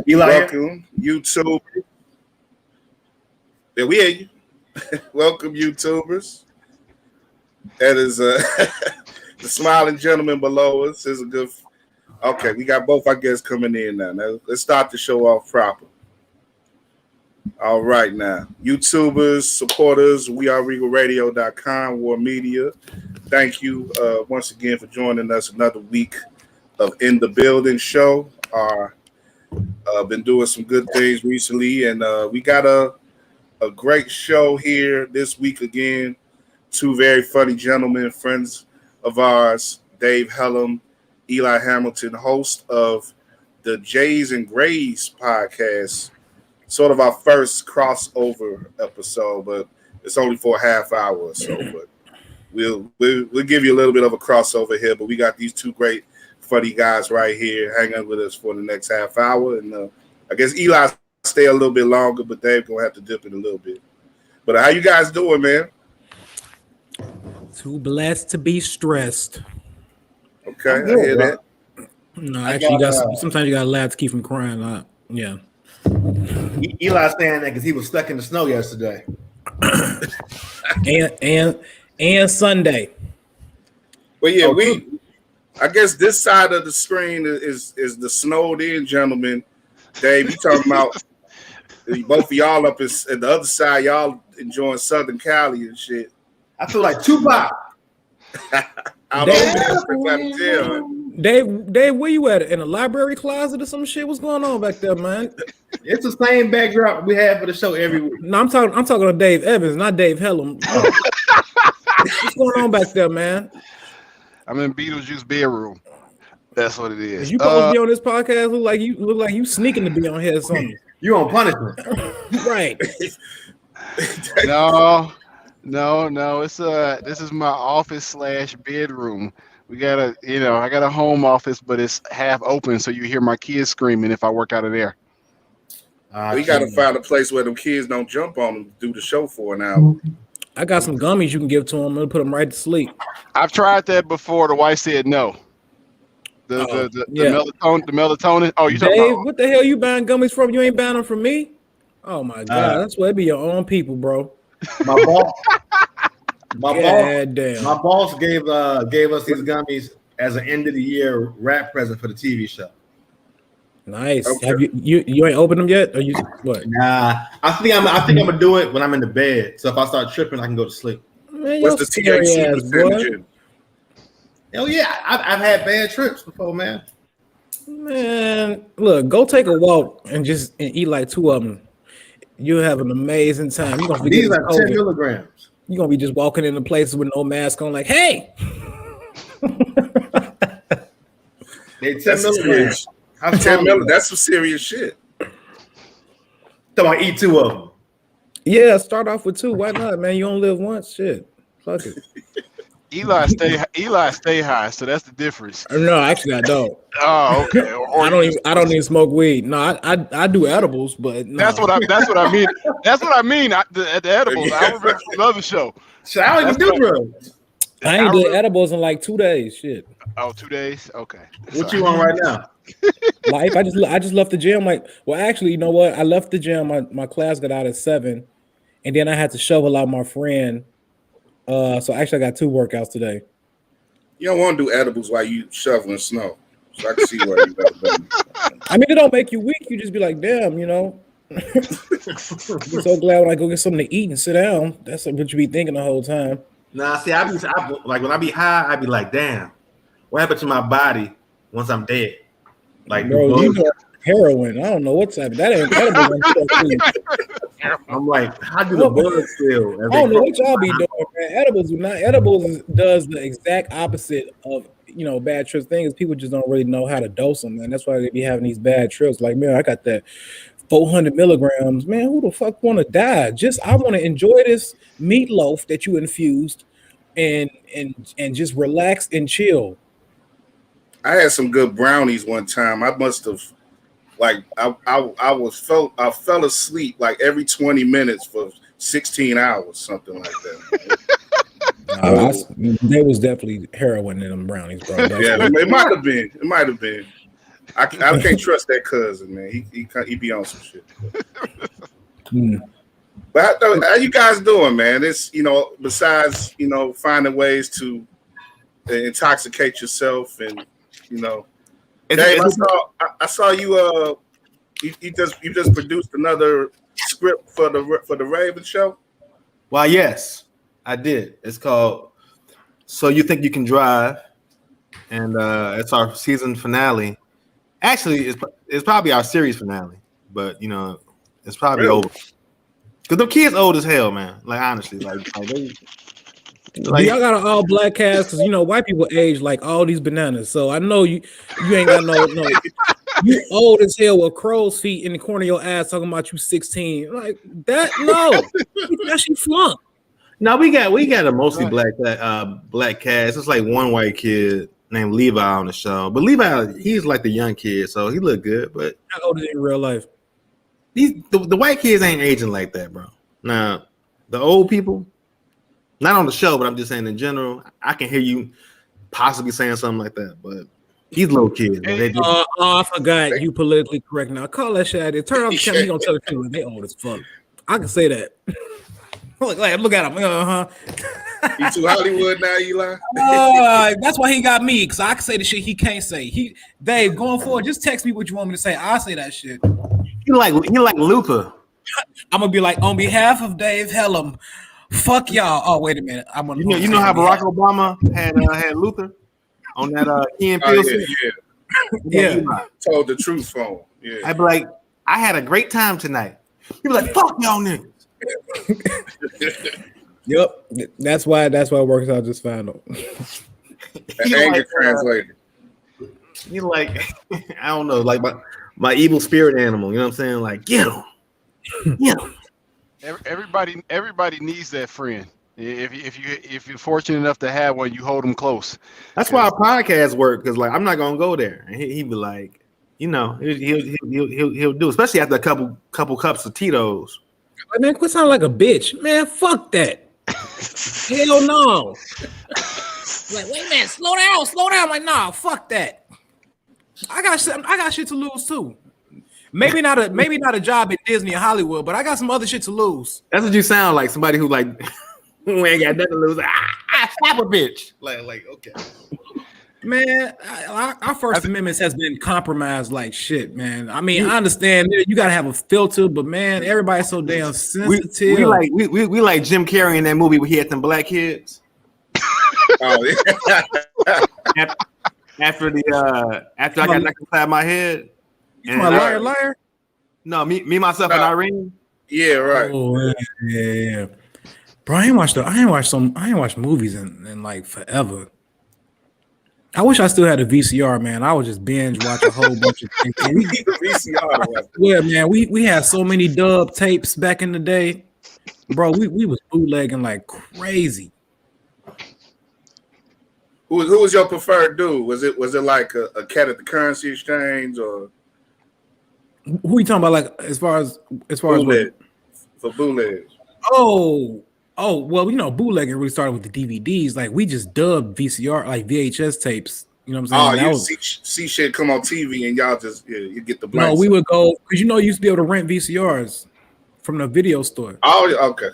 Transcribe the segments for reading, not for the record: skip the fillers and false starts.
Eli, welcome, YouTube. Yeah, we hear you. Welcome, YouTubers. That is the smiling gentleman below us is a good. Okay, we got both our guests coming in now. Now let's start the show off proper. All right, now YouTubers, supporters, we are RegalRadio.com, War Media. Thank you once again for joining us another week of In the Building show. Been doing some good things recently, and we got a great show here this week again. Two very funny gentlemen, friends of ours, Dave Helem, Eli Hamilton, host of the Jays and Grays podcast. Sort of our first crossover episode, but it's only for a half hour or so. But we'll give you a little bit of a crossover here. But we got these two great funny guys right here hanging with us for the next half hour, and I guess Eli stay a little bit longer, but Dave gonna have to dip in a little bit. But how you guys doing, man? Too blessed to be stressed. Okay, I hear that. No, actually, sometimes you got to laugh to keep from crying. Yeah. Eli's saying that because he was stuck in the snow yesterday. and Sunday. Well, yeah, I guess this side of the screen is the snowed in gentleman. Dave, you talking about both of y'all up at the other side, y'all enjoying Southern Cali and shit. I feel like Tupac. Dave, where you at? In a library closet or some shit? What's going on back there, man? It's the same backdrop we have for the show every week. No, I'm talking to Dave Evans, not Dave Helem. What's going on back there, man? I'm in Beetlejuice bedroom. That's what it is. You supposed to be on this podcast? Look like you sneaking to be on here or something. You on punishment, right? No. It's this is my office / bedroom. We got I got a home office, but it's half open, so you hear my kids screaming if I work out of there. We got to find a place where them kids don't jump on them to do the show for an hour. I got some gummies you can give to them. I'll put them right to sleep. I've tried that before. The wife said no. The melatonin. Oh, you talking about? What the hell you buying gummies from? You ain't buying them from me? Oh my god, that's where it be your own people, bro. My boss gave us these gummies as an end of the year wrap present for the TV show. Nice. Okay. Have you ain't opened them yet? Or you what? Nah, I think I'm gonna do it when I'm in the bed. So if I start tripping, I can go to sleep. Man, what's the THC percentage? Hell yeah, I've had bad trips before, man. Man, look, go take a walk and eat like 2 of them. You'll have an amazing time. You're gonna these are 10 milligrams. You're gonna be just walking into places with no mask on, like, hey. They 10 milligrams. 10 milligrams. That's some serious shit. So I eat 2 of them. Yeah, start off with 2. Why not, man? You only live once. Shit, fuck it. Eli stay high, so that's the difference. No, actually, I don't. Oh, okay. I don't even smoke weed. No, I do edibles, but no. That's what I mean. That's what I mean. The edibles. I remember from another show. So I don't even do drugs. I ain't did edibles in like 2 days. Shit. Oh, 2 days. Okay. What you on right now? Life. I just left the gym. Actually, you know what? I left the gym. My class got out at 7, and then I had to shovel out my friend. So actually, I got 2 workouts today. You don't want to do edibles while you shoveling snow. So I can see why you got to. I mean, it don't make you weak. You just be like, damn, you know. I'm so glad when I go get something to eat and sit down. That's what you be thinking the whole time. Nah, see, I like when I be high, I be like, damn, what happened to my body once I'm dead? Like, bro, you know, heroin. I don't know what's happening. That ain't edible. I'm like, how do the bugs feel? I don't know what y'all be doing, man. Edibles does the exact opposite of bad trips. Thing is, people just don't really know how to dose them, man. That's why they be having these bad trips. Like, man, I got that 400 milligrams. Man, who the fuck want to die? I want to enjoy this meatloaf that you infused, and just relax and chill. I had some good brownies one time. I must have. Like I fell asleep like every 20 minutes for 16 hours, something like that. There was definitely heroin in them brownies, bro. Yeah, it might have been. I can't trust that cousin, man. He be on some shit. But how you guys doing, man? It's besides finding ways to intoxicate yourself, and Dave, I saw you. You just produced another script for the Raven show. Well, yes, I did. It's called "So You Think You Can Drive," and it's our season finale. Actually, it's probably our series finale, but it's probably over. Cause the kids old as hell, man. Like honestly, like they. Like, y'all got an all black cast because white people age like all these bananas. So I know you ain't got no. You old as hell with crow's feet in the corner of your ass talking about you 16. Like that, no. That she flunk. No, we got a mostly black cast. It's like one white kid named Levi on the show. But Levi, he's like the young kid, so he look good, but how old is he in real life? The white kids ain't aging like that, bro. Now, the old people, not on the show, but I'm just saying in general, I can hear you possibly saying something like that, but these little kids. I forgot you politically correct now. Call that shit out there. Turn off the camera. He gonna tell the truth. They old as fuck. I can say that. Look at him. You too Hollywood now, Eli? That's why he got me, because I can say the shit he can't say. Dave, going forward, just text me what you want me to say. I'll say that shit. You like Luther. I'm gonna be like, on behalf of Dave Helem, fuck y'all. Oh, wait a minute. You know how Barack Obama had Luther on that Key and Peele scene? Yeah. Told the truth for him. Yeah. I'd be like, I had a great time tonight. He'd be like, fuck y'all niggas. Yep. That's why it works out just fine though. Anger translator. You like, I don't know, like my evil spirit animal, you know what I'm saying? Like, get him. Yeah. Everybody needs that friend. If you're fortunate enough to have one, you hold them close. That's why our podcast work, because like I'm not gonna go there, and he'd be like, he'll do, especially after a couple cups of Tito's. Like, man, quit sounding like a bitch, man. Fuck that. Hell no. Like, wait a minute, slow down. Like, nah, fuck that. I got shit to lose too. Maybe not a job at Disney or Hollywood, but I got some other shit to lose. That's what you sound like, somebody who like who ain't got nothing to lose. Slap a bitch. Like okay. Man, our First Amendment has been compromised like shit, man. I mean, I understand you gotta have a filter, but man, everybody's so damn sensitive. We like Jim Carrey in that movie where he had them black kids. Oh yeah. After I got knocked inside my head. And liar. No, me, myself, and Irene. Yeah, right. Oh yeah. Bro, I ain't watched movies in like forever. I wish I still had a VCR, man. I would just binge watch a whole bunch of things. VCR. Yeah, man. We had so many dub tapes back in the day, bro. We was bootlegging like crazy. Who was your preferred dude? Was it like a cat at the currency exchange, or who you talking about? Like as far as bootleg, for bootlegs? Oh, well, bootlegging really started with the DVDs. Like we just dubbed VCR, like VHS tapes. You know what I'm saying? Oh, see shit come on TV and y'all just you get the blank. No, we would go because you used to be able to rent VCRs from the video store. Oh, okay.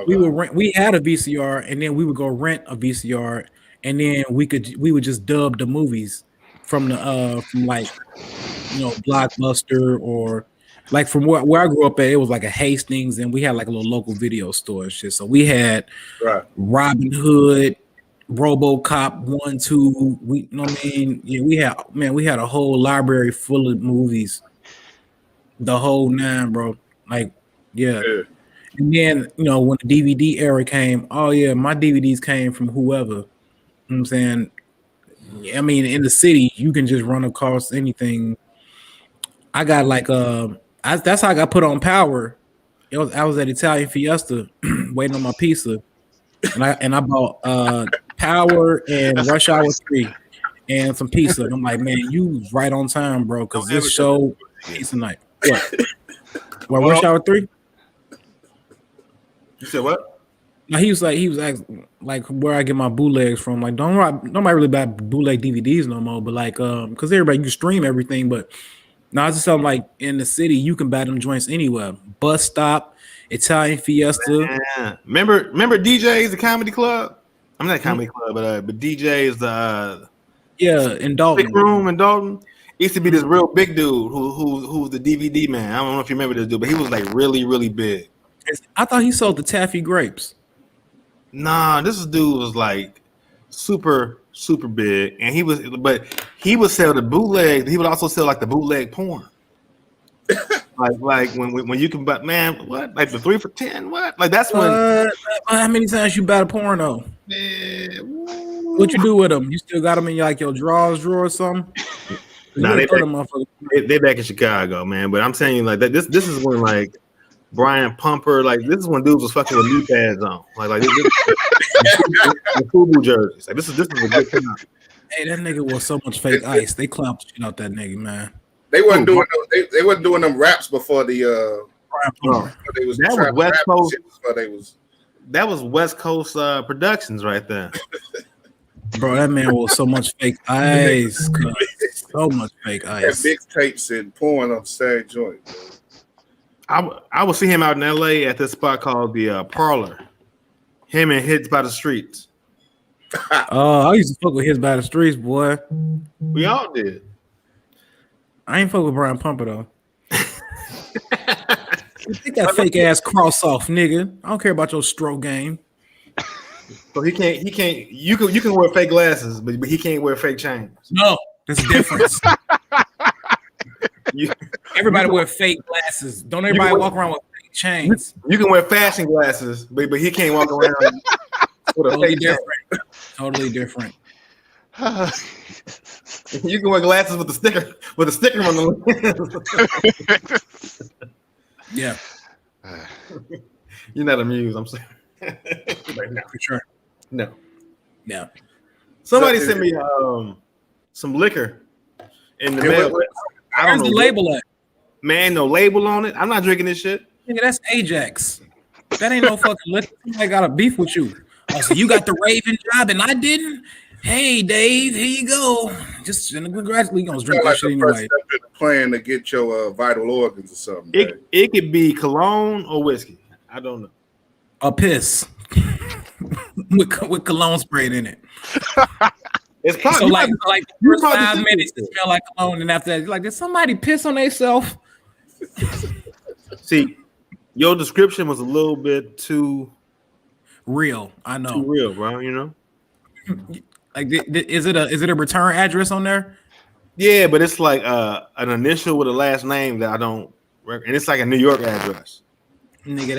We had a VCR and then we would go rent a VCR and then we would just dub the movies from the from like Blockbuster or like from where I grew up at, it was like a Hastings, and we had like a little local video store and shit. So we had Robin Hood, RoboCop 1, 2. We, you know what I mean? Yeah, we had a whole library full of movies, the whole nine, bro. Like, yeah. And then when the DVD era came, oh yeah, my DVDs came from whoever. You know what I'm saying? I mean, in the city, you can just run across anything. I got like that's how I got put on Power. I was at Italian Fiesta waiting on my pizza, and I bought Power and Rush Hour 3 and some pizza. And I'm like, man, you was right on time, bro, because this show pizza night. What? Rush Hour 3? You said what? Now he was asking, like where I get my bootlegs from. Like nobody really buy bootleg DVDs no more. But like because everybody you stream everything. But now it's just something like in the city you can buy them joints anywhere. Bus stop, Italian Fiesta. Yeah. Remember DJ's the comedy club? I'm not a comedy club, but DJ's Yeah, in Big Dalton. Room in Dalton. Used to be this real big dude who's the DVD man. I don't know if you remember this dude, but he was like really, really big. I thought he sold the taffy grapes. Nah, this dude was like super, super big, and he would sell the bootleg. He would also sell like the bootleg porn. like when you can buy, man, what, like the 3 for $10, what, like that's when. How many times you buy a porno? What you do with them? You still got them in your drawers drawer or something? Nah, they back in Chicago, man. But I'm telling you, like that. This is when like Brian Pumper, like this is when dudes was fucking with knee pads on, like this the FUBU jerseys. Like this is a good time. Hey, that nigga was so much fake ice. They clamped the shit out that nigga, man. They wasn't doing they wasn't doing them raps before the They was that was West Coast. That was West Coast Productions right there. Bro, that man was so much fake ice. So much fake ice. Big tapes and porn on the same joint. I will see him out in LA at this spot called the Parlor. Him and Hits by the Streets. I used to fuck with Hits by the Streets, boy. We all did. I ain't fuck with Brian Pumper though. Take that fake ass cross off, nigga. I don't care about your stroke game. So he can't. You can wear fake glasses, but he can't wear fake chains. No, there's a difference. Everybody wear fake glasses. Don't everybody walk around with fake chains? You can wear fashion glasses, but he can't walk around with a fake chain. Totally different. You can wear glasses with a sticker on the lens. Yeah. You're not amused, I'm saying. No, for sure. No. Yeah. Somebody sent me some liquor in the mail. I don't know the label at? Man, no label on it. I'm not drinking this shit. Nigga, that's Ajax. That ain't no fucking liquor. I got a beef with you. Oh, so you got the Raven job and I didn't? Hey, Dave, here you go. Just congratulations. Gonna drink that shit anyway. Plan to get your vital organs or something. It could be cologne or whiskey. I don't know. A piss with cologne sprayed in it. It's probably so like the first 5 minutes it smell like cologne, and after that, you're like, did somebody piss on themselves? See, your description was a little bit too real. I know. Too real, bro. You know. Like, is it a return address on there? Yeah, but it's like an initial with a last name that I don't, and it's like a New York address. Nigga,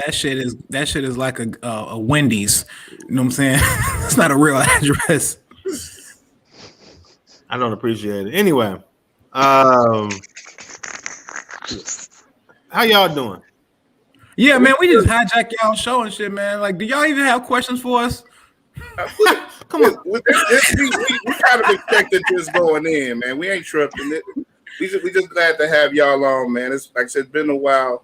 that shit is like a Wendy's. You know what I'm saying? It's not a real address. I don't appreciate it. Anyway, how y'all doing? Yeah, man, we just hijack y'all show and shit, man. Like, do y'all even have questions for us? Come on, we kind of expected this going in, man. We ain't tripping it. We just glad to have y'all on, man. It's like I said, it's been a while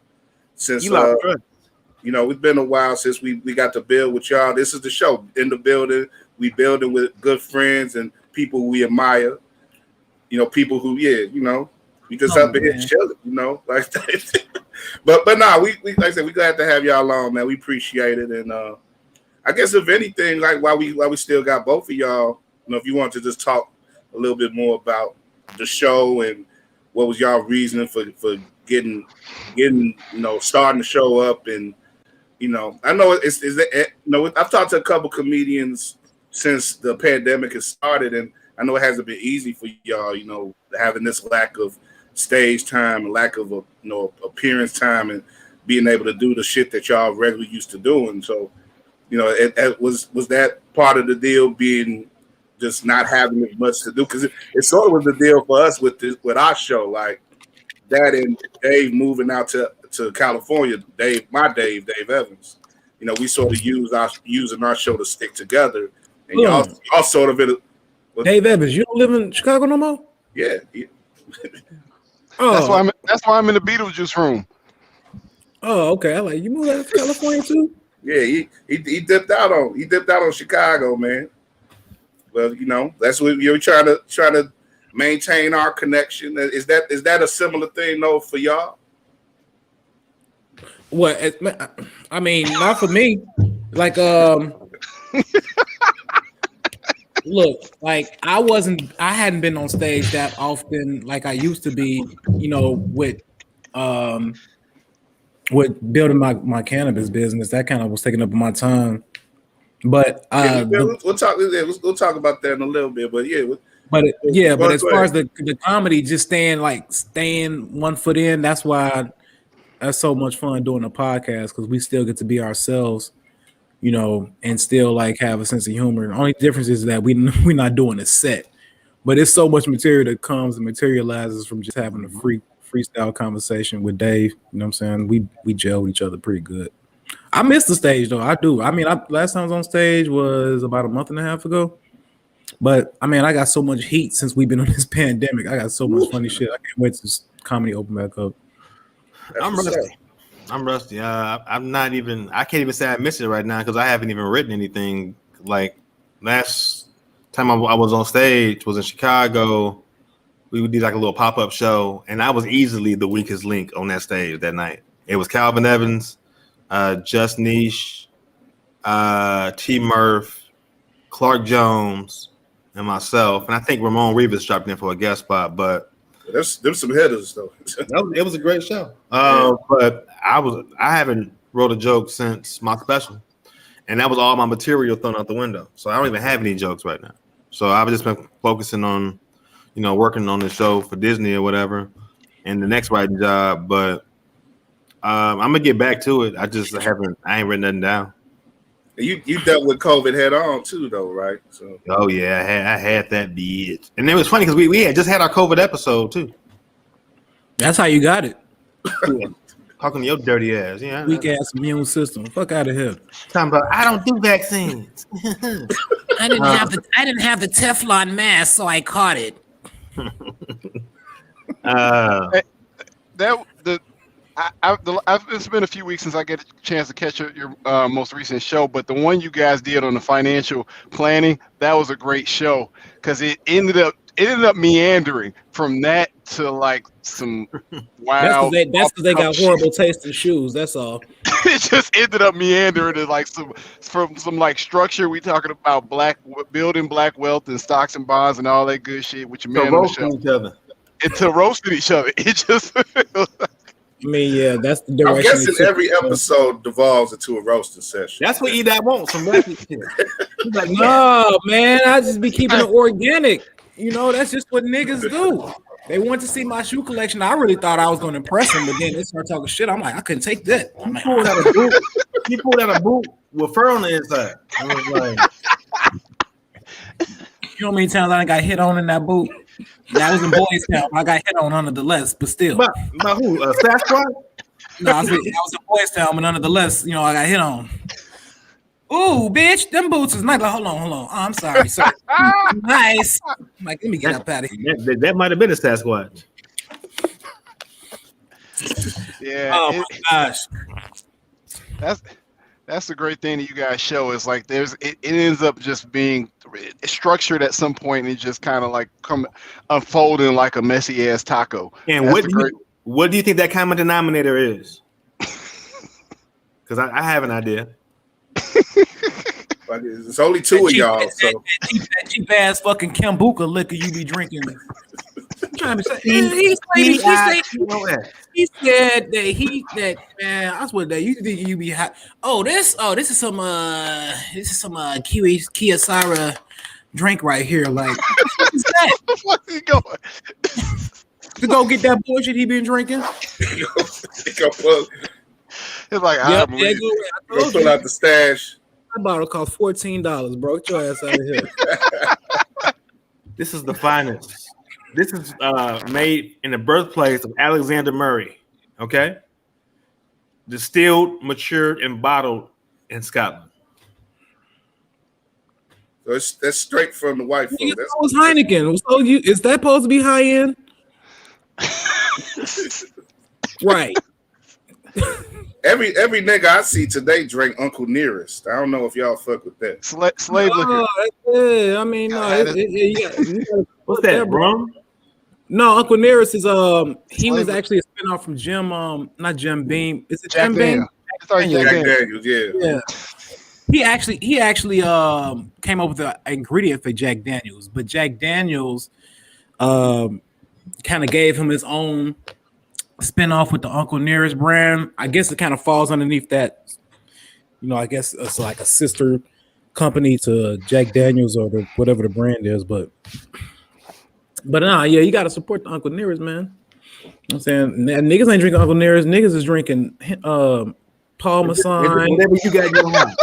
since it's been a while since we got to build with y'all. This is the show in the building. We building with good friends and people we admire. You know, people who we just up here chilling. Like that. but nah, we like I said, we glad to have y'all on, man. We appreciate it, and I guess if anything, like while we still got both of y'all, if you want to just talk a little bit more about the show and what was y'all reasoning for getting starting the show up, and I know I've talked to a couple comedians since the pandemic has started, and I know it hasn't been easy for y'all, having this lack of stage time and lack of appearance time and being able to do the shit that y'all regularly used to do, and so. It was that part of the deal being just not having as much to do, because it sort of was the deal for us with our show, like that and Dave moving out to California. Dave Evans. We sort of using our show to stick together, and y'all sort of Dave Evans. You don't live in Chicago no more? Yeah. That's why I'm in the Beetlejuice room. Oh, okay. I like you moved out to California too. Yeah, he dipped out on Chicago, man. Well, you know, that's what you're trying to maintain our connection. Is that a similar thing though for y'all? What? I mean, not for me. Like, look, like I hadn't been on stage that often like I used to be, you know, with building my cannabis business. That kind of was taking up my time. But we'll talk about that in a little bit. But yeah, but as far as the comedy, just staying 1 foot in, that's why that's so much fun doing a podcast, because we still get to be ourselves, you know, and still like have a sense of humor. The only difference is that we're not doing a set, but it's so much material that comes and materializes from just having a freestyle conversation with Dave. You know what I'm saying? We gel with each other pretty good. I miss the stage though. I do. I mean, last time I was on stage was about a month and a half ago. But I mean, I got so much heat since we've been on this pandemic. I got so much funny shit. I can't wait to comedy open back up. I'm rusty. I'm not even. I can't even say I miss it right now because I haven't even written anything. Like last time I was on stage was in Chicago. We did like a little pop-up show, and I was easily the weakest link on that stage that night. It was Calvin Evans, Just Niche, T. Murph, Clark Jones, and myself. And I think Ramon Rivas dropped in for a guest spot, but there's some hitters though. It was a great show. But I haven't wrote a joke since my special, and that was all my material thrown out the window. So I don't even have any jokes right now. So I've just been focusing on, you know, working on the show for Disney or whatever, and the next writing job. But I'm gonna get back to it. I ain't written nothing down. You dealt with COVID head on too, though, right? So. Oh yeah, I had that bitch, and it was funny because we had just had our COVID episode too. That's how you got it. Talking to your dirty ass, yeah. Weak ass immune system. Fuck out of here. Talking about I don't do vaccines. I didn't have the Teflon mask, so I caught it. It's been a few weeks since I get a chance to catch your most recent show, but the one you guys did on the financial planning, that was a great show because it ended up meandering from that to like some wild. That's because they got horrible taste in shoes. That's all. It just ended up meandering to like some like structure. We talking about building black wealth and stocks and bonds and all that good shit with your man on the show. Each other. To roasting each other. It just. I mean, yeah, that's the direction. I'm guessing every episode devolves into a roasting session. That's what E-Dot wants, some wacky shit. He's like, no, man, I just be keeping it organic. You know, that's just what niggas do. They want to see my shoe collection. I really thought I was going to impress them, but then they start talking shit. I'm like, I couldn't take that. He pulled out a boot with fur on the inside. I was like, you know how many times I got hit on in that boot? That was in Boys Town. I got hit on nonetheless, but still. By who? Sasquatch? No, I was in Boys Town, but nonetheless, you know, I got hit on. Ooh, bitch, them boots is nice. Like, hold on. Oh, I'm sorry. Nice. I'm like, let me get up out of here. That might have been a Sasquatch. Yeah. Oh my gosh. That's the great thing that you guys show is like it ends up just being structured at some point and it just kind of like unfolding like a messy ass taco. And what do you think that common denominator is? Because I have an idea. But it's only two of y'all. So That cheap ass fucking Kambuka liquor you be drinking. I'm trying to say, he said that man, I swear that you think you be hot. This is some Kiyosara drink right here. Like, what is that? What's he going? To go get that bullshit he been drinking. it's like go pull out the stash. That bottle cost $14, bro. Get your ass out of here. This is the finest. This is made in the birthplace of Alexander Murray. Okay, distilled, matured, and bottled in Scotland. So that's straight from the white folks. That was Heineken. So is that supposed to be high end? Right. Every nigga I see today drink Uncle Nearest. I don't know if y'all fuck with that. Slave liquor. Yeah, I mean, no. What's that, rum? No, Uncle Nearest is he Slave was liquor. actually a spinoff from Jim not Jim Beam. Is it Jack Jim Beam? Daniels. I thought Daniels. Jack Jack Daniels. Daniels, yeah. Yeah. He actually came up with the ingredient for Jack Daniels, but Jack Daniels kind of gave him his own spinoff with the Uncle Nearest brand. I guess it kind of falls underneath that. You know, I guess it's like a sister company to Jack Daniels or whatever the brand is, but nah, yeah, you got to support the Uncle Nearest, man. You know what I'm saying? Niggas ain't drinking Uncle Nearest. Niggas is drinking Paul Masson, Whatever you got going on.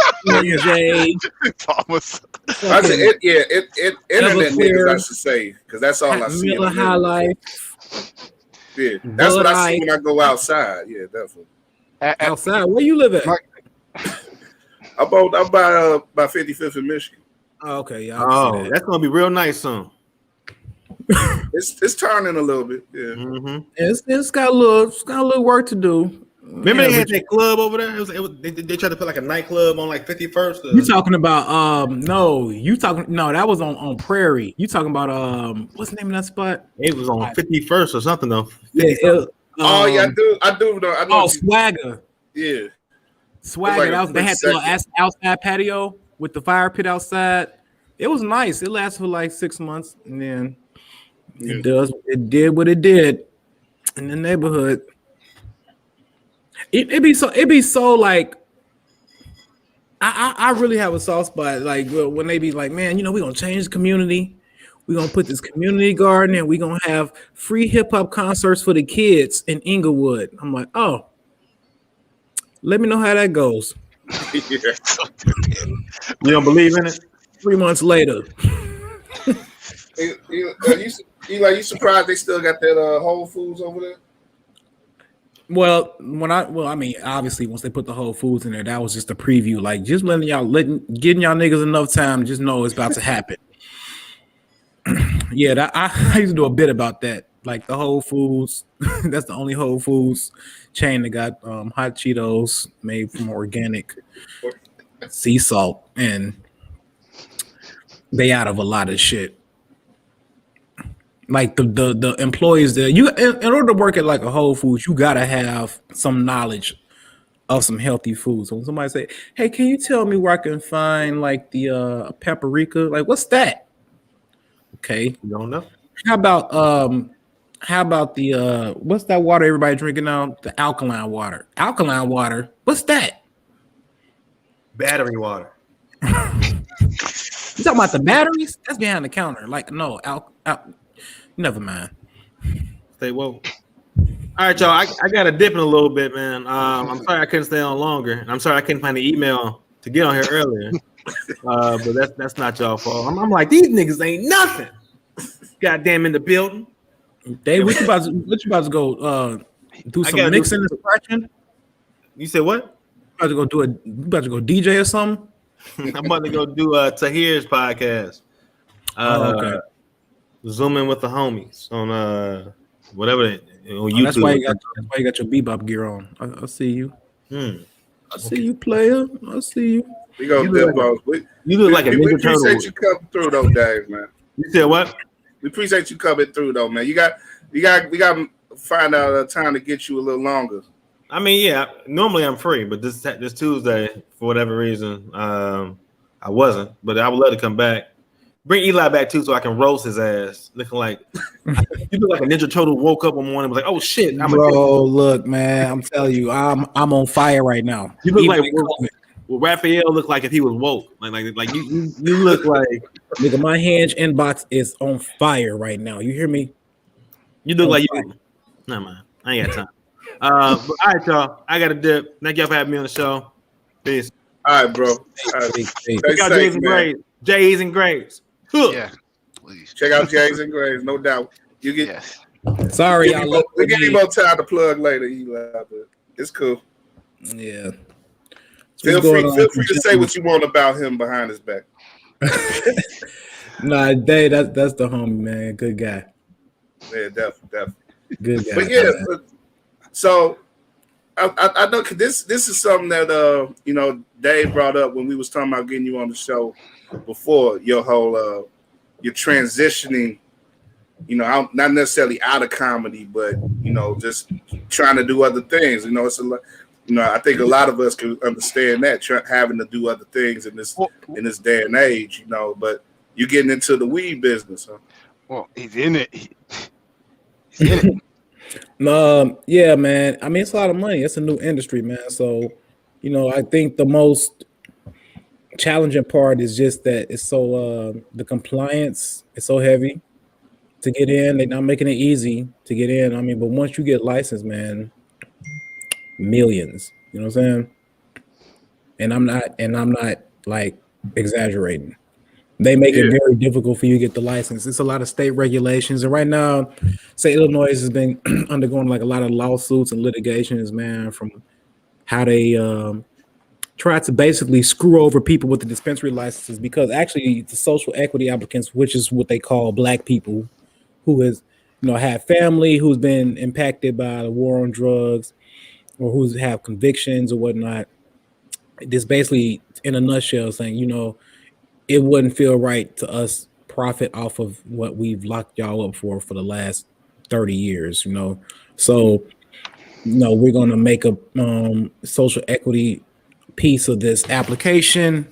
J. Thomas. I said, internet niggas, I should say, because that's all I see. Miller High Life. Yeah, that's what I see Bud when I go outside. Yeah, definitely. Outside, where you live at? I'm by 55th in Michigan. Oh, okay, yeah. Oh, that's gonna be real nice soon. It's turning a little bit. Yeah. Mm-hmm. It's got a little work to do. Remember they had that club over there? They tried to put like a nightclub on like 51st. You talking about no, that was on Prairie. You talking about what's the name of that spot? It was on 51st or something though. Yeah, Oh yeah, I do know. I know. Oh, Swagger. Yeah. Swagger. Like They had the little outside patio with the fire pit outside. It was nice. It lasted for like 6 months, and then it did what it did in the neighborhood. It'd be so like I really have a soft spot like when they be like, man, you know, we're gonna change the community. We're gonna put this community garden and we're gonna have free hip-hop concerts for the kids in Inglewood. I'm like, oh, let me know how that goes. You don't believe in it? 3 months later. You surprised they still got that Whole Foods over there? Well, I mean, obviously, once they put the Whole Foods in there, that was just a preview. Like, just getting y'all niggas enough time, just know it's about to happen. Yeah, I used to do a bit about that. Like the Whole Foods, that's the only Whole Foods chain that got hot Cheetos made from organic sea salt, and they out of a lot of shit. Like the employees there, in order to work at like a Whole Foods, you gotta have some knowledge of some healthy foods. So when somebody say, "Hey, can you tell me where I can find like the paprika?" Like, what's that? Okay, You don't know. How about the what's that water everybody drinking now? The alkaline water. Alkaline water. What's that? Battery water. You talking about the batteries? That's behind the counter. Like, no, never mind. Stay woke. All right, y'all. I got to dip in a little bit, man. I'm sorry I couldn't stay on longer, and I'm sorry I couldn't find the email to get on here earlier. But that's not y'all fault. I'm like, these niggas ain't nothing. Goddamn in the building. Dave, what you about to go do some mixing and scratching? You said what? You about to go DJ or something? I'm about to go do Tahir's podcast. Okay. Zooming with the homies on whatever on YouTube. That's why you got your bebop gear on. I see you. I see you, player. I see you. We gonna dip off. You look like a we Ninja Turtle. appreciate you coming through though, Dave, man. You said what? We appreciate you coming through though, man. We got to find out a time to get you a little longer. I mean, yeah. Normally I'm free, but this Tuesday for whatever reason, I wasn't. But I would love to come back. Bring Eli back too, so I can roast his ass. Looking like you look like a Ninja Turtle. Woke up one morning and was like, "Oh shit!" Bro, look, man. I'm telling you, I'm on fire right now. You look like Raphael looked like if he was woke. Like you look like nigga. My Hinge inbox is on fire right now. You hear me? You look like you. Nah, man. I ain't got time. But all right, y'all. I got a dip. Thank y'all for having me on the show. Peace. All right, bro. All right. Check out J's and Graves. J's and Graves. Yeah, please check out J's and Graves. No doubt. You get. Yes. Sorry, we give you more time to plug later, Eli. But it's cool. Yeah. Feel free to say what you want about him behind his back. Nah, Dave, that's the homie, man. Good guy. Yeah, definitely. Good guy. But yeah, so I know this is something that Dave brought up when we was talking about getting you on the show before, your whole you're transitioning, not necessarily out of comedy, but just trying to do other things. It's a lot. I think a lot of us can understand that having to do other things in this day and age. But you're getting into the weed business, huh? Well, he's in it. He's in it. Yeah, man. I mean, it's a lot of money. It's a new industry, man. So, I think the most challenging part is just that it's so the compliance is so heavy to get in. They're not making it easy to get in. I mean, but once you get licensed, man, millions. You know what I'm saying? And I'm not like exaggerating. They make it very difficult for you to get the license. It's a lot of state regulations, and right now, say Illinois has been undergoing like a lot of lawsuits and litigations, man, from how they try to basically screw over people with the dispensary licenses, because actually the social equity applicants, which is what they call Black people, who has had family who's been impacted by the war on drugs or who have convictions or whatnot. This basically, in a nutshell, saying it wouldn't feel right to us profit off of what we've locked y'all up for the last 30 years, So, we're going to make a social equity piece of this application,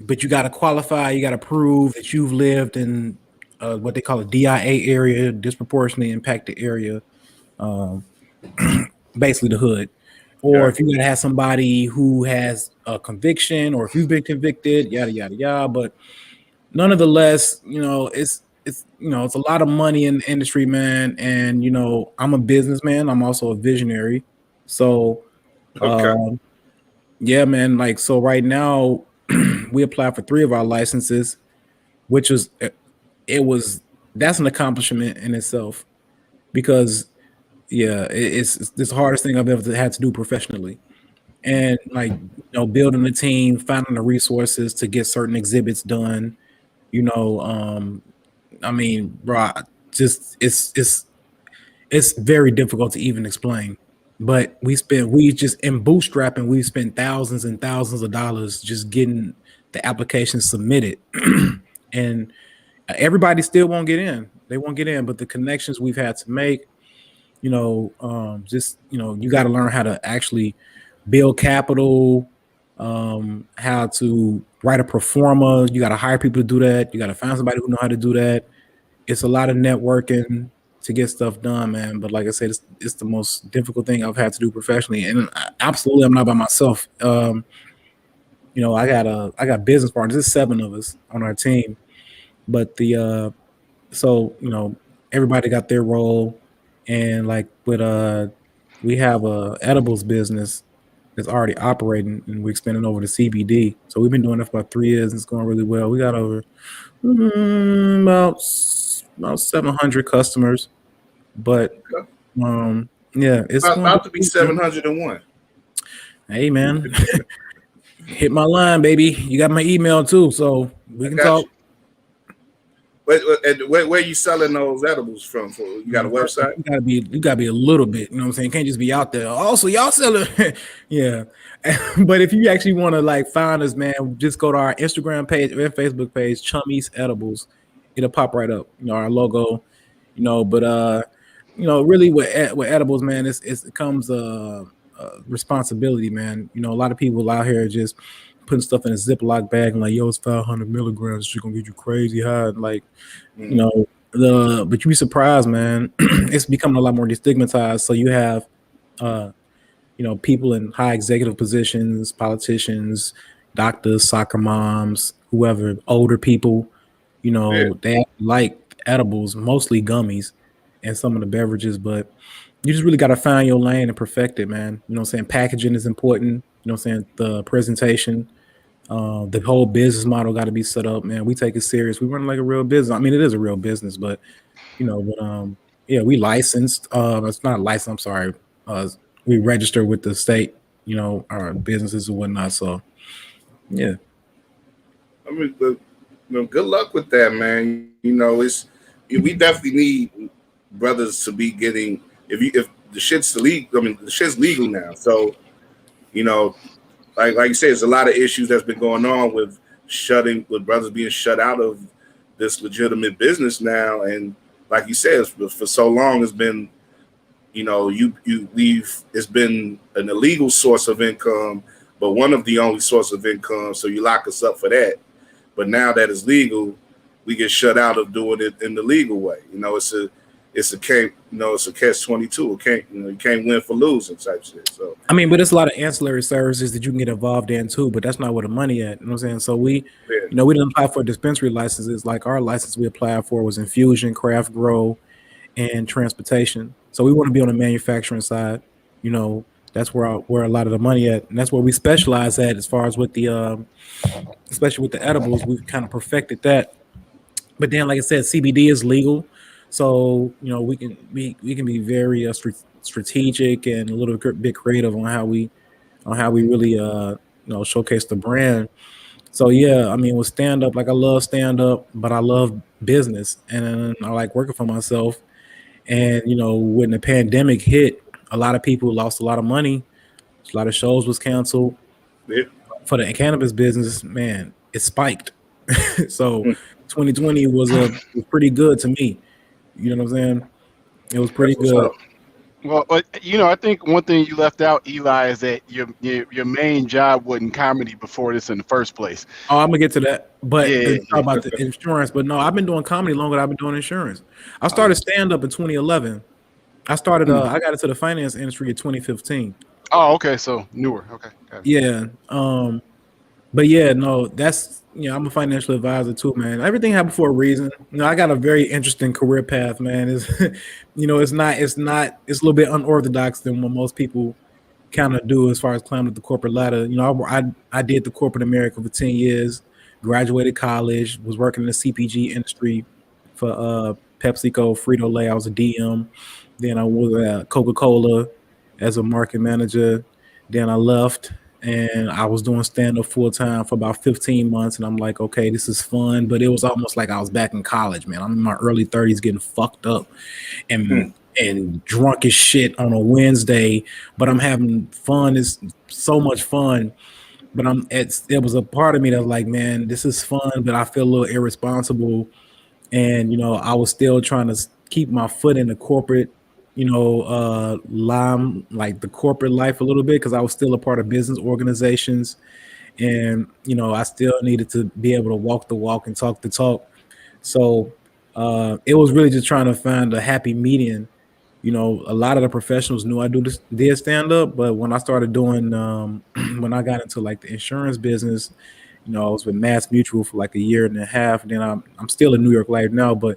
but you got to qualify. You got to prove that you've lived in what they call a DIA area, disproportionately impacted area, basically the hood. Or if you're going to have somebody who has a conviction, or if you've been convicted, yada, yada, yada. But nonetheless, it's it's a lot of money in the industry, man. And I'm a businessman. I'm also a visionary. So, yeah, man. Like, so right now, we applied for 3 of our licenses, which was that's an accomplishment in itself, because it's the hardest thing I've ever had to do professionally. And like, building a team, finding the resources to get certain exhibits done, I mean, bro, just it's very difficult to even explain. But we just in bootstrapping, we spent thousands and thousands of dollars just getting the application submitted. And everybody still won't get in. They won't get in, but the connections we've had to make, you got to learn how to actually build capital, how to write a pro forma. You got to hire people to do that. You got to find somebody who know how to do that. It's a lot of networking to get stuff done, man. But like I said, it's the most difficult thing I've had to do professionally, and absolutely, I'm not by myself. I got business partners. There's 7 of us on our team, but everybody got their role, and like with we have a edibles business that's already operating, and we're expanding over to CBD. So we've been doing that for about 3 years, and it's going really well. We got over about 700 customers, but it's about to be 701. Hey, man, hit my line, baby. You got my email too, so we can talk. Where are you selling those edibles from? You got a website? You gotta be a little bit, you know what I'm saying? You can't just be out there. Also, y'all selling, yeah. But if you actually want to like find us, man, just go to our Instagram page or Facebook page, Chummies Edibles. It'll pop right up, our logo, But really with edibles, man, it comes responsibility, man. A lot of people out here just putting stuff in a Ziploc bag and like, yo, it's 500 milligrams. It's gonna get you crazy high. Like, but you'd be surprised, man. It's becoming a lot more destigmatized. So you have, people in high executive positions, politicians, doctors, soccer moms, whoever, older people, they like edibles, mostly gummies and some of the beverages, but you just really got to find your lane and perfect it, man. You know what I'm saying? Packaging is important. You know what I'm saying? The presentation, the whole business model got to be set up, man. We take it serious. We run like a real business. I mean, it is a real business, but we licensed. It's not licensed. I'm sorry. We register with the state, our businesses and whatnot. So, yeah. I mean, good luck with that, man. We definitely need brothers to be getting. If the shit's legal. I mean, the shit's legal now. So, you know, like you said, there's a lot of issues that's been going on with brothers being shut out of this legitimate business now. And like you said, for so long, it's been, you know, it's been an illegal source of income, but one of the only source of income. So you lock us up for that. But now that it's legal, we get shut out of doing it in the legal way. You know, it's a catch-22. You can't win for losing type shit. So I mean, but there's a lot of ancillary services that you can get involved in too, but that's not where the money at. You know what I'm saying? So we didn't apply for dispensary licenses. Like our license we applied for was infusion, craft grow, and transportation. So we want to be on the manufacturing side. You know, that's where a lot of the money at, and that's where we specialize at as far as with the especially with the edibles. We've kind of perfected that. But then, like I said, CBD is legal, so you know we can be very strategic and a little bit creative on how we really showcase the brand. So yeah, I mean with stand up, like I love stand up, but I love business and I like working for myself. And you know, when the pandemic hit, a lot of people lost a lot of money. A lot of shows was canceled. Yeah. For the cannabis business, man, it spiked. So 2020 was pretty good to me. You know what I'm saying? It was pretty good. Well, you know, I think one thing you left out, Eli, is that your main job wasn't comedy before this in the first place. Oh, I'm gonna get to that, but talk about the insurance. But no, I've been doing comedy longer than I've been doing insurance. I started stand up in 2011. I started. I got into the finance industry in 2015. Oh, okay, so newer. Okay. Yeah. But yeah, no, that's I'm a financial advisor too, man. Everything happened for a reason. You know, I got a very interesting career path, man. It's it's a little bit unorthodox than what most people kind of do as far as climbing up the corporate ladder. You know, I did the corporate America for 10 years, graduated college, was working in the CPG industry for PepsiCo, Frito-Lay. I was a DM. Then I was at Coca-Cola as a market manager. Then I left and I was doing stand-up full-time for about 15 months. And I'm like, okay, this is fun. But it was almost like I was back in college, man. I'm in my early 30s getting fucked up and drunk as shit on a Wednesday. But I'm having fun. It's so much fun. But it was a part of me that was like, man, this is fun, but I feel a little irresponsible. And, I was still trying to keep my foot in the corporate like the corporate life a little bit because I was still a part of business organizations. And, I still needed to be able to walk the walk and talk the talk. So it was really just trying to find a happy median. A lot of the professionals knew I did stand up, but when I started doing, when I got into like the insurance business, I was with Mass Mutual for like a year and a half. And then I'm still in New York Life now, but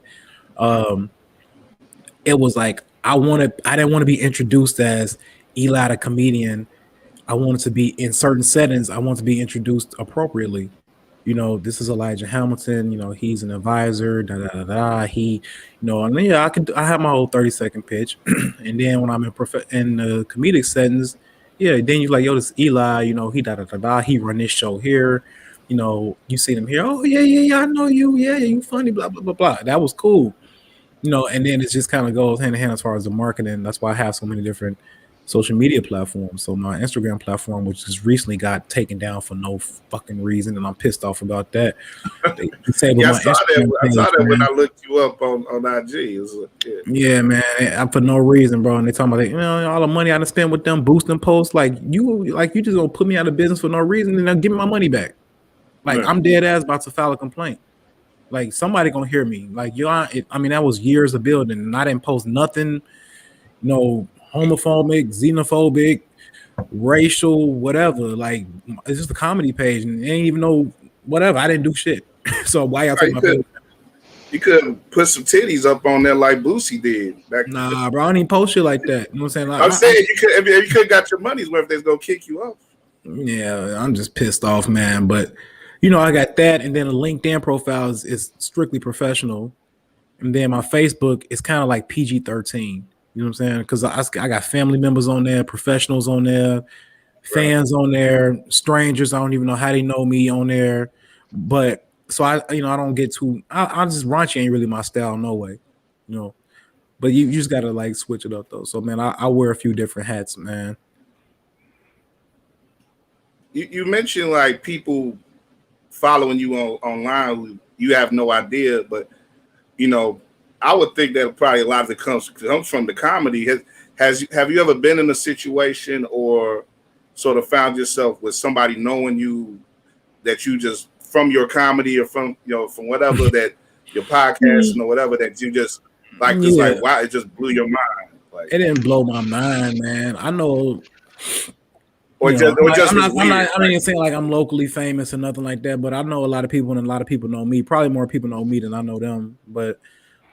it was like, I didn't want to be introduced as Eli the comedian. I wanted to be in certain settings. I want to be introduced appropriately. This is Elijah Hamilton. He's an advisor. He, and yeah, I have my whole 30-second pitch, and then when I'm in the comedic settings, yeah, then you're like, yo, this is Eli. He He run this show here. You see him here. Oh yeah, I know you. Yeah, you funny. Blah blah blah blah. That was cool. And then it just kind of goes hand in hand as far as the marketing. That's why I have so many different social media platforms. So my Instagram platform, which just recently got taken down for no fucking reason, and I'm pissed off about that. I saw that when I looked you up on IG. Yeah, man, for no reason, bro. And they talking about all the money I done spent with them boosting posts. Like you just gonna put me out of business for no reason and then give me my money back. Like I'm dead ass about to file a complaint. Like somebody gonna hear me. Like that was years of building, and I didn't post nothing, homophobic, xenophobic, racial, whatever. Like it's just a comedy page, and they ain't even know whatever. I didn't do shit. So why y'all take my page? You could put some titties up on there like Boosie did. Nah, bro, I don't even post shit like that. You know what I'm saying? Like, I'm saying you could. If you could got your money's worth, they's gonna kick you off. Yeah, I'm just pissed off, man. But I got that, and then a LinkedIn profile is strictly professional, and then my Facebook is kind of like PG-13. You know what I'm saying? Because I got family members on there, professionals on there, fans on there, strangers. I don't even know how they know me on there, but so I don't get too. I just raunchy ain't really my style, no way. But you just gotta like switch it up though. So man, I wear a few different hats, man. You mentioned like people following you online who you have no idea, but you know, I would think that probably a lot of it comes from the comedy. Have you ever been in a situation or sort of found yourself with somebody knowing you that you just from your comedy or from from whatever that your podcasting or whatever that you just like wow, it just blew your mind. Like it didn't blow my mind, man. I know. Or just I'm was weird. not even saying like I'm locally famous or nothing like that, but I know a lot of people and a lot of people know me. Probably more people know me than I know them. But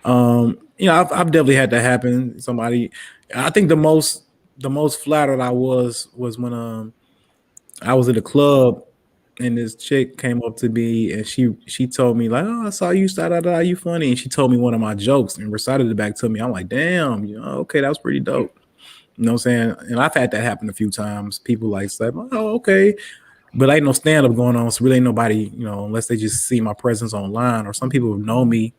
I've definitely had that happen. Somebody, I think the most flattered I was when I was at a club and this chick came up to me and she told me like, oh, I saw you, you funny, and she told me one of my jokes and recited it back to me. I'm like, damn, okay, that was pretty dope. You know what I'm saying? And I've had that happen a few times. People like say, oh, okay. But ain't no stand-up going on. So really ain't nobody, unless they just see my presence online, or some people know me,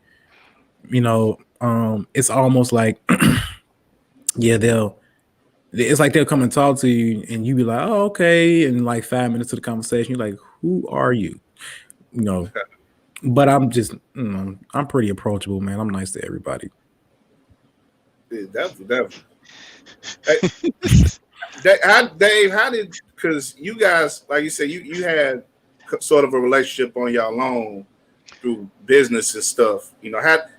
it's almost like, yeah, it's like they'll come and talk to you and you be like, oh, okay. And like 5 minutes of the conversation, you're like, who are you? But I'm just, I'm pretty approachable, man. I'm nice to everybody. Yeah, definitely. Dave, how did, because you guys, like you said, you had sort of a relationship on y'all own through business and stuff.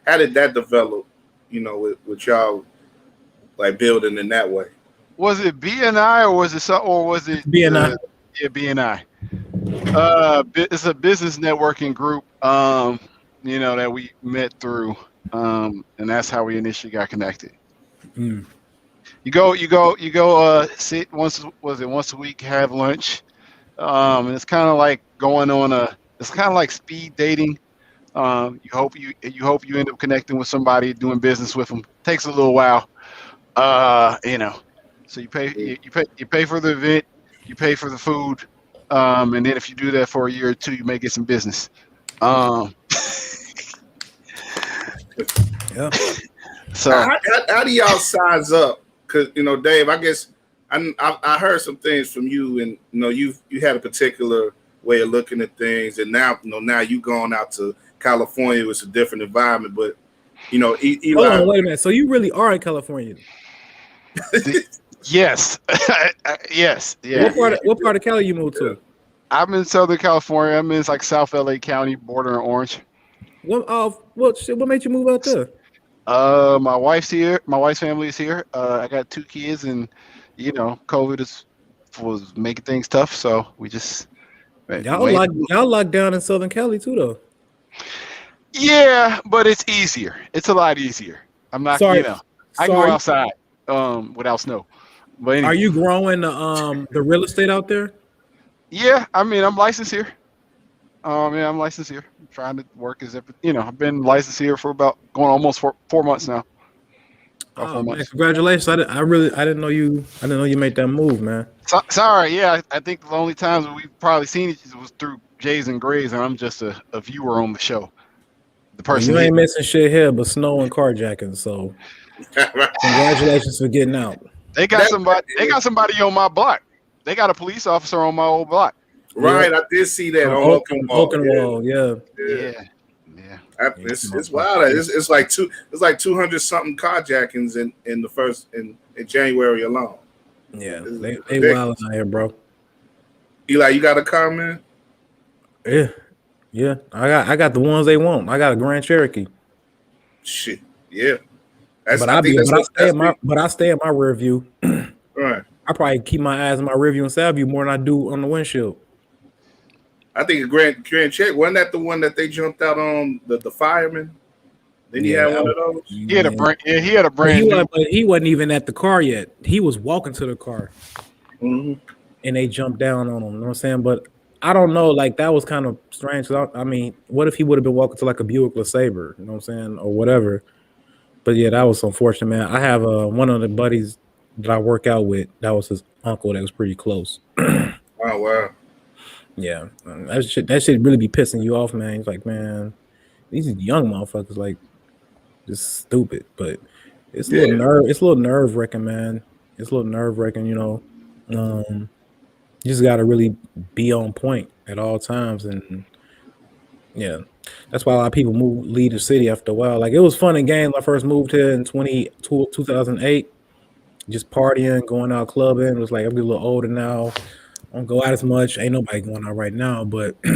How did that develop? With y'all like building in that way. Was it BNI or was it BNI? Yeah, BNI. It's a business networking group. That we met through, and that's how we initially got connected. Mm. You go sit once a week, have lunch, and it's kind of like it's kind of like speed dating. You hope you end up connecting with somebody, doing business with them. Takes a little while, so you pay for the event, you pay for the food, and then if you do that for a year or two, you may get some business. Yeah. So how do y'all size up? Because Dave, I guess I heard some things from you, and you had a particular way of looking at things, and now you going out to California, it's a different environment. But Eli, hold on, wait a minute. So you really are in California? Yes, yes, yeah. What part of Cali you moved to? I'm in Southern California. I'm in like South LA County, bordering Orange. What made you move out there? My wife's here. My wife's family is here. I got 2 kids, and COVID was making things tough. So we just y'all locked down in Southern Cali too, though. Yeah, but it's easier. It's a lot easier. I'm not. Sorry. I can go outside without snow. But anyway. Are you growing the real estate out there? Yeah, I mean I'm licensed here. I'm licensed here. I'm trying to work I've been licensed here for about going almost 4 months now. Oh, man, congratulations! I didn't know you made that move, man. Sorry, yeah. I think the only times we've probably seen it was through Jays and Grays, and I'm just a viewer on the show. The person you ain't missing shit here, but snow and carjacking. So, congratulations for getting out. They got somebody on my block. They got a police officer on my old block. Right, I did see that on Oakenwall. Yeah. It's wild. It's like 200 something carjackings in January alone. Yeah, they wild out here, bro. Eli, you got a comment? Yeah. I got the ones they want. I got a Grand Cherokee. Shit, yeah. I stay in my rear view. Right. I probably keep my eyes in my rear view and side view more than I do on the windshield. I think a Grand Cherokee, wasn't that the one that they jumped out on, the fireman? Then he had one of those? He had a brand new. But he wasn't even at the car yet. He was walking to the car. Mm-hmm. And they jumped down on him. You know what I'm saying? But I don't know. Like, that was kind of strange. I mean, what if he would have been walking to like a Buick LeSabre? You know what I'm saying? Or whatever. But yeah, that was unfortunate, man. I have one of the buddies that I work out with. That was his uncle that was pretty close. Oh, wow. Yeah, that shit really be pissing you off, man. It's like, man, these young motherfuckers like just stupid. But It's a little It's a little nerve wracking, man. It's a little nerve wracking. You just got to really be on point at all times, and yeah, that's why a lot of people leave the city after a while. Like it was fun and games. I first moved here in 2008, just partying, going out clubbing. It was like I'm getting a little older now. I don't go out as much. Ain't nobody going out right now, but you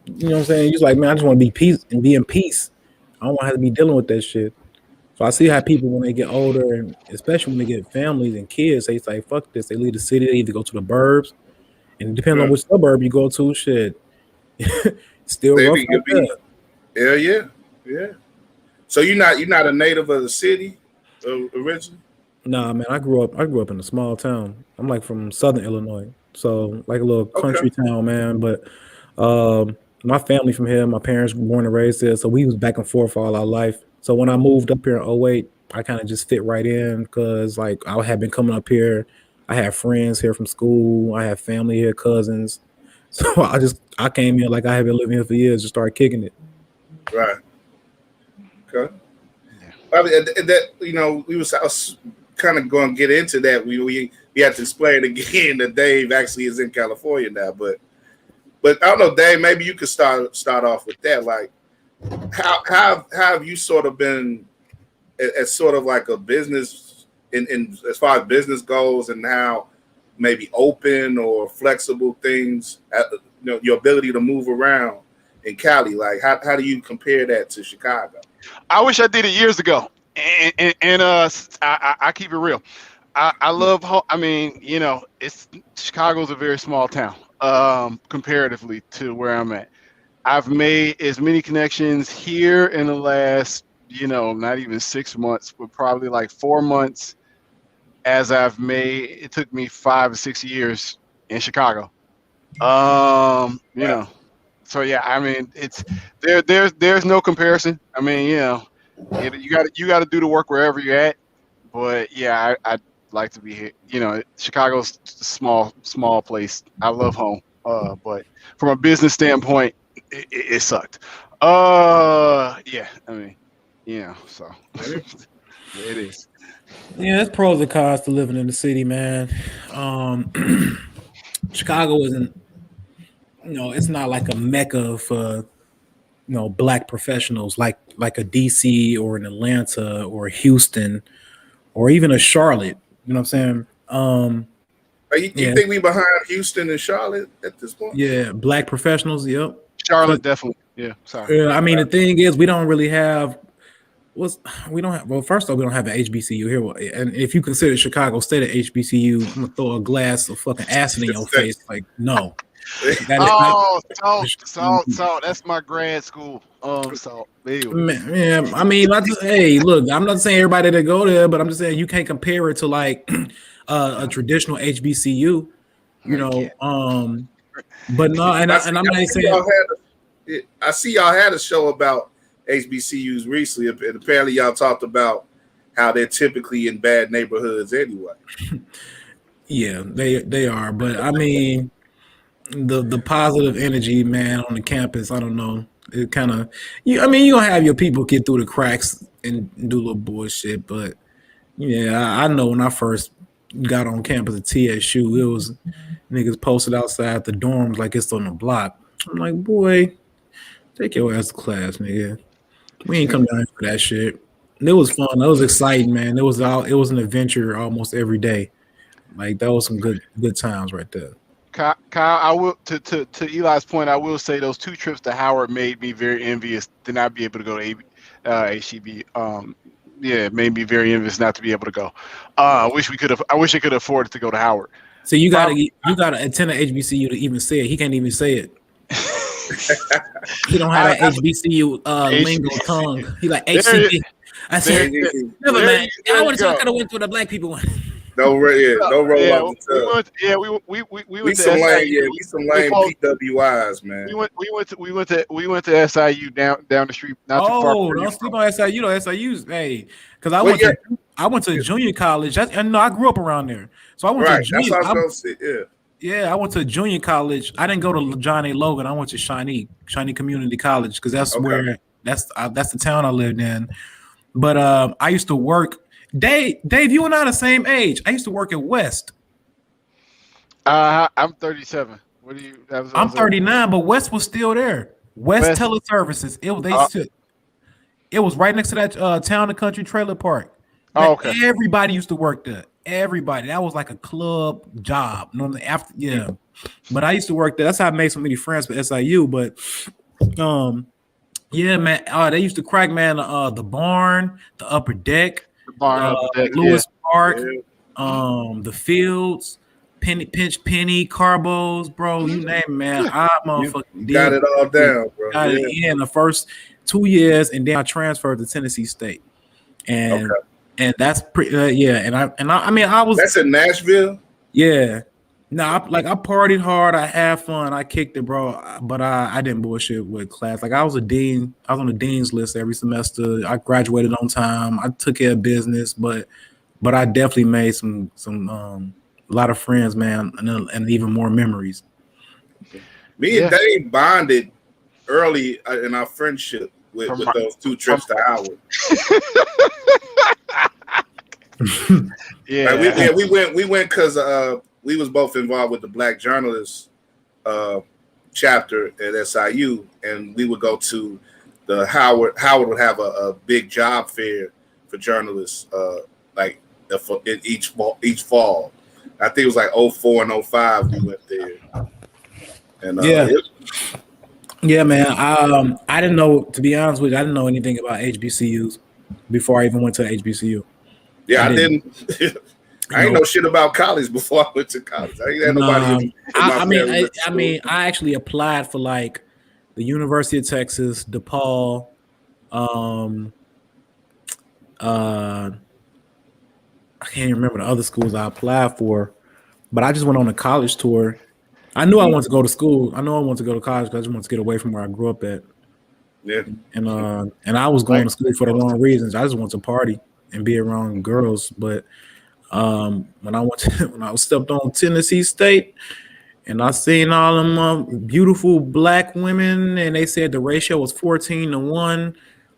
know what I'm saying? Just like, man, I just want to be peace and be in peace. I don't want to have to be dealing with that shit. So I see how people when they get older, and especially when they get families and kids, they say, "Fuck this." They leave the city. They either go to the burbs, and depending on which suburb you go to, shit, still rough out there. Yeah. So you're not a native of the city originally? Nah, man. I grew up in a small town. I'm like from Southern Illinois, so like a little country town, man. But my family from here. My parents were born and raised there, so we was back and forth all our life. So when I moved up here in 08, I kind of just fit right in because like I had been coming up here. I had friends here from school. I had family here, cousins. So I came here like I had been living here for years, just started kicking it. Right. Okay. That I was kind of going to get into that. We had to explain again that Dave actually is in California now, but I don't know, Dave. Maybe you could start off with that. Like, how have you sort of been as sort of like a business in as far as business goes, and how maybe open or flexible things, your ability to move around in Cali, like how do you compare that to Chicago? I wish I did it years ago, and I keep it real. I love home. I mean, Chicago's a very small town comparatively to where I'm at. I've made as many connections here in the last, not even 6 months, but probably like 4 months as I've made. It took me 5 or 6 years in Chicago. So yeah, I mean, it's there's no comparison. I mean, you got to do the work wherever you're at. But yeah, I'd like to be here. Chicago's a small place. I love home. But from a business standpoint, it sucked. Yeah, I mean, so it is. Yeah, there's pros and cons to living in the city, man. Chicago isn't, it's not like a mecca for, black professionals like a DC or an Atlanta or Houston or even a Charlotte. You know what I'm saying? You think we behind Houston and Charlotte at this point? Yeah, black professionals. Yep. Charlotte, definitely. Yeah. Sorry. Yeah, I mean, the thing is, we don't really have. Well, first off, we don't have an HBCU here, and if you consider Chicago State an HBCU, I'm gonna throw a glass of fucking acid in your face. Like, no. Salt. That's my grad school. Salt. Man, I mean, hey, look, I'm not saying everybody that go there, but I'm just saying you can't compare it to like a traditional HBCU, But no, and I'm not saying. I see y'all had a show about HBCUs recently, and apparently y'all talked about how they're typically in bad neighborhoods anyway. Yeah, they are, but I mean, the positive energy, man, on the campus. I don't know. It kind of, you're gonna have your people get through the cracks and do a little bullshit, but yeah, I know when I first got on campus at TSU, it was niggas posted outside the dorms like it's on the block. I'm like, boy, take your ass to class, nigga. We ain't come down for that shit. And it was fun. It was exciting, man. It was an adventure almost every day. Like that was some good times right there. Kyle, I will to Eli's point. I will say those 2 trips to Howard made me very envious to not be able to go to HEB. It made me very envious not to be able to go. I wish I could have afforded to go to Howard. So you gotta attend an HBCU to even say it. He can't even say it. He don't have that HBCU lingo tongue. He like HCB. I said, never man. I would have kind of went to the black people one. No roll up the tub. We went to SIU. We some lame PWIs, man. We went to SIU down the street. Not too far. Don't sleep on SIU though. SIU's because I went to junior college. I grew up around there, so I went to junior. That's what I was gonna say. Yeah, I went to junior college. I didn't go to John A. Logan. I went to Shawnee Community College because that's where that's the town I lived in. But I used to work Dave, you and I are the same age. I used to work at West. I'm 37. What do you? I'm 39, but West was still there. West Teleservices. It was right next to that Town and Country Trailer Park. Oh, okay. Everybody used to work there. Everybody. That was like a club job. Normally after, yeah. But I used to work there. That's how I made so many friends with SIU. But yeah, man. They used to crack, man, the barn, the upper deck, Lewis Park, the fields, Penny Carbos, bro. You name it, man. I motherfucking got it all down, bro. Got it in the first 2 years, and then I transferred to Tennessee State. And that's pretty and I mean I was. That's in Nashville. Yeah, no, I partied hard. I had fun. I kicked it, bro. But I didn't bullshit with class. Like I was a dean. I was on the dean's list every semester. I graduated on time. I took care of business, but I definitely made some a lot of friends, man, and even more memories. Me and Dave bonded early in our friendship with those 2 trips to Howard. Yeah, like we went because we was both involved with the Black Journalists chapter at SIU, and we would go to the Howard would have a big job fair for journalists, like in each fall. I think it was like 04 and 05 we went there. And yeah, man. I didn't know, to be honest with you, I didn't know anything about HBCUs before I even went to HBCU. Yeah, I didn't. I ain't know shit about college before I went to college. I ain't had nobody. I mean, I actually applied for like the University of Texas, DePaul, I can't even remember the other schools I applied for, but I just went on a college tour. I knew I wanted to go to school. I know I wanted to go to college because I just wanted to get away from where I grew up at. Yeah. And I was going to school for the wrong reasons. I just wanted to party and be around girls. But when I stepped on Tennessee State and I seen all them beautiful black women, and they said the ratio was 14-1.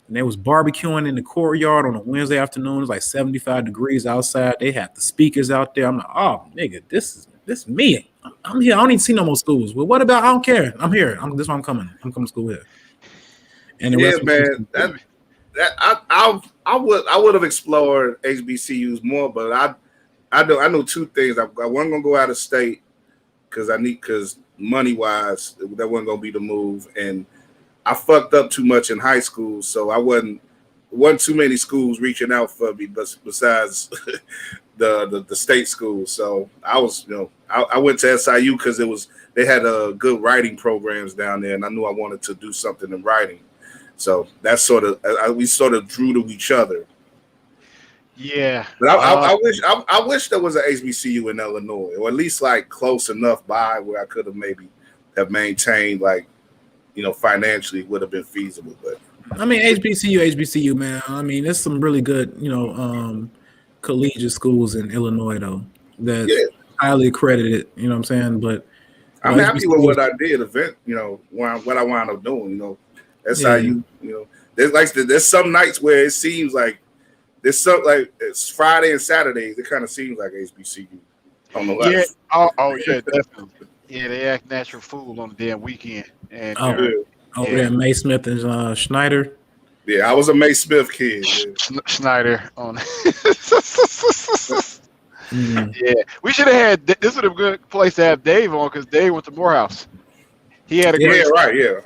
And they was barbecuing in the courtyard on a Wednesday afternoon. It was like 75 degrees outside. They had the speakers out there. I'm like, oh, nigga, this is me. I'm here. I don't even see no more schools. Well, what about? I don't care. I'm here. This is why I'm coming. I'm coming to school here. And the rest man, I would have explored HBCUs more, but I know 2 things. I wasn't gonna go out of state because money wise that wasn't gonna be the move, and I fucked up too much in high school, so I wasn't too many schools reaching out for me, but besides the state schools. So I was, I went to SIU because they had good writing programs down there, and I knew I wanted to do something in writing. So that's we sort of drew to each other. Yeah, but I wish there was an HBCU in Illinois, or at least like close enough by where I could have maybe have maintained financially would have been feasible. But I mean, HBCU, man. I mean, there's some really good, collegiate schools in Illinois though that's highly accredited. You know what I'm saying? But I'm happy with what I did. What I wound up doing. SIU. There's some nights where it seems like it's Friday and Saturdays. It kind of seems like HBCU on the left. Yeah. Oh yeah, definitely. Yeah, they act natural fool on the damn weekend. And May Smith and Schneider. Yeah, I was a May Smith kid. Yeah. Schneider on. Yeah, we should have had. This would have been a good place to have Dave on because Dave went to Morehouse. He had a great. Right. Yeah.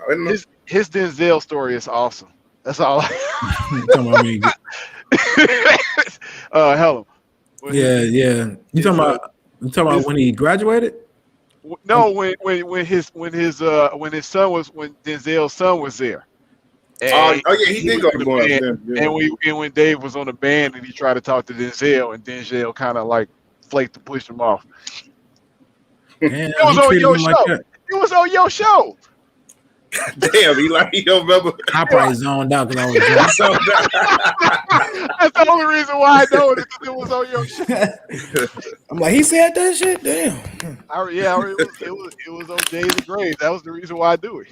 His Denzel story is awesome. That's all. Come on, Helem. Yeah. You talking about when he graduated? No, when Denzel's son was there. And he did go to Morehouse. And when Dave was on the band and he tried to talk to Denzel, and Denzel kind of like flaked to push him off. It was on your show. It was on your show. Damn, you don't remember? I probably zoned out because I was drunk. That's the only reason why I know it because it was on your show. I'm like, he said that shit. Damn. It was on Days of Graves. That was the reason why I do it.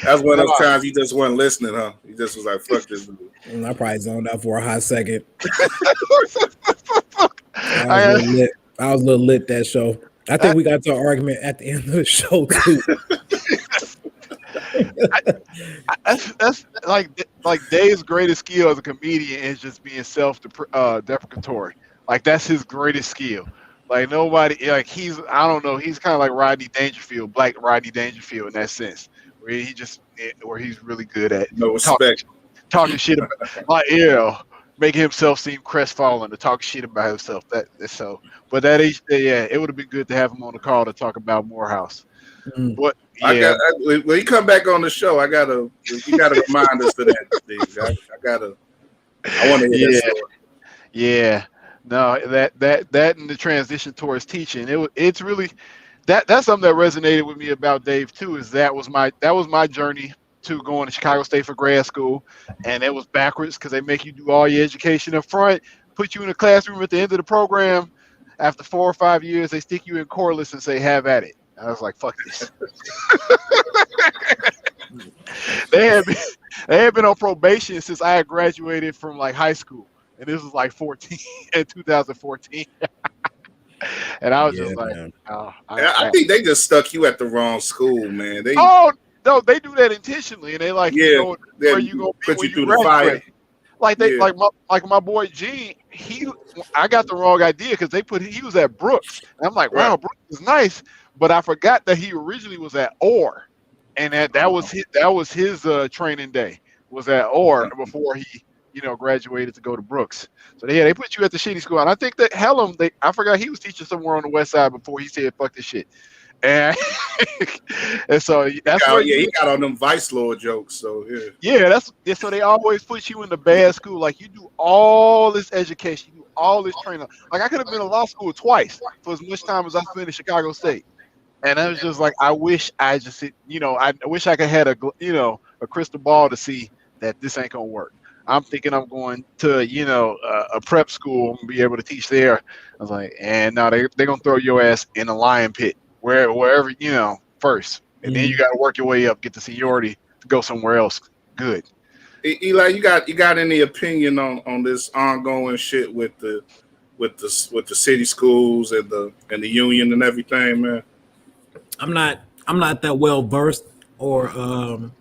That's one of those times you just weren't listening, huh? You just was like, "Fuck this dude." I probably zoned out for a hot second. I I, was a little lit that show. I think we got to an argument at the end of the show too. that's like Dave's greatest skill as a comedian is just being self-deprecatory. Like that's his greatest skill. Like nobody, like he's I don't know, he's kind of like Rodney Dangerfield, Black Rodney Dangerfield in that sense, where he's really good at No respect. talking shit about, like making himself seem crestfallen to talk shit about himself. But that age, yeah, it would have been good to have him on the call to talk about Morehouse. But yeah, when you come back on the show, you gotta remind us of that, Steve. I want to hear that story. Yeah, no, that and the transition towards teaching, it's really that's something that resonated with me about Dave too. Is that was my journey to going to Chicago State for grad school, and it was backwards because they make you do all your education up front, put you in a classroom at the end of the program. After 4 or 5 years, they stick you in Corliss and say, "Have at it." I was like, "Fuck this." They had been on probation since I had graduated from like high school, and this was like 2014. And I was just like, man. "Oh, I think they just stuck you at the wrong school, man. Oh no, they do that intentionally, and they like, where you gonna be put when you through graduate. the fire. Like they like my boy Gene, I got the wrong idea because he was at Brooks. And I'm like, wow, Brooks is nice, but I forgot that he originally was at Orr, and that was his training day was at Orr before he graduated to go to Brooks. So they put you at the shitty school, and I think that Helem, I forgot he was teaching somewhere on the west side before he said fuck this shit. And, and so that's he got on them Vice Lord jokes. So so they always put you in the bad school. Like you do all this education, you do all this training. Like I could have been in law school twice for as much time as I spent in Chicago State. And I was just like, I wish I wish I could have a crystal ball to see that this ain't gonna work. I'm thinking I'm going to a prep school and be able to teach there. I was like, and now they're gonna throw your ass in a lion pit. Wherever first, and then you got to work your way up, get the seniority to go somewhere else. Good. Eli, you got any opinion on this ongoing shit with the city schools and the union and everything, man? I'm not that well versed or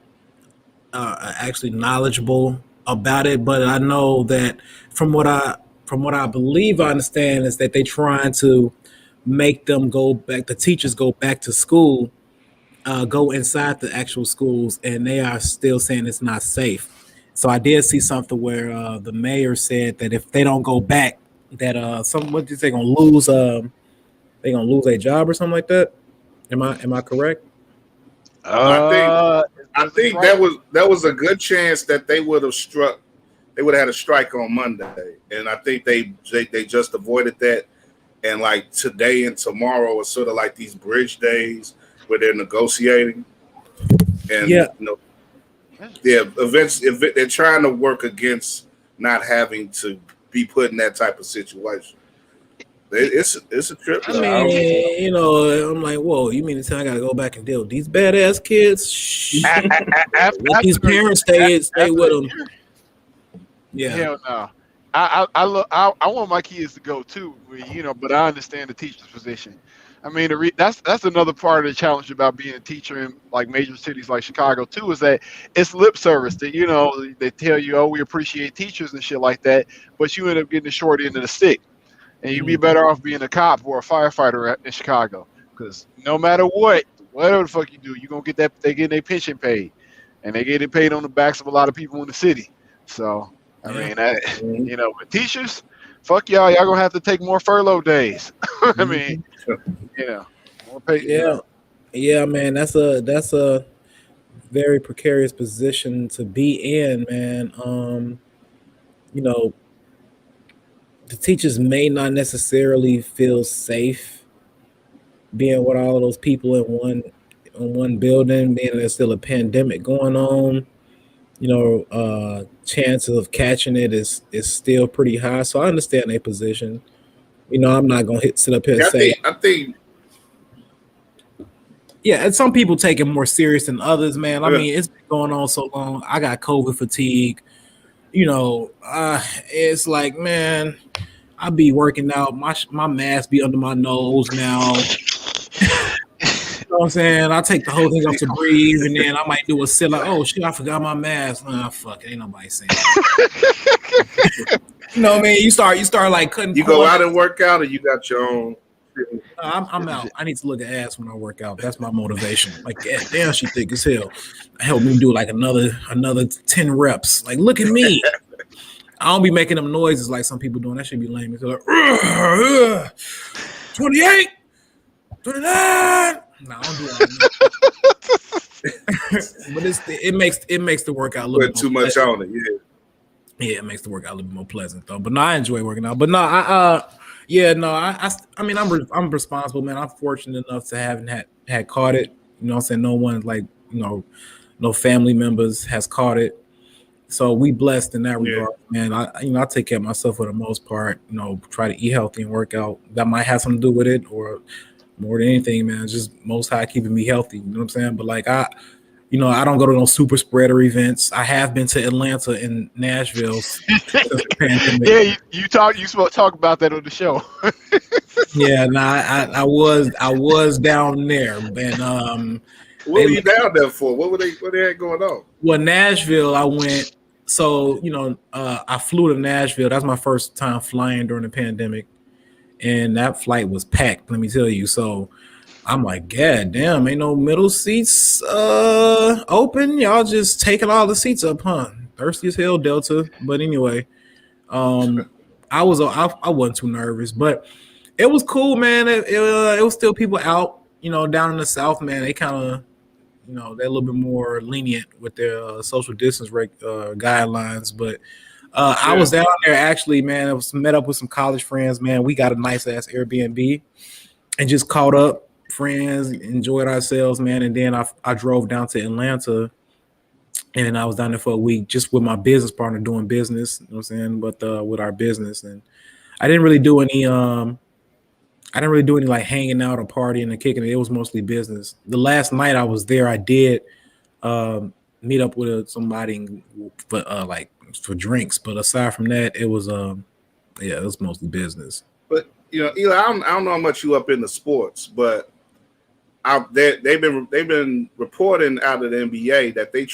actually knowledgeable about it, but I know that from what I believe I understand is that they trying to make them the teachers go back to school, go inside the actual schools, and they are still saying it's not safe. So I did see something where the mayor said that if they don't go back, that what did they gonna lose? They gonna lose their job or something like that. Am I correct? I think that was a good chance that they would have struck. They would have had a strike on Monday, and I think they just avoided that. And like today and tomorrow are sort of like these bridge days where they're negotiating. And events they're trying to work against not having to be put in that type of situation. It's a trip. I mean, I'm like, whoa, you mean to tell I gotta go back and deal with these badass kids? Let these parents stay with them. Yeah. Hell no. I want my kids to go too, but I understand the teacher's position. I mean, that's another part of the challenge about being a teacher in like major cities like Chicago too, is that it's lip service that they tell you, oh, we appreciate teachers and shit like that, but you end up getting the short end of the stick, and you'd be better off being a cop or a firefighter in Chicago, because no matter whatever the fuck you do, you're gonna get that. They get their pension paid, and they get it paid on the backs of a lot of people in the city. So. I mean, with teachers, fuck y'all gonna have to take more furlough days. I mean, more pay. Yeah, man, that's a very precarious position to be in, man. The teachers may not necessarily feel safe being with all of those people in one building, being there's still a pandemic going on. Chance of catching it is still pretty high. So I understand their position. I'm not gonna sit up here and say. I think Yeah, and some people take it more serious than others, man. I Yeah. mean, it's been going on so long. I got COVID fatigue. You know, it's like, man, I be working out. My mask be under my nose now. You know what I'm saying? I take the whole thing off to breathe, and then I might do a sit like, oh shit, I forgot my mask. Fuck, ain't nobody saying that. You know what I mean? You start like cutting. You go out and work out, or you got your own. I'm out. I need to look at ass when I work out. That's my motivation. Like, God damn, she thick as hell. Help me do like another 10 reps. Like, look at me. I don't be making them noises like some people doing. That should be lame. It's like 28, 29. No, I don't do that. But it makes the workout a little Put bit too much on it, yeah. Yeah, it makes the workout a little bit more pleasant though. But no, I enjoy working out. But no, I mean, I'm responsible, man. I'm fortunate enough to haven't had caught it. You know what I'm saying? No one like, no family members has caught it. So we blessed in that regard, man. I take care of myself for the most part. Try to eat healthy and work out. That might have something to do with it, or more than anything, man. It's just Most High keeping me healthy. You know what I'm saying? But like I don't go to no super spreader events. I have been to Atlanta and Nashville. Yeah, you talk about that on the show. Yeah, I was down there, and what were you down there for? What they had going on? Well, Nashville, I went. So I flew to Nashville. That's my first time flying during the pandemic, and that flight was packed. Let me tell you. So I'm like, God damn, ain't no middle seats open. Y'all just taking all the seats up, huh? Thirsty as hell, Delta. But anyway, I wasn't too nervous, but it was cool, man. It was still people out, down in the South, man. They kind of, they're a little bit more lenient with their social distance guidelines. But I was down there actually, man. I was met up with some college friends, man. We got a nice ass Airbnb and just caught up. Friends, enjoyed ourselves, man. And then I drove down to Atlanta, and I was down there for a week just with my business partner doing business. You know what I'm saying? But with our business, and I didn't really do any like hanging out or partying and kicking it. It was mostly business. The last night I was there, I did meet up with somebody for drinks. But aside from that, it was it was mostly business. But Eli, I don't know how much you up into sports, but they've been reporting out of the NBA that they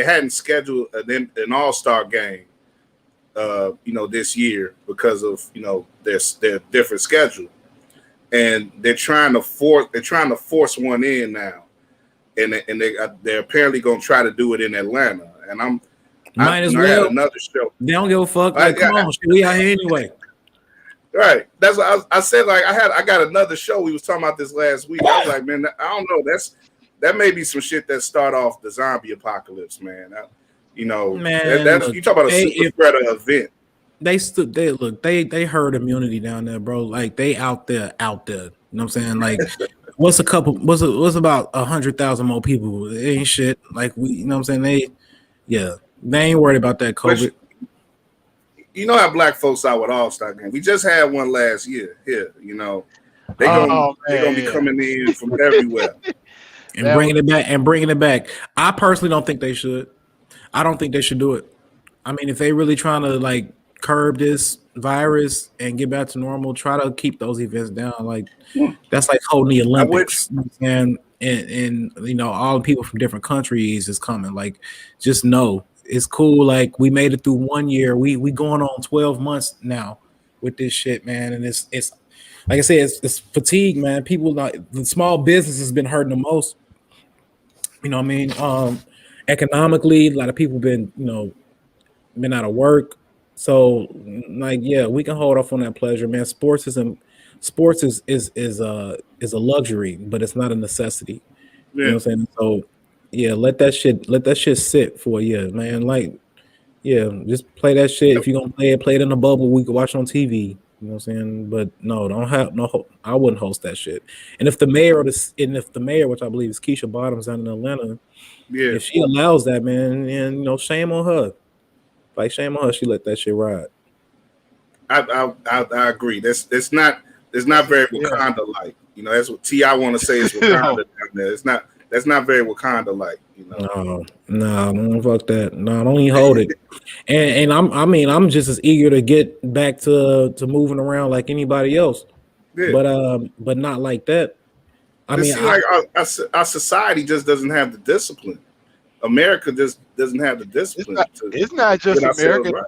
hadn't scheduled an All-Star game this year because of their different schedule, and they're trying to force one in now, and they're apparently going to try to do it in Atlanta, and might as well. Had another show. They don't give a fuck. Like, come on, we out here anyway. Right. That's what I said. Like I got another show. We was talking about this last week. I was like, man, I don't know. That may be some shit that start off the zombie apocalypse, man. Man, you talk about a super spreader event. They herd immunity down there, bro. Like they out there. You know what I'm saying? Like what's about 100,000 more people? It ain't shit. Like you know what I'm saying? They ain't worried about that COVID. You know how black folks are with All-Star games. We just had one last year here, They're gonna be coming in from everywhere. And bringing it back. I personally don't think they should. I don't think they should do it. I mean, if they really trying to like curb this virus and get back to normal, try to keep those events down. Like that's like holding the Olympics. And all the people from different countries is coming. Like, just know it's cool. Like we made it through 1 year. We going on 12 months now with this shit, man. And it's like I said, it's fatigue, man. People, the small business has been hurting the most. You know what I mean? Economically, a lot of people been out of work. So like, we can hold off on that pleasure, man. Sports is a luxury, but it's not a necessity. You know what I'm saying? So let that shit sit for a year, man. Like, just play that shit. If you're gonna play it in a bubble, we can watch it on TV. You know what I'm saying? But no, I wouldn't host that shit. And if the mayor, which I believe is Keisha Bottoms down in Atlanta, if she allows that, man, and shame on her. Like, shame on her, she let that shit ride. I agree. That's not very Wakanda like. You know, that's what T.I. want to say is You know, Wakanda down there. It's not. That's not very Wakanda like. You know. No, fuck that. No, don't even hold it. And I'm just as eager to get back to moving around like anybody else. Yeah. But not like that. I It mean, seems like our society just doesn't have the discipline. America just doesn't have the discipline. it's not just get ourselves America. right.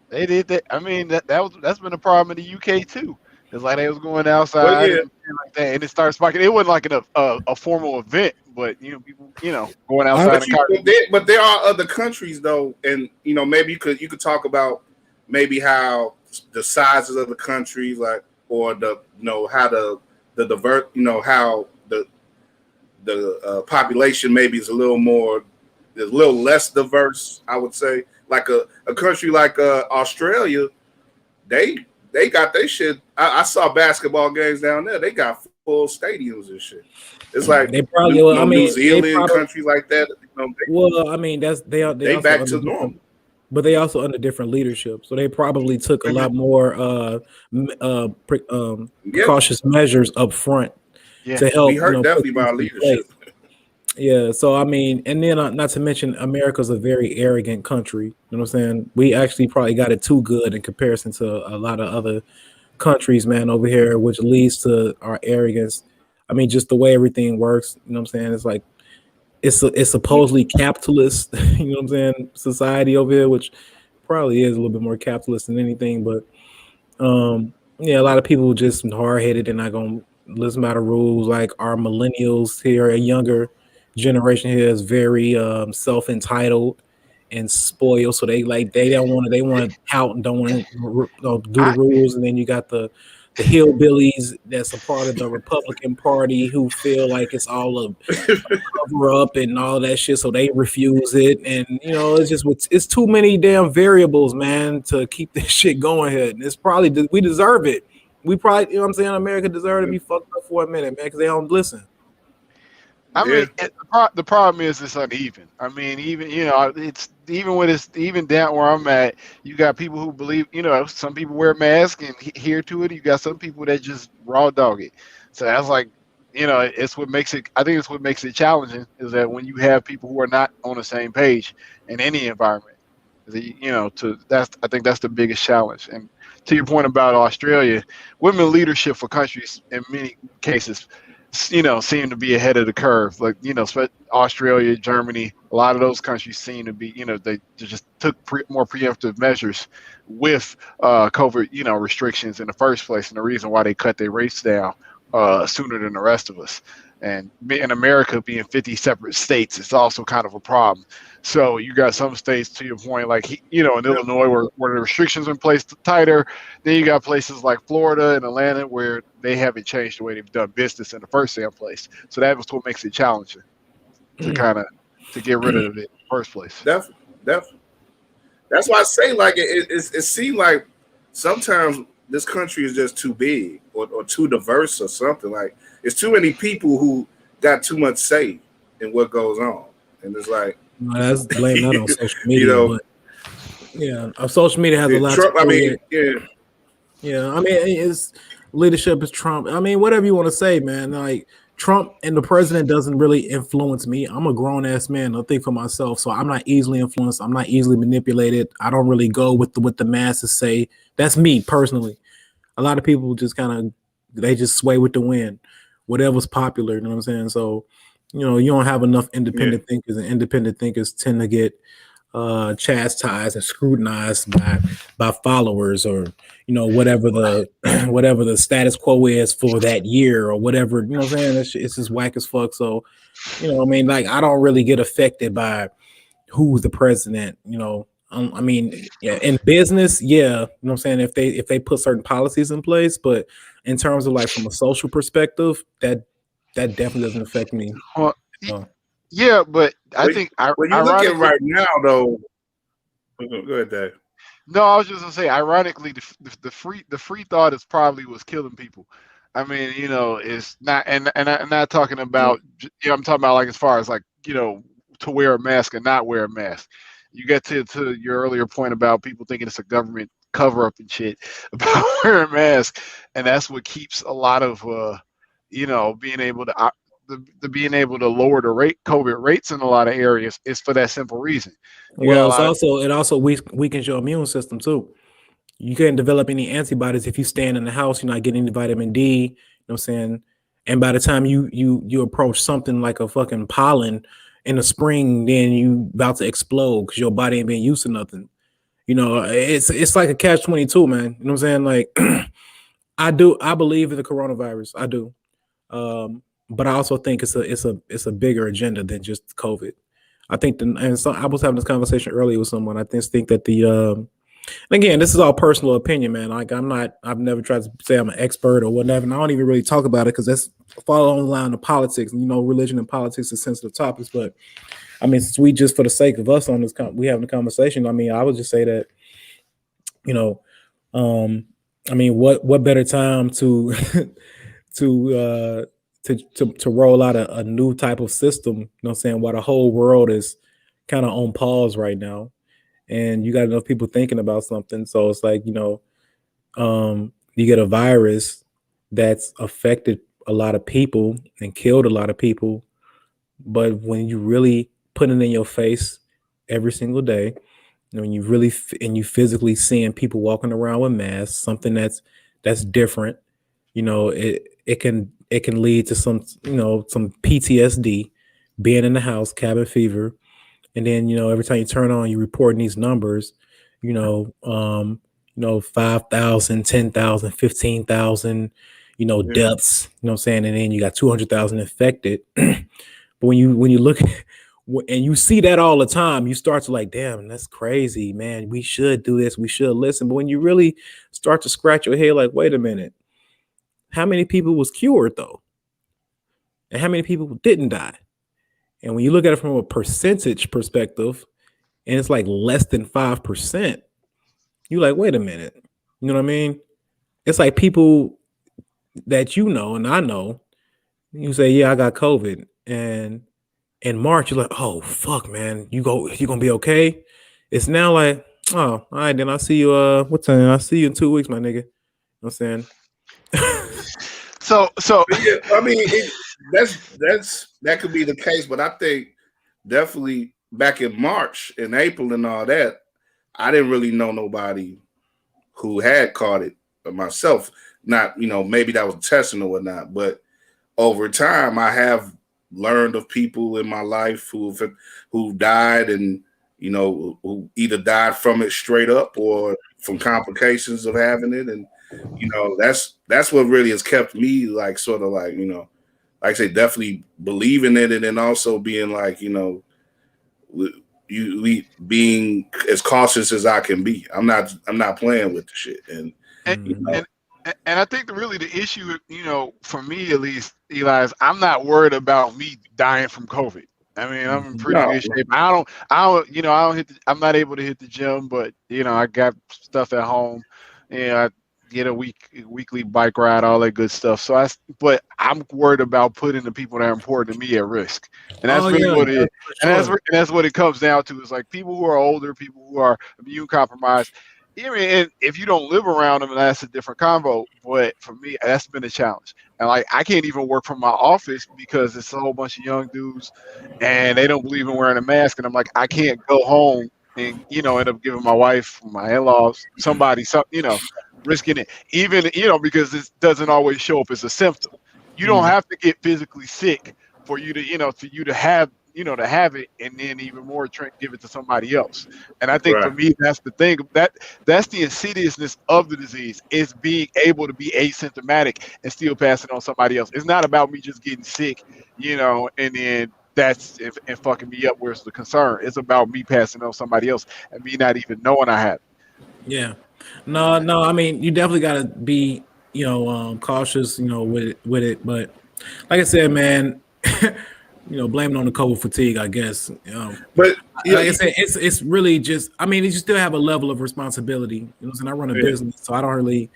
They did that. I mean, that's been a problem in the UK too. It's like they was going Well, outside yeah. and like that, and it started sparking. It wasn't like a formal event, but people going outside and But there are other countries though, and maybe you could talk about maybe how the sizes of the countries, like, or the how the divert, how the population maybe is a little less diverse. I would say, like a country like Australia, they got their shit. I saw basketball games down there. They got full stadiums and shit. It's like they probably. New Zealand, countries like that. I mean, they also back to normal. But they also under different leadership, so they probably took a lot more precautious measures up front to help. We heard definitely about leadership. Yeah, so I mean, and then not to mention, America's a very arrogant country. You know what I'm saying? We actually probably got it too good in comparison to a lot of other countries, man, over here, which leads to our arrogance. I mean, just the way everything works. You know what I'm saying? It's like it's supposedly capitalist. You know what I'm saying? Society over here, which probably is a little bit more capitalist than anything, but yeah, a lot of people just hard headed and not gonna listen by the rules. Like our millennials here, a younger generation here is very self entitled and spoiled, so they don't want to out and don't want to do the rules. And then you got the hillbillies that's a part of the Republican Party who feel like it's all a cover up and all that shit, so they refuse it. And it's too many damn variables, man, to keep this shit going here. And it's probably we deserve it. We probably, what I'm saying, America deserves to be fucked up for a minute, man, because they don't listen. I mean, the problem is it's uneven. I mean, it's even down where I'm at. You got people who believe, some people wear masks and adhere to it. You got some people that just raw dog it. So that's like, it's what makes it. I think it's what makes it challenging is that when you have people who are not on the same page in any environment, I think that's the biggest challenge. And to your point about Australia, women leadership for countries in many cases, seem to be ahead of the curve. Like, Australia, Germany, a lot of those countries seem to be, they just took more preemptive measures with COVID, restrictions in the first place. And the reason why they cut their rates down sooner than the rest of us. And in America being 50 separate states, it's also kind of a problem. So you got some states, to your point, like, in Illinois where the restrictions are in place tighter. Then you got places like Florida and Atlanta where they haven't changed the way they've done business in the first damn place. So that was what makes it challenging to get rid of it in the first place. Definitely. That's why I say, like, it seems like sometimes this country is just too big or too diverse or something. Like, it's too many people who got too much say in what goes on. And it's like, that's blame that on social media. But yeah, social media has a lot Trump, to do with it. Yeah. I mean, it's leadership is Trump. I mean, whatever you want to say, man. Like, Trump and the president doesn't really influence me. I'm a grown ass man. I think for myself, so I'm not easily influenced. I'm not easily manipulated. I don't really go with what the masses say. That's me personally. A lot of people just they just sway with the wind, whatever's popular. You know what I'm saying? So, you don't have enough independent thinkers, and independent thinkers tend to get chastised and scrutinized by followers, or whatever the status quo is for that year, or whatever. You know what I'm saying? It's just whack as fuck. So, I mean, like, I don't really get affected by who's the president. I mean, in business, you know what I'm saying, if they put certain policies in place, but in terms of, like, from a social perspective, that definitely doesn't affect me. Well, yeah, but I think when you look at right now, though. Go ahead, Dave. No, I was just gonna say, ironically, the free thought is probably what's killing people. I mean, it's not, and I'm not talking about, I'm talking about, like, as far as, like, to wear a mask and not wear a mask. You get to your earlier point about people thinking it's a government cover up and shit about wearing masks, and that's what keeps a lot of being able to being able to lower the COVID rates in a lot of areas is for that simple reason. You got a Well, lot of it also weakens your immune system too. You can't develop any antibodies if you stand in the house. You're not getting any vitamin D. You know what I'm saying? And by the time you approach something like a fucking pollen in the spring, then you about to explode because your body ain't been used to nothing. It's like a catch-22, man. You know what I'm saying? Like I believe in the coronavirus. I do. But I also think it's a bigger agenda than just COVID. I think I was having this conversation earlier with someone. I think that and again, this is all personal opinion, man. Like I've never tried to say I'm an expert or whatever, and I don't even really talk about it because that's follow on the line of politics. Religion and politics are sensitive topics. But I mean, since we just for the sake of us on this, we having a conversation. I mean, I would just say that, I mean, what better time to to roll out a new type of system? You know what I'm saying? While the whole world is kind of on pause right now. And you got enough people thinking about something. So it's like, you get a virus that's affected a lot of people and killed a lot of people. But when you really put it in your face every single day, when you really and you physically seeing people walking around with masks, something that's different, it can lead to some PTSD, being in the house, cabin fever. And then, every time you turn on, you're reporting these numbers, 5,000, 10,000, 15,000, deaths, you know what I'm saying? And then you got 200,000 infected. But when you look and you see that all the time, you start to like, damn, that's crazy, man. We should do this. We should listen. But when you really start to scratch your head, like, wait a minute, how many people was cured though? And how many people didn't die? And when you look at it from a percentage perspective, and it's like less than 5%, you're like, wait a minute. You know what I mean? It's like people that and I know, you say, yeah, I got COVID. And in March, you're like, oh, fuck, man, you're going to be okay? It's now like, oh, all right, then I'll see you, what time? I'll see you in 2 weeks, my nigga. You know what I'm saying? So yeah, I mean, that could be the case, but I think definitely back in March and April and all that, I didn't really know nobody who had caught it myself. Not, maybe that was testing or whatnot, but over time, I have learned of people in my life who died and, who either died from it straight up or from complications of having it. And, that's what really has kept me like, sort of like, like I say, definitely believing in it and also being like, being as cautious as I can be. I'm not playing with the shit. And I think the issue, for me at least, Eli, is I'm not worried about me dying from COVID. I mean, I'm in pretty good shape. I'm not able to hit the gym, but I got stuff at home. I get a weekly bike ride, all that good stuff. But I'm worried about putting the people that are important to me at risk, and that's what it is. And that's what it comes down to. Is like people who are older, people who are immune compromised. And if you don't live around them, that's a different convo. But for me, that's been a challenge. And like, I can't even work from my office because it's a whole bunch of young dudes, and they don't believe in wearing a mask. And I'm like, I can't go home and end up giving my wife, my in-laws, somebody something, risking it. Even because it doesn't always show up as a symptom. You don't have to get physically sick for you to have it, and then even more give it to somebody else. And I think for me, that's the thing. That's the insidiousness of the disease, is being able to be asymptomatic and still pass it on somebody else. It's not about me just getting sick, and then that's and fucking me up. Where's the concern? It's about me passing on somebody else and me not even knowing I have it. Yeah. No. I mean, you definitely got to be, cautious, with it. But like I said, man, blaming on the COVID fatigue, I guess. But like I said, it's really just. I mean, you still have a level of responsibility. And I run a business, so I don't really.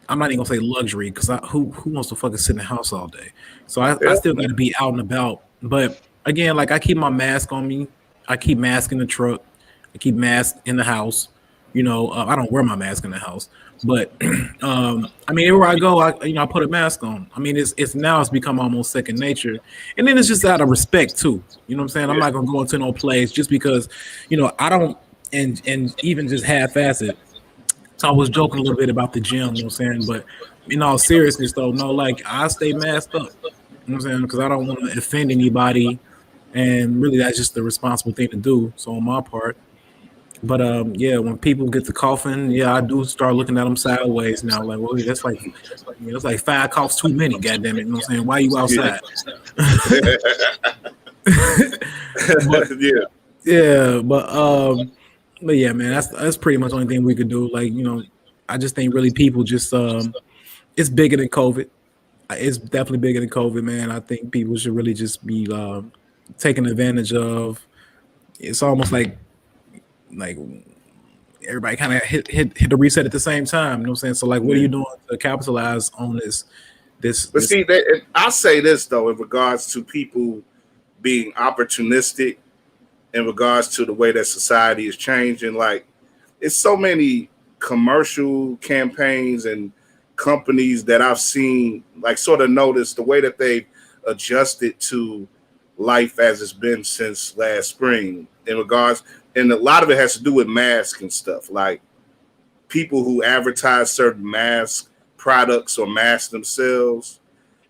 I'm not even gonna say luxury because who wants to fucking sit in the house all day? So I still got to be out and about. But again, like I keep my mask on me. I keep mask in the truck. I keep mask in the house. I don't wear my mask in the house, But I mean, everywhere I go, I put a mask on. I mean, it's become almost second nature, and then it's just out of respect too. You know what I'm saying? I'm not gonna go into no place just because, I don't and even just half-ass it. So I was joking a little bit about the gym, you know what I'm saying? But in all seriousness, though, no, like I stay masked up. You know what I'm saying? Because I don't want to offend anybody, and really, that's just the responsible thing to do. So on my part. But yeah, when people get to coughing, yeah, I do start looking at them sideways now. Like, well, that's like 5 coughs too many. Goddamn it, you know what I'm saying? Why you outside? But, yeah, but yeah, man, that's pretty much the only thing we could do. Like, I just think really people just it's bigger than COVID. It's definitely bigger than COVID, man. I think people should really just be taking advantage of. It's almost like everybody kind of hit the reset at the same time. You know what I'm saying? So like, what are you doing to capitalize on this? But see, I'll say this though, in regards to people being opportunistic, in regards to the way that society is changing, like it's so many commercial campaigns and companies that I've seen, like sort of notice the way that they've adjusted to life as it's been since last spring in regards. And a lot of it has to do with masks and stuff, like people who advertise certain mask products or masks themselves.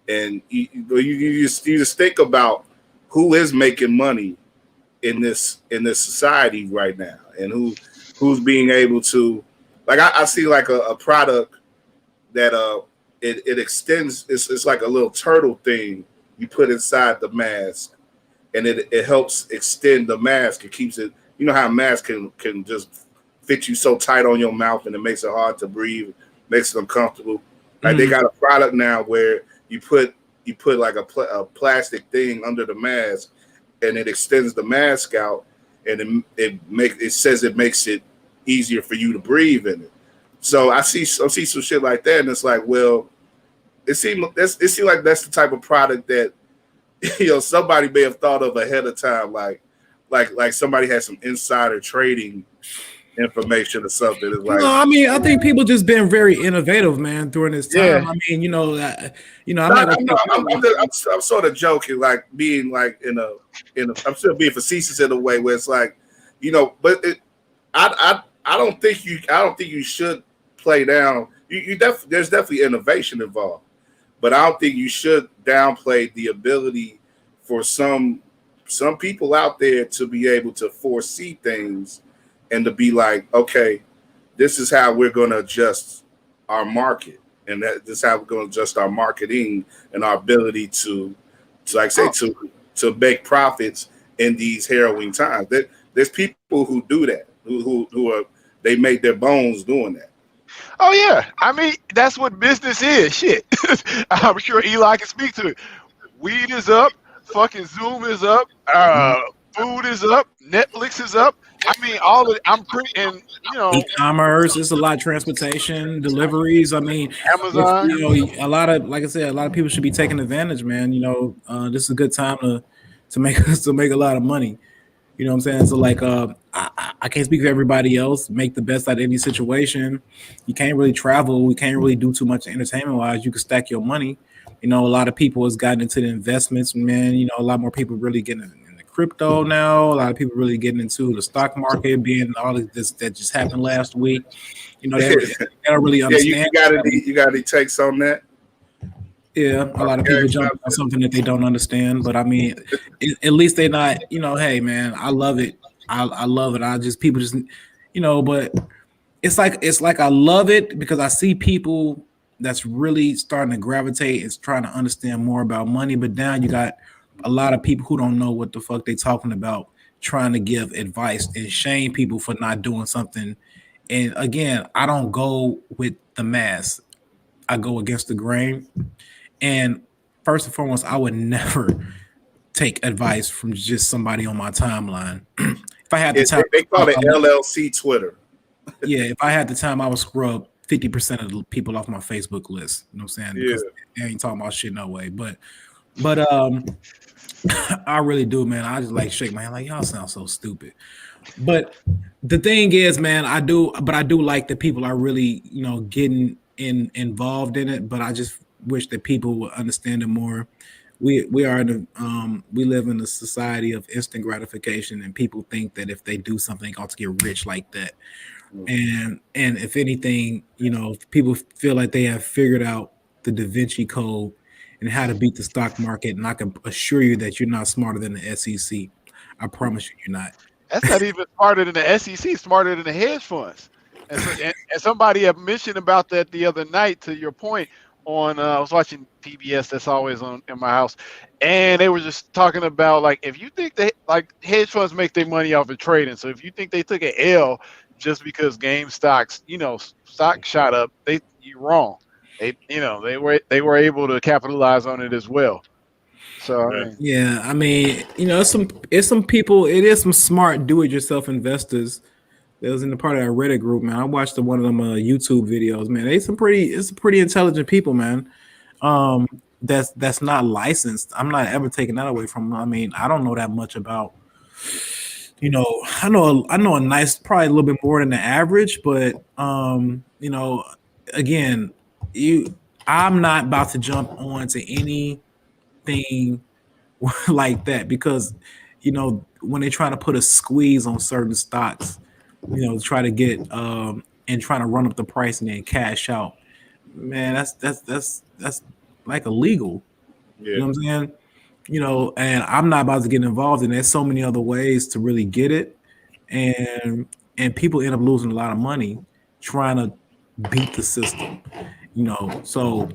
And you just think about who is making money in this society right now, and who's being able to, like I see like a product that it extends. It's like a little turtle thing you put inside the mask, and it helps extend the mask. It keeps it. You know how a mask can just fit you so tight on your mouth and it makes it hard to breathe, makes it uncomfortable. Like they got a product now where you put like a plastic thing under the mask and it extends the mask out, and it says it makes it easier for you to breathe in it. So I see some shit like that, and it's like, well, it seems like that's the type of product that somebody may have thought of ahead of time, like somebody had some insider trading information or something. It's like, no, I mean, I think people just been very innovative, man, during this time. I mean, I'm sort of joking, like being like I'm still being facetious in a way where it's like, but I don't think you should play down. There's definitely innovation involved, but I don't think you should downplay the ability for some people out there to be able to foresee things and to be like, okay, this is how we're going to adjust our market, and this is how we're going to adjust our marketing and our ability to like say to make profits in these harrowing times. There's people who do that, who are they made their bones doing that. Oh yeah, I mean that's what business is. Shit, I'm sure Eli can speak to it. Weed is up, fucking Zoom is up, food is up, Netflix is up. I mean, e-commerce. It's a lot of transportation, deliveries. I mean, Amazon. A lot of, like I said, a lot of people should be taking advantage, man. This is a good time to make a lot of money. You know what I'm saying? So like, I can't speak for everybody else. Make the best out of any situation. You can't really travel. We can't really do too much entertainment wise. You can stack your money. A lot of people has gotten into the investments, man. A lot more people really getting into crypto now. A lot of people really getting into the stock market, being all of this that just happened last week. They don't really understand. You got any takes on that? Yeah, a lot of people jump on something that they don't understand. But I mean, at least they're not. Hey, man, I love it. I love it. People just, But it's like I love it because I see people that's really starting to gravitate and trying to understand more about money. But now you got a lot of people who don't know what the fuck they talking about, trying to give advice and shame people for not doing something. And again, I don't go with the mass. I go against the grain. And first and foremost, I would never take advice from just somebody on my timeline. If I had the time, they call it LLC Twitter. Yeah, if I had the time, I would scrub 50% of the people off my Facebook list. You know what I'm saying? Because they ain't talking about shit no way. But I really do, man. I just like shake my hand like y'all sound so stupid. But the thing is, man, I do like that people are really, getting involved in it. But I just wish that people would understand it more. We live in a society of instant gratification, and people think that if they do something, they ought to get rich like that. And if anything, if people feel like they have figured out the Da Vinci Code and how to beat the stock market, and I can assure you that you're not smarter than the SEC. I promise you, you're not. That's not even smarter than the SEC, smarter than the hedge funds. And somebody had mentioned about that the other night. To your point, on I was watching PBS. That's always on in my house, and they were just talking about like if you think that like hedge funds make their money off of trading, so if you think they took an L just because game stocks, stock shot up, you're wrong. They were able to capitalize on it as well. So I mean, it's some people. It is some smart do-it-yourself investors that was in the part of that Reddit group, man. I watched one of them YouTube videos, man. It's some pretty intelligent people, man. That's not licensed. I'm not ever taking that away from them. I mean, I don't know that much about. I know a nice, probably a little bit more than the average, but again, I'm not about to jump on to anything like that because when they're trying to put a squeeze on certain stocks, try to get and trying to run up the price and then cash out, man, that's like illegal. You know what I'm saying? And I'm not about to get involved in. There's so many other ways to really get it, and people end up losing a lot of money trying to beat the system. So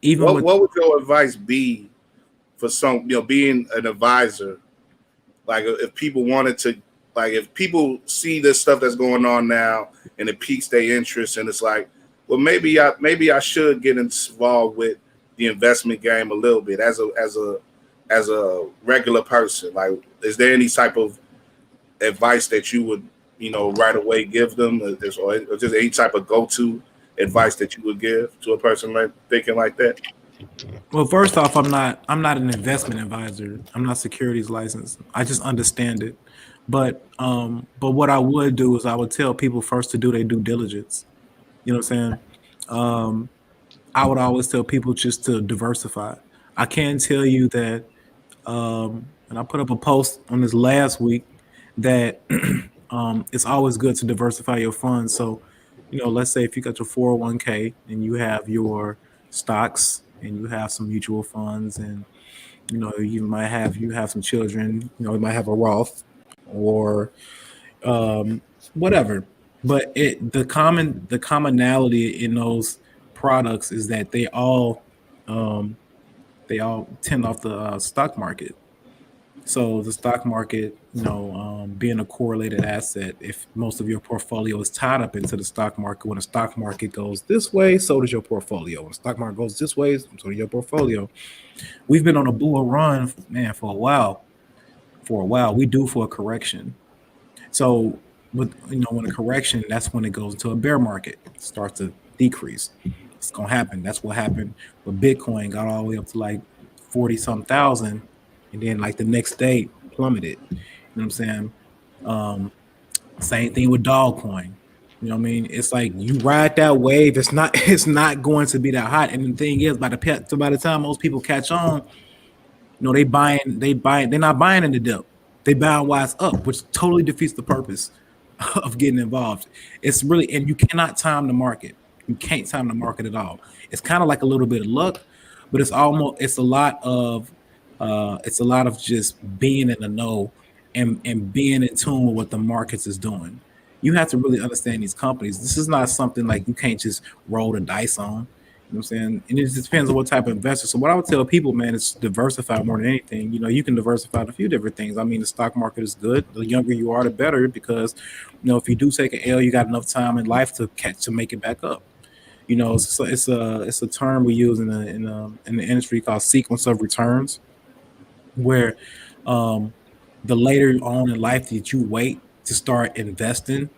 even what would your advice be for some, being an advisor? Like if people wanted to, like if people see this stuff that's going on now and it piques their interest, and it's like, well, maybe I should get involved with the investment game a little bit as a regular person. Like, is there any type of advice that you would right away give them, or just any type of go-to advice that you would give to a person like thinking like that? Well, first off, I'm not an investment advisor. I'm not securities licensed. I just understand it. But what I would do is I would tell people first to do their due diligence. You know what I'm saying? I would always tell people just to diversify. I can tell you that, and I put up a post on this last week that it's always good to diversify your funds. So, let's say if you got your 401k and you have your stocks and you have some mutual funds, and you have some children, you might have a Roth or whatever. But the commonality in those products is that they all tend off the stock market. So the stock market, being a correlated asset, if most of your portfolio is tied up into the stock market, when the stock market goes this way, so does your portfolio. When the stock market goes this way, so does your portfolio. We've been on a bull run, man, for a while. We due for a correction. So when a correction, that's when it goes into a bear market. It starts to decrease. It's gonna happen. That's what happened. But Bitcoin got all the way up to like 40-some thousand, and then like the next day plummeted. You know what I'm saying? Same thing with Dogecoin. You know what I mean? It's like you ride that wave. It's not going to be that hot. And the thing is, by the time most people catch on, they're not buying in the dip. They buying while it's up, which totally defeats the purpose of getting involved. It's really, and you cannot time the market. You can't time the market at all. It's kind of like a little bit of luck, but it's a lot of just being in the know and being in tune with what the markets is doing. You have to really understand these companies. This is not something like you can't just roll the dice on. You know what I'm saying? And it just depends on what type of investor. So what I would tell people, man, is diversify more than anything. You can diversify a few different things. I mean, the stock market is good. The younger you are, the better, because if you do take an L, you got enough time in life to make it back up. It's a term we use in the industry called sequence of returns, where the later on in life that you wait to start investing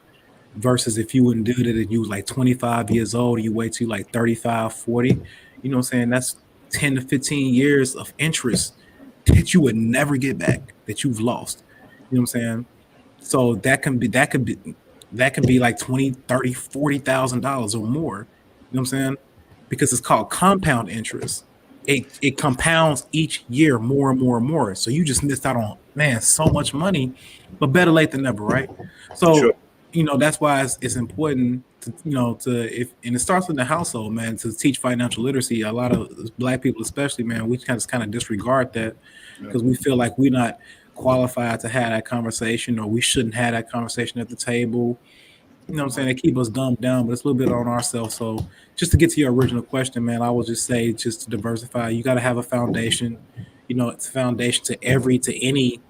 versus if you wouldn't do that and you was like 25 years old, you wait till like 35, 40, you know what I'm saying? That's 10 to 15 years of interest that you would never get back, that you've lost. You know what I'm saying? So that can be like $20,000, $30,000, $40,000 or more. You know what I'm saying? Because it's called compound interest. It compounds each year more and more and more. So you just missed out on, man, so much money, but better late than never, right? So Sure. that's why it's important to and it starts in the household, man, to teach financial literacy. A lot of Black people, especially, man, we kind of disregard that because we feel like we're not qualified to have that conversation, or we shouldn't have that conversation at the table. You know what I'm saying? They keep us dumbed down, but it's a little bit on ourselves. So just to get to your original question, man, I will just say, just to diversify, you got to have a foundation. It's a foundation to any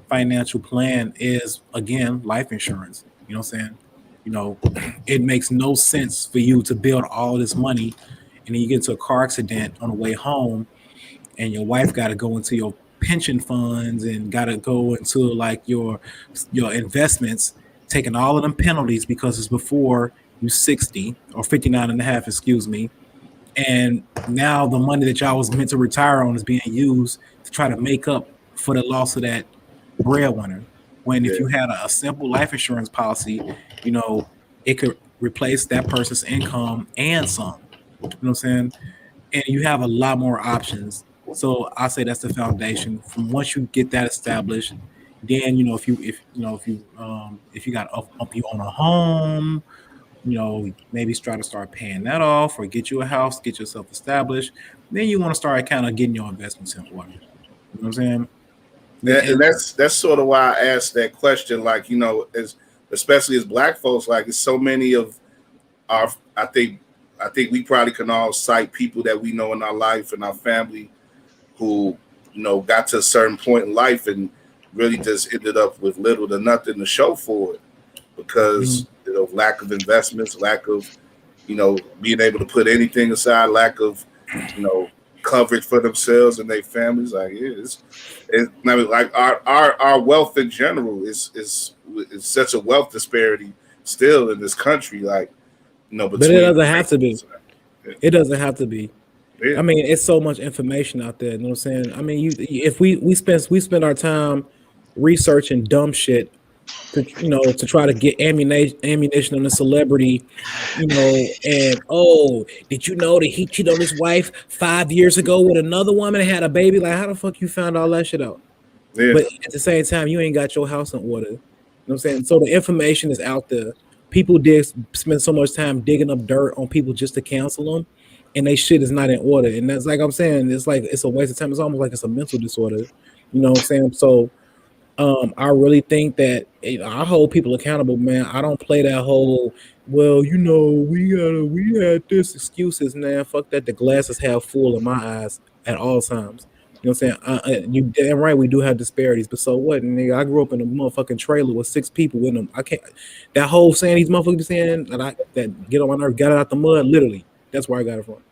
financial plan is, again, life insurance. You know what I'm saying? It makes no sense for you to build all this money and then you get into a car accident on the way home and your wife got to go into your pension funds and got to go into like your investments, taking all of them penalties because it's before you 60 or 59 and a half, excuse me. And now the money that y'all was meant to retire on is being used to try to make up for the loss of that breadwinner. When if you had a simple life insurance policy, it could replace that person's income and some. You know what I'm saying? And you have a lot more options. So I say that's the foundation. From once you get that established, then if you got up you own a home, maybe try to start paying that off or get you a house, get yourself established. Then you want to start kind of getting your investments in order. You know what I'm saying? And that's sort of why I asked that question. Like, especially as Black folks, like it's so many of our, I think we probably can all cite people that we know in our life and our family who, got to a certain point in life and really just ended up with little to nothing to show for it because of lack of investments, lack of, being able to put anything aside, lack of, coverage for themselves and their families. Like it's like our wealth in general is such a wealth disparity still in this country. Like, but it doesn't have to be. It doesn't have to be. Yeah. I mean, it's so much information out there. You know what I'm saying? I mean, if we spend our time researching dumb shit to try to get ammunition on a celebrity, and did you know that he cheated on his wife 5 years ago with another woman and had a baby? Like, how the fuck you found all that shit out? Yeah. But at the same time, you ain't got your house in order. You know what I'm saying? So the information is out there. People spend so much time digging up dirt on people just to cancel them, and they shit is not in order. And that's like I'm saying, it's a waste of time. It's almost like it's a mental disorder. You know what I'm saying? So I really think that I hold people accountable, man. I don't play that whole, well, we had this excuses, man. Fuck that. The glass is half full in my eyes at all times. You know what I'm saying? You damn right we do have disparities, but so what? Nigga, I grew up in a motherfucking trailer with 6 people in them. I can't. That whole saying these motherfuckers saying that get on my nerve, got it out the mud. Literally, that's where I got it from. You know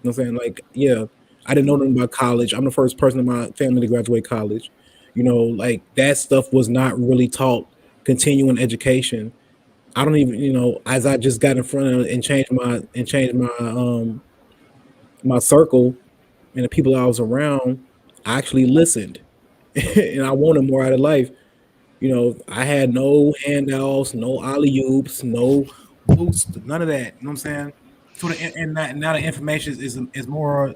what I'm saying? Like, yeah, I didn't know nothing about college. I'm the first person in my family to graduate college. Like that stuff was not really taught. Continuing education. I don't even, as I just got in front of and changed my my circle and the people I was around, I actually listened and I wanted more out of life. I had no handouts, no alley oops, no boosts, none of that. You know what I'm saying? So now the information is more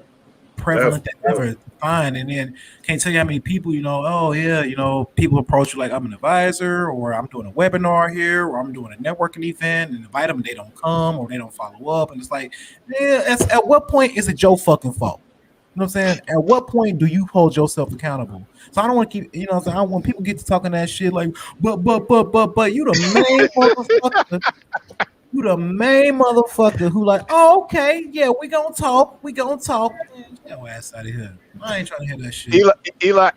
prevalent than ever to find. And then can't tell you how many people, people approach you like I'm an advisor or I'm doing a webinar here or I'm doing a networking event and invite them and they don't come or they don't follow up. And it's like, at what point is it your fucking fault? You know what I'm saying? At what point do you hold yourself accountable? So I don't want to keep, I don't want people get to talking that shit like, but you the main motherfucker. You the main motherfucker who like, oh, okay, yeah, we gonna talk. Man, get your ass out of here. I ain't trying to hear that shit.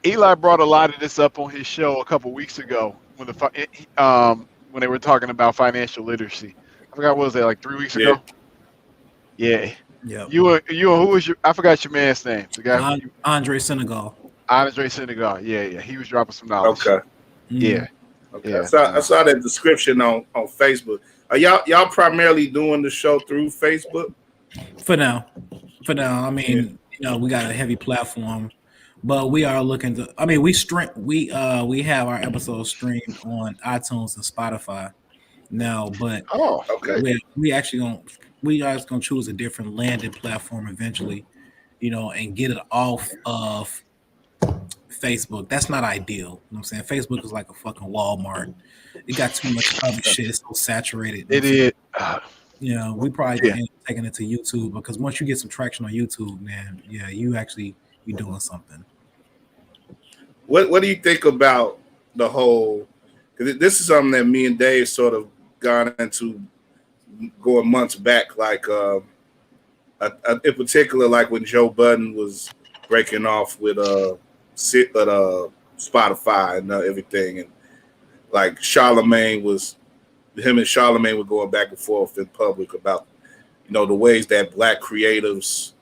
Eli brought a lot of this up on his show a couple weeks ago when when they were talking about financial literacy. I forgot, what was that, like 3 weeks ago? Yeah. Yeah. You who was I forgot your man's name. The guy Andre Senegal. Andre Senegal. Yeah. He was dropping some knowledge. Okay. Yeah. Okay. Yeah. I saw that description on Facebook. Are y'all primarily doing the show through Facebook? For now. I mean, we got a heavy platform But we are looking to. I mean, we have our episodes streamed on iTunes and Spotify now, but Oh, Okay. we actually we are just gonna choose a different landing platform eventually, and get it off of Facebook. That's not ideal. You know what I'm saying? Facebook is like a fucking Walmart. It got too much other shit. It's so saturated. it is. We probably Yeah. gonna end up taking it to YouTube because once you get some traction on YouTube, man, yeah, you doing something. What do you think about the whole? Because this is something that me and Dave sort of got into going months back. Like in particular, like when Joe Budden was breaking off with Spotify and everything, and like him and Charlemagne were going back and forth in public about the ways that black creatives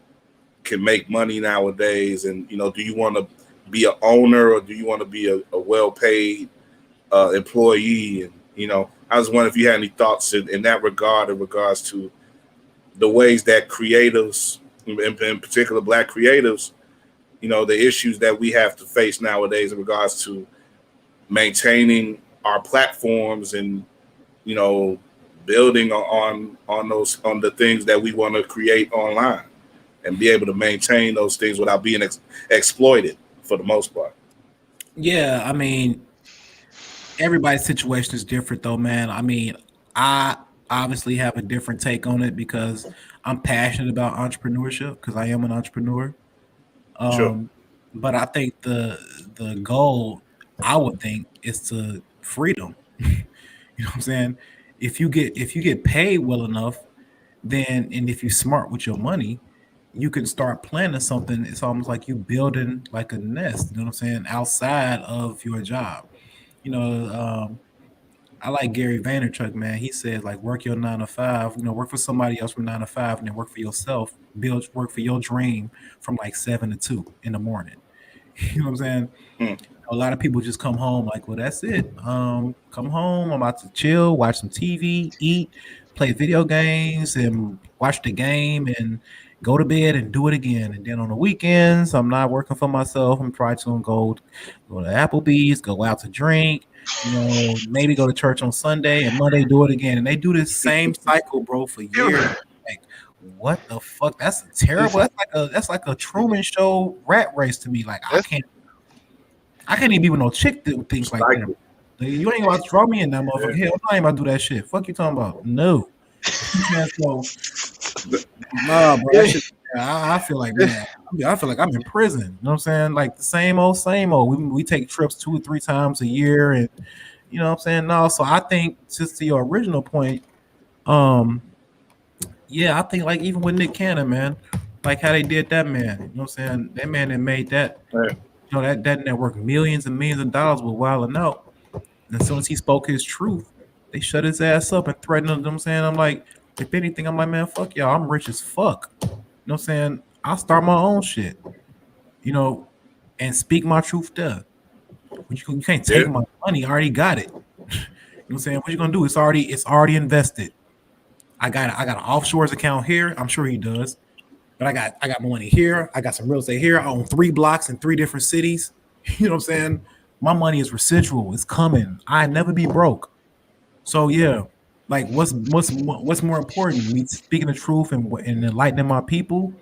can make money nowadays, and do you want to be an owner or do you want to be a well-paid employee? And I was wondering if you had any thoughts in that regard, in regards to the ways that creatives, in particular black creatives, the issues that we have to face nowadays in regards to maintaining our platforms and building on the things that we want to create online and be able to maintain those things without being exploited for the most part. Yeah, I mean, everybody's situation is different though, man. I mean, I obviously have a different take on it because I'm passionate about entrepreneurship because I am an entrepreneur. Sure. But I think the goal, I would think, is to freedom. You know what I'm saying? If you get paid well enough, then and if you're smart with your money, you can start planning something. It's almost like you building like a nest. You know what I'm saying? Outside of your job. You know, I like Gary Vaynerchuk, man. He says like work your 9 to 5. Work for somebody else from 9 to 5, and then work for yourself. Work for your dream from like 7 to 2 in the morning. You know what I'm saying? Hmm. A lot of people just come home like, well, that's it. Come home, I'm about to chill, watch some TV, eat, play video games, and watch the game, and go to bed and do it again. And then on the weekends, I'm not working for myself. I'm trying to go to Applebee's, go out to drink, maybe go to church on Sunday, and Monday do it again. And they do this same cycle, bro, for years. Like, what the fuck? That's terrible. That's like a Truman Show rat race to me. Like, I can't even be with no chick that thinks like that. You ain't about to throw me in that motherfucker. Hell, I ain't about to do that shit. Fuck you talking about? No. Nah, bro. That shit, I feel like, man, I feel like I'm in prison. You know what I'm saying? Like the same old, same old. We take trips 2 or 3 times a year, and you know what I'm saying? No, so I think just to your original point, yeah, I think like even with Nick Cannon, man, like how they did that man. You know what I'm saying? That man that made that. Right. That network millions and millions of dollars was wilding out. And as soon as he spoke his truth, they shut his ass up and threatened him. You know what I'm saying? I'm like, if anything, I'm like, man, fuck y'all. I'm rich as fuck. You know what I'm saying? I'll start my own shit, and speak my truth there. You can't take my money. I already got it. You know what I'm saying? What you gonna do? It's already invested. I got an offshores account here. I'm sure he does. But I got money here. I got some real estate here. I own 3 blocks in 3 different cities. You know what I'm saying? My money is residual. It's coming. I never be broke. So yeah, like what's more important? Me speaking the truth and enlightening my people,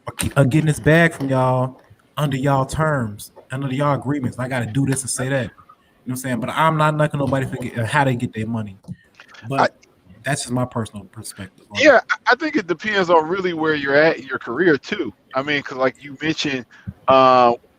or getting this bag from y'all under y'all terms, under y'all agreements. I got to do this and say that. You know what I'm saying? But I'm not knocking nobody for how they get their money. But that's just my personal perspective. Yeah, I think it depends on really where you're at in your career too. I mean, because like you mentioned,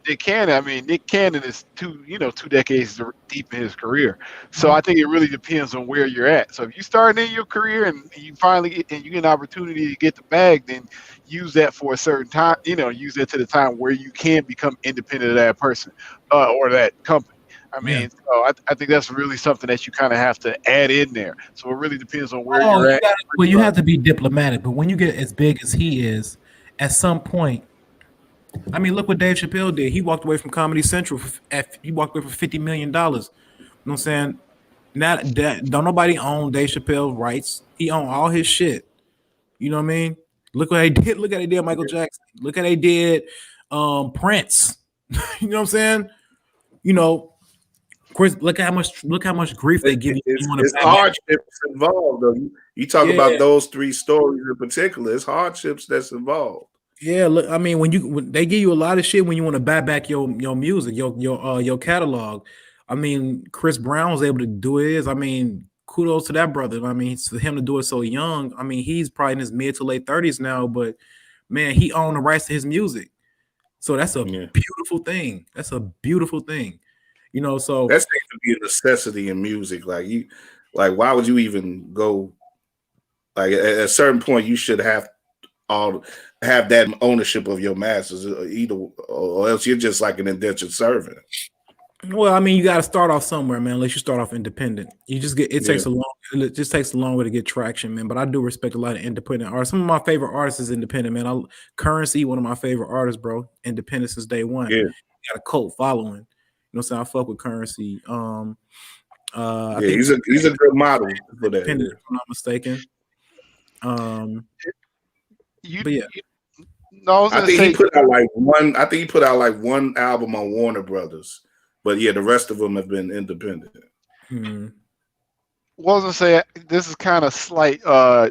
Nick Cannon. I mean, Nick Cannon is 2 decades deep in his career. So I think it really depends on where you're at. So if you start in your career and you finally you get an opportunity to get the bag, then use that for a certain time. Use that to the time where you can become independent of that person or that company. I mean, so I think that's really something that you kind of have to add in there. So it really depends on where you're at. You have to be diplomatic, but when you get as big as he is, at some point, I mean, look what Dave Chappelle did. He walked away from Comedy Central. He walked away for $50 million. You know what I'm saying? Now, don't nobody own Dave Chappelle's rights. He owned all his shit. You know what I mean? Look what they did. Look how they did Michael Jackson. Look how they did Prince. You know what I'm saying? You know, Chris, look how much grief they give you. You want It's to hardships involved, though. You talk Yeah. about those 3 stories in particular. It's hardships that's involved. Yeah, look, I mean, when they give you a lot of shit when you want to buy back your music, your catalog. I mean, Chris Brown was able to do his. I mean, kudos to that brother. I mean, for him to do it so young. I mean, he's probably in his mid to late 30s now, but man, he owned the rights to his music. So that's a beautiful thing. That's a beautiful thing. You know, so that seems to be a necessity in music. Like why would you even go? Like at a certain point, you should have that ownership of your masters, either or else you're just like an indentured servant. Well, I mean, you got to start off somewhere, man. Unless you start off independent, you just get it takes a long. It just takes a long way to get traction, man. But I do respect a lot of independent artists. Some of my favorite artists is independent, man. Currency, one of my favorite artists, bro. Independent since day one. Yeah, got a cult following. You know what I'm saying? I fuck with Currency. I think he's a good model for that. If I'm not mistaken. But yeah. No, I think he put out like one album on Warner Brothers, but yeah, the rest of them have been independent. Wasn't say this is kind of slight, I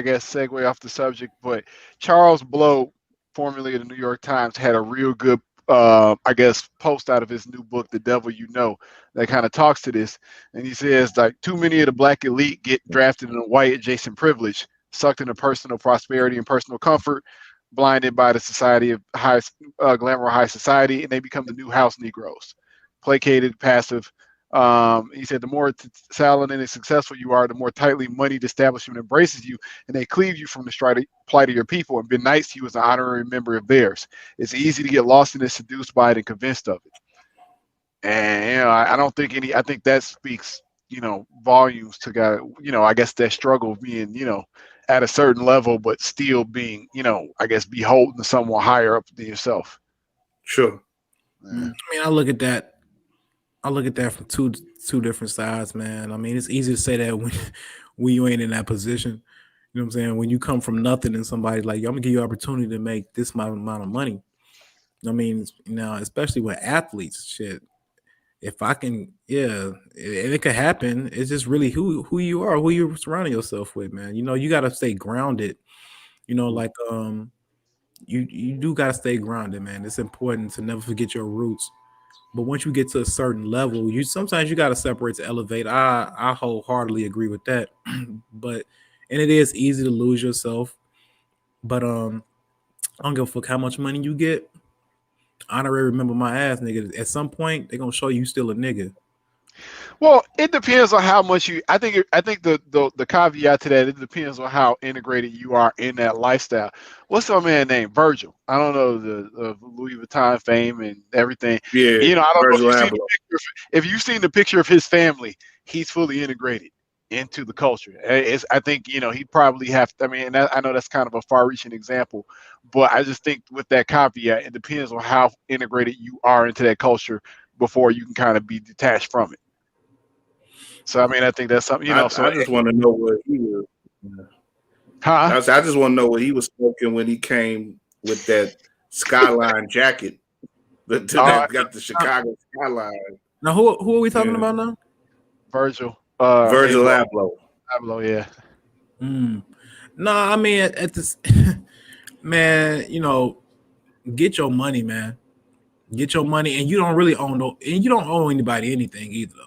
guess, segue off the subject, but Charles Blow, formerly of the New York Times, had a real good, I guess, post out of his new book, The Devil You Know, that kind of talks to this, and he says like too many of the black elite get drafted in a white adjacent privilege, sucked into personal prosperity and personal comfort, blinded by the society of high glamour high society, and they become the new house Negroes, placated, passive. He said the more salient and successful you are, the more tightly moneyed establishment embraces you, and they cleave you from the plight of your people and been nice to you as an honorary member of theirs. It's easy to get lost in it, seduced by it, and convinced of it. And I don't think I think that speaks, volumes to God. I guess that struggle of being, at a certain level, but still being, I guess, beholden to someone higher up than yourself. Sure. I mean, I look at that from two different sides, man. I mean, it's easy to say that when you ain't in that position. You know what I'm saying? When you come from nothing and somebody's like, I'm gonna give you opportunity to make this amount of money. I mean, especially with athletes, shit. If I can, and it could happen. It's just really who you are, who you're surrounding yourself with, man. You got to stay grounded. Like you do got to stay grounded, man. It's important to never forget your roots. But once you get to a certain level, sometimes you got to separate to elevate. I wholeheartedly agree with that. And it is easy to lose yourself. But I don't give a fuck how much money you get. Honorary remember my ass, nigga. At some point, they're gonna show you still a nigga. Well, it depends on how much I think the caveat to that, it depends on how integrated you are in that lifestyle. What's my man named Virgil? I don't know the Louis Vuitton fame and everything. Yeah, I don't know if you've Virgil seen the picture of his family. He's fully integrated into the culture. I think he'd probably have. I mean, I know that's kind of a far-reaching example, but I just think with that caveat, it depends on how integrated you are into that culture before you can kind of be detached from it. So I mean, I think that's something. I just want to know what he was. I just want to know what he was smoking when he came with that Skyline jacket that got the Chicago skyline. Now, who are we talking about now? Virgil. Virgil Abloh. Abloh, yeah. No, I mean at this, man. Get your money, man. Get your money, and you don't really you don't owe anybody anything either, though.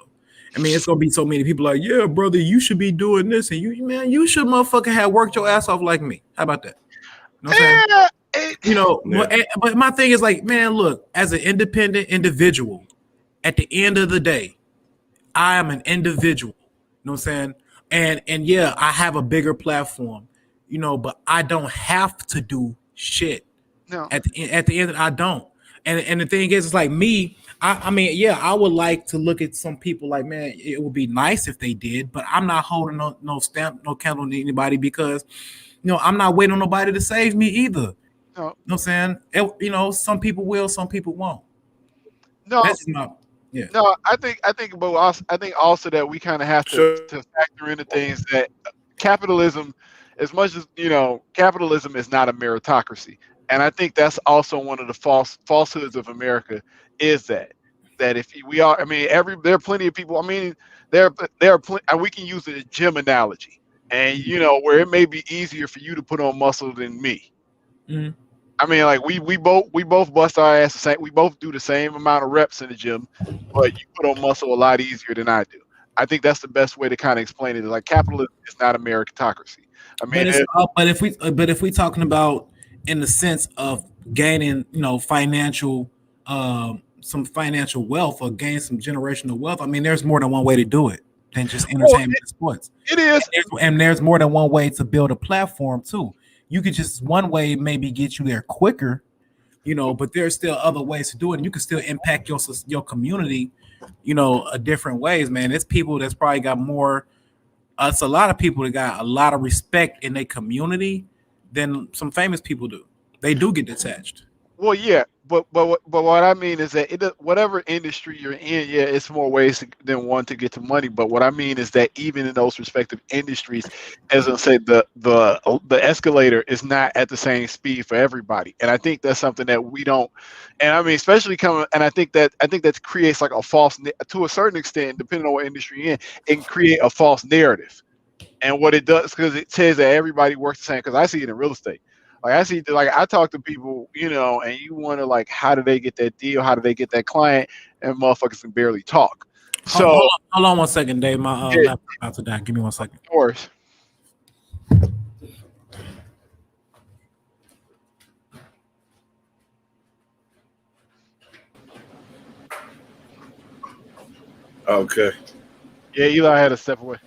I mean, it's gonna be so many people like, yeah, brother, you should be doing this, and you should motherfucker have worked your ass off like me. How about that? You know what I'm saying? But my thing is like, man, look, as an independent individual, at the end of the day, I am an individual. You know what I'm saying? And yeah, I have a bigger platform, but I don't have to do shit. No. At the end, I don't. And the thing is, it's like me. I mean, yeah, I would like to look at some people like, man, it would be nice if they did, but I'm not holding no stamp, no candle to anybody because, I'm not waiting on nobody to save me either. No. You know what I'm saying? Some people will, some people won't. No. That's not. Yeah. No, I think also that we kind of have to factor into things that capitalism, as much as capitalism is not a meritocracy. And I think that's also one of the falsehoods of America is that if we are, I mean, there are plenty of people. I mean, there are plenty, and we can use a gym analogy, and where it may be easier for you to put on muscle than me. Mhm. I mean, like we both bust our ass the same. We both do the same amount of reps in the gym, but you put on muscle a lot easier than I do. I think that's the best way to kind of explain it. Like capitalism is not a meritocracy. I mean, But it's but if we talking about in the sense of gaining, financial some financial wealth or gain some generational wealth, I mean, there's more than one way to do it than just well, entertainment and sports. it is. And there's more than one way to build a platform too. You could just one way maybe get you there quicker, but there's still other ways to do it, and you can still impact your community, different ways, man. It's people that's probably got more. It's a lot of people that got a lot of respect in their community than some famous people do. They do get detached. Well, yeah, but what I mean is that whatever industry you're in, yeah, it's more ways than one to get to money. But what I mean is that even in those respective industries, as I said, the escalator is not at the same speed for everybody, and I think that's something that we don't. And I mean, especially coming, and I think that creates like a false, to a certain extent, depending on what industry you're in, it can create a false narrative. And what it does, because it says that everybody works the same. Because I see it in real estate. Like I talk to people, and you wonder like, how do they get that deal? How do they get that client? And motherfuckers can barely talk. So, hold on 1 second, Dave. My yeah, laptop about to die. Give me 1 second. of course. Okay. Yeah, Eli had to step away.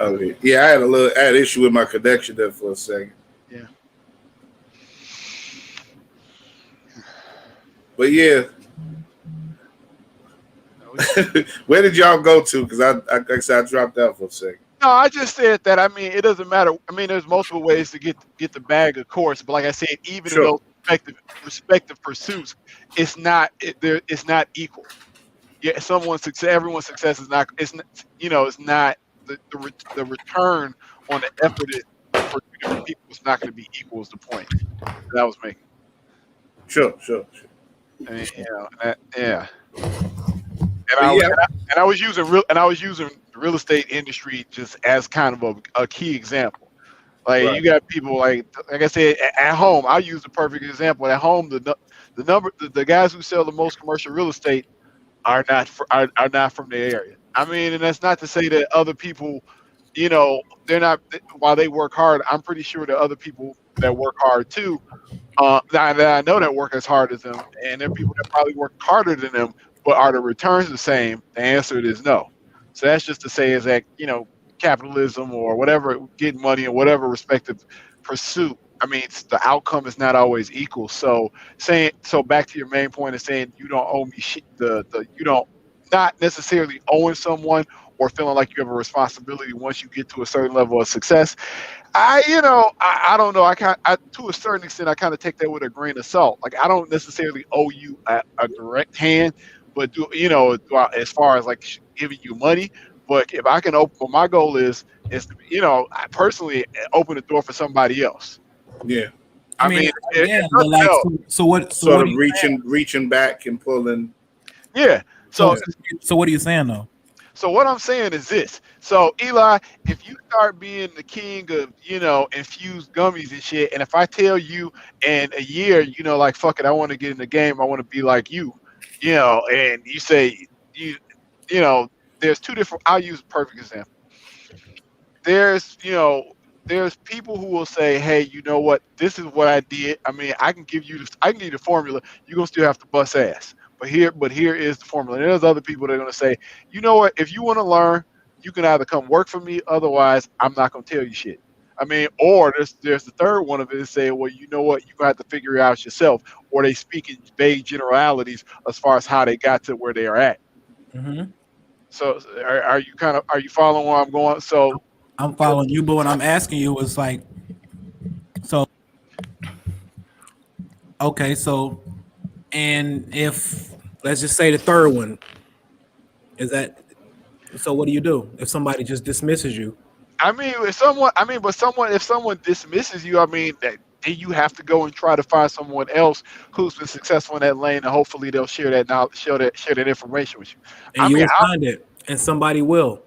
Okay. Yeah, I had issue with my connection there for a second. Yeah. But yeah, where did y'all go to? Because I dropped out for a second. No, I just said that. I mean, it doesn't matter. I mean, there's multiple ways to get the bag, of course. But like I said, even in those respective pursuits, it's not equal. Yeah, everyone's success is not. It's not the return on the effort for two different people is not going to be equal. Is the point that I was making. Sure. I mean, yeah. And I was using the real estate industry just as kind of a key example. Like You got people like I said at home. I use the perfect example. At home, the guys who sell the most commercial real estate are not from the area. I mean, and that's not to say that other people, they're not. While they work hard, I'm pretty sure that other people that work hard too. That I know that work as hard as them, and there are people that probably work harder than them, but are the returns the same? The answer is no. So that's just to say is that capitalism or whatever, getting money in whatever respective pursuit. I mean, the outcome is not always equal. So back to your main point of saying you don't owe me shit. You don't not necessarily owing someone or feeling like you have a responsibility once you get to a certain level of success. I don't know. To a certain extent, I kind of take that with a grain of salt. Like I don't necessarily owe you a direct hand, but as far as like giving you money. But if I can open, my goal is I personally open the door for somebody else. Yeah. I mean, but like, so what? So sort what of reaching back and pulling. Yeah. So what are you saying though? So what I'm saying is this. So Eli, if you start being the king of, infused gummies and shit, and if I tell you in a year, like fuck it, I want to get in the game, I want to be like you, and you say there's two different. I'll use a perfect example. There's people who will say, hey, you know what? This is what I did. I mean, I can give you the formula. You're gonna still have to bust ass. But here is the formula. And there's other people that are going to say, you know what? If you want to learn, you can either come work for me. Otherwise, I'm not going to tell you shit. I mean, or there's the third one of it is say, well, you know what? You're going to have to figure it out yourself. Or they speak in vague generalities as far as how they got to where they are at. Mm-hmm. So are you following where I'm going? So I'm following you, but what I'm asking you is like, so, okay, so. And if let's just say the third one is that, so what do you do if somebody just dismisses you? I mean, if someone dismisses you, I mean, that then you have to go and try to find someone else who's been successful in that lane, and hopefully they'll share that knowledge, share that information with you. And I you mean, will find it, and somebody will.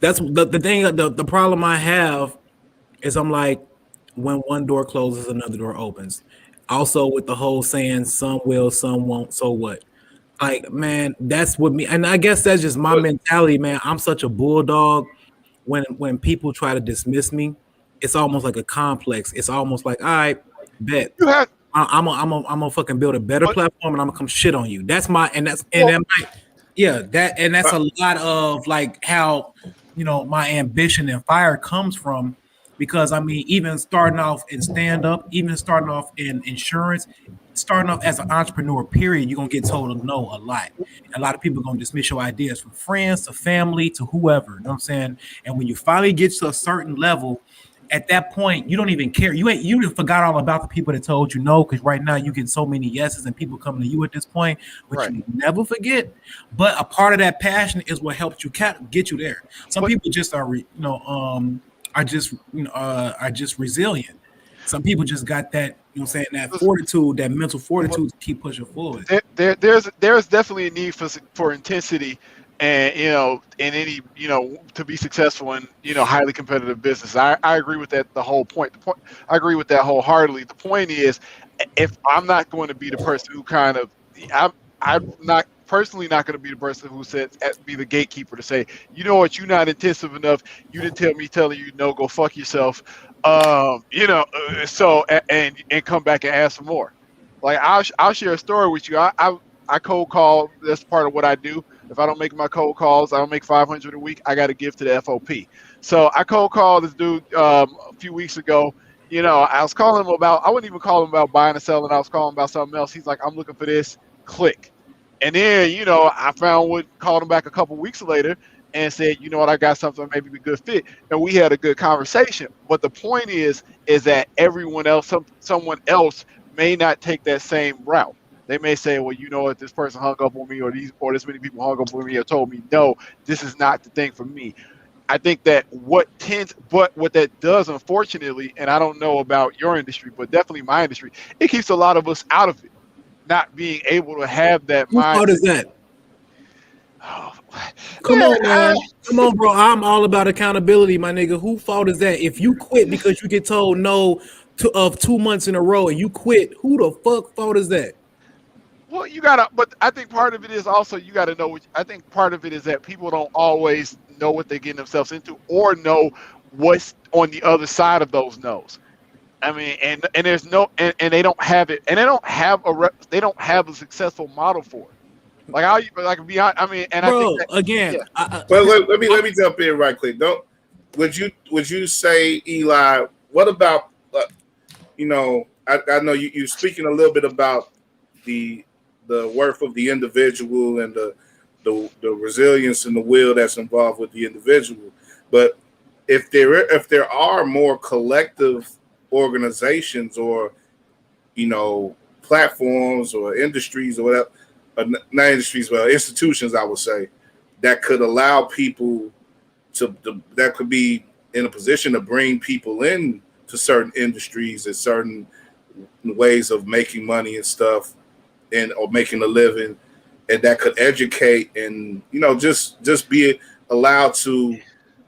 That's the thing. The problem I have is I'm like, when one door closes, another door opens. Also, with the whole saying, some will, some won't. So what? Like, man, that's what me. And I guess that's just my mentality, man. I'm such a bulldog. When people try to dismiss me, it's almost like a complex. It's almost like, all right, bet. you have, I'm gonna fucking build a better but platform, and I'm gonna come shit on you. That's my and that's and well, that might, yeah, that's a lot of like how my ambition and fire comes from, because I mean, even starting off in stand up, even starting off in insurance, starting off as an entrepreneur, period, you're gonna get told no a lot. A lot of people are gonna dismiss your ideas, from friends to family to whoever. You know what I'm saying? And when you finally get to a certain level, at that point, you don't even care. You forgot all about the people that told you no, because right now you get so many yeses and people coming to you at this point, which right. you never forget. But a part of that passion is what helped you get you there. Some But people just are just resilient. Some people just got that, that fortitude, that mental fortitude to keep pushing forward. there's definitely a need for intensity, and in any to be successful in highly competitive business. I agree with that. I agree with that wholeheartedly. The point is, if I'm not going to be the person who kind of I'm not personally not going to be the person who says be the gatekeeper to say, you know what, you're not intensive enough. You didn't telling you no, go fuck yourself. So and come back and ask for more. Like I'll share a story with you. I cold call. That's part of what I do. If I don't make my cold calls, I don't make 500 a week. I got to give to the FOP. So I cold called this dude a few weeks ago. I was calling him about. I wouldn't even call him about buying and selling. I was calling him about something else. He's like, I'm looking for this. Click. And then I called him back a couple weeks later and said, you know what, I got something maybe be a good fit, and we had a good conversation. But the point is that everyone else, someone else may not take that same route. They may say, well, you know what, this person hung up on me, or this many people hung up on me, or told me, no, this is not the thing for me. I think that what that does, unfortunately, and I don't know about your industry, but definitely my industry, it keeps a lot of us out of it, not being able to have that Whose mindset. fault is that? Oh, Come on, man. Come on, bro. I'm all about accountability, my nigga. Who fault is that? If you quit because you get told no of 2 months in a row and you quit, who the fuck fault is that? Well, you gotta, but I think part of it is also you gotta know. I think part of it is that people don't always know what they're getting themselves into, or know what's on the other side of those no's. I mean, and there's no, and they don't have it, and they don't have a successful model for it. Like beyond, I mean, and Bro, I think that, again, yeah. Well, let me jump in right quick. Would you say, Eli? What about I know you're speaking a little bit about the worth of the individual and the resilience and the will that's involved with the individual, but if there are more collective organizations or platforms or industries or whatever, not industries, but institutions, I would say, that could allow people that could be in a position to bring people in to certain industries and certain ways of making money and stuff, or making a living, and that could educate and just be allowed to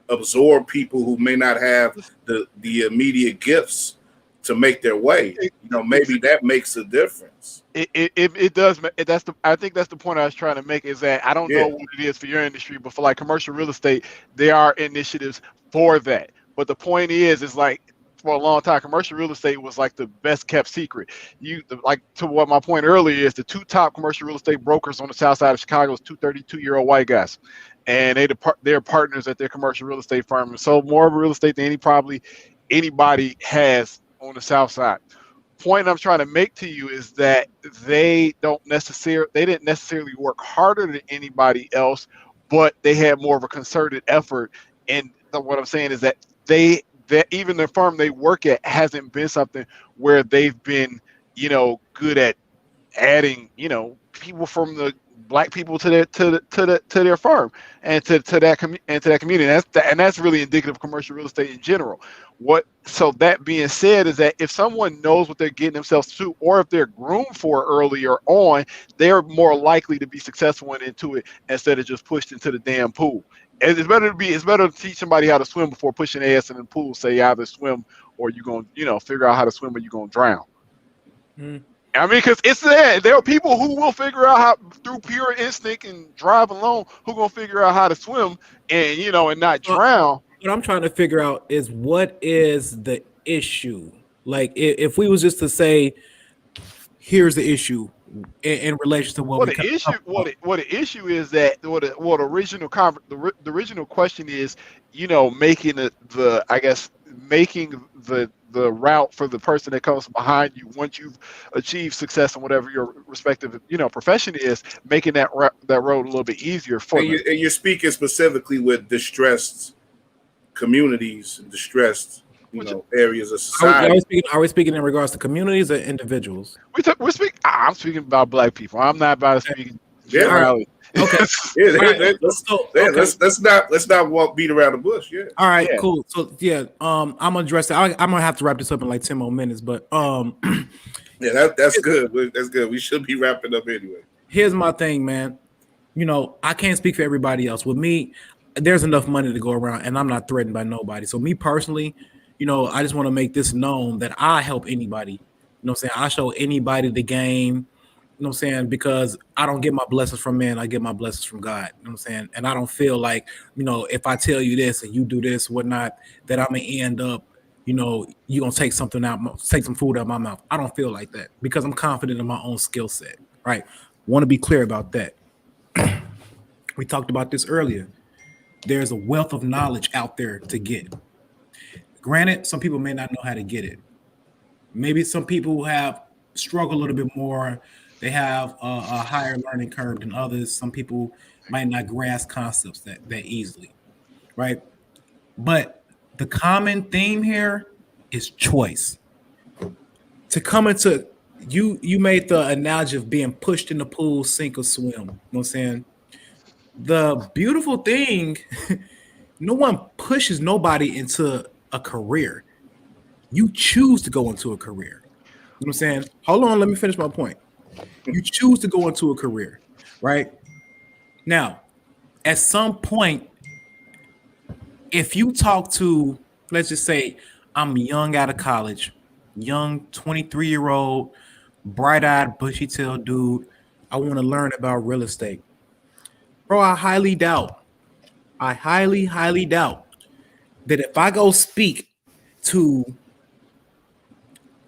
absorb people who may not have the immediate gifts to make their way. Maybe that makes a difference. It does. I think that's the point I was trying to make, is that I don't know what it is for your industry, but for like commercial real estate, there are initiatives for that. But the point is like, for a long time, commercial real estate was like the best kept secret. To what my point earlier is, the two top commercial real estate brokers on the south side of Chicago is two 32-year-old white guys, and they're partners at their commercial real estate firm, and so more real estate than anybody has on the south side. Point I'm trying to make to you is that they didn't necessarily work harder than anybody else, but they had more of a concerted effort. And what I'm saying is that even the firm they work at hasn't been something where they've been, good at adding, people from the black people to their firm and to that community. And that's really indicative of commercial real estate in general. So that being said, is that if someone knows what they're getting themselves to, or if they're groomed for it earlier on, they're more likely to be successful into it instead of just pushed into the damn pool. And it's better to teach somebody how to swim before pushing their ass in the pool. Say you either swim or you're gonna, figure out how to swim or you're gonna drown. Mm. I mean, because it's there are people who will figure out how, through pure instinct and drive alone, who gonna figure out how to swim and and not drown. What I'm trying to figure out is what is the issue. Like, if we was just to say, here's the issue in relation to what the issue is that what the original question is, making the route for the person that comes behind you once you've achieved success in whatever your respective profession is, making that road a little bit easier for them. And you're speaking specifically with distressed communities and distressed areas of society. Are we speaking in regards to communities or individuals? I'm speaking about Black people. I'm not about speaking generally. Okay. Let's not beat around the bush. Yeah. All right. Yeah. Cool. So I'm gonna address that. I'm gonna have to wrap this up in like 10 more minutes, but yeah, that's good. That's good. We should be wrapping up anyway. Here's my thing, man. I can't speak for everybody else. With me, there's enough money to go around, and I'm not threatened by nobody. So me personally, I just want to make this known that I help anybody. You know what I'm saying? I show anybody the game. You know what I'm saying? Because I don't get my blessings from men. I get my blessings from God. You know what I'm saying? And I don't feel like, if I tell you this and you do this, whatnot, that I'm going to end up, you're going to take some food out of my mouth. I don't feel like that because I'm confident in my own skill set. Right? Want to be clear about that. We talked about this earlier. There's a wealth of knowledge out there to get. Granted, some people may not know how to get it. Maybe some people have struggled a little bit more. They have a higher learning curve than others. Some people might not grasp concepts that easily, right? But the common theme here is choice. To come into you made the analogy of being pushed in the pool, sink or swim. You know what I'm saying? The beautiful thing, no one pushes nobody into a career. You choose to go into a career. You know what I'm saying? Hold on, let me finish my point. You choose to go into a career, right? Now, at some point, if you talk to, let's just say, I'm young out of college, young 23-year-old, bright-eyed, bushy-tailed dude, I want to learn about real estate. Bro, I highly doubt that if I go speak to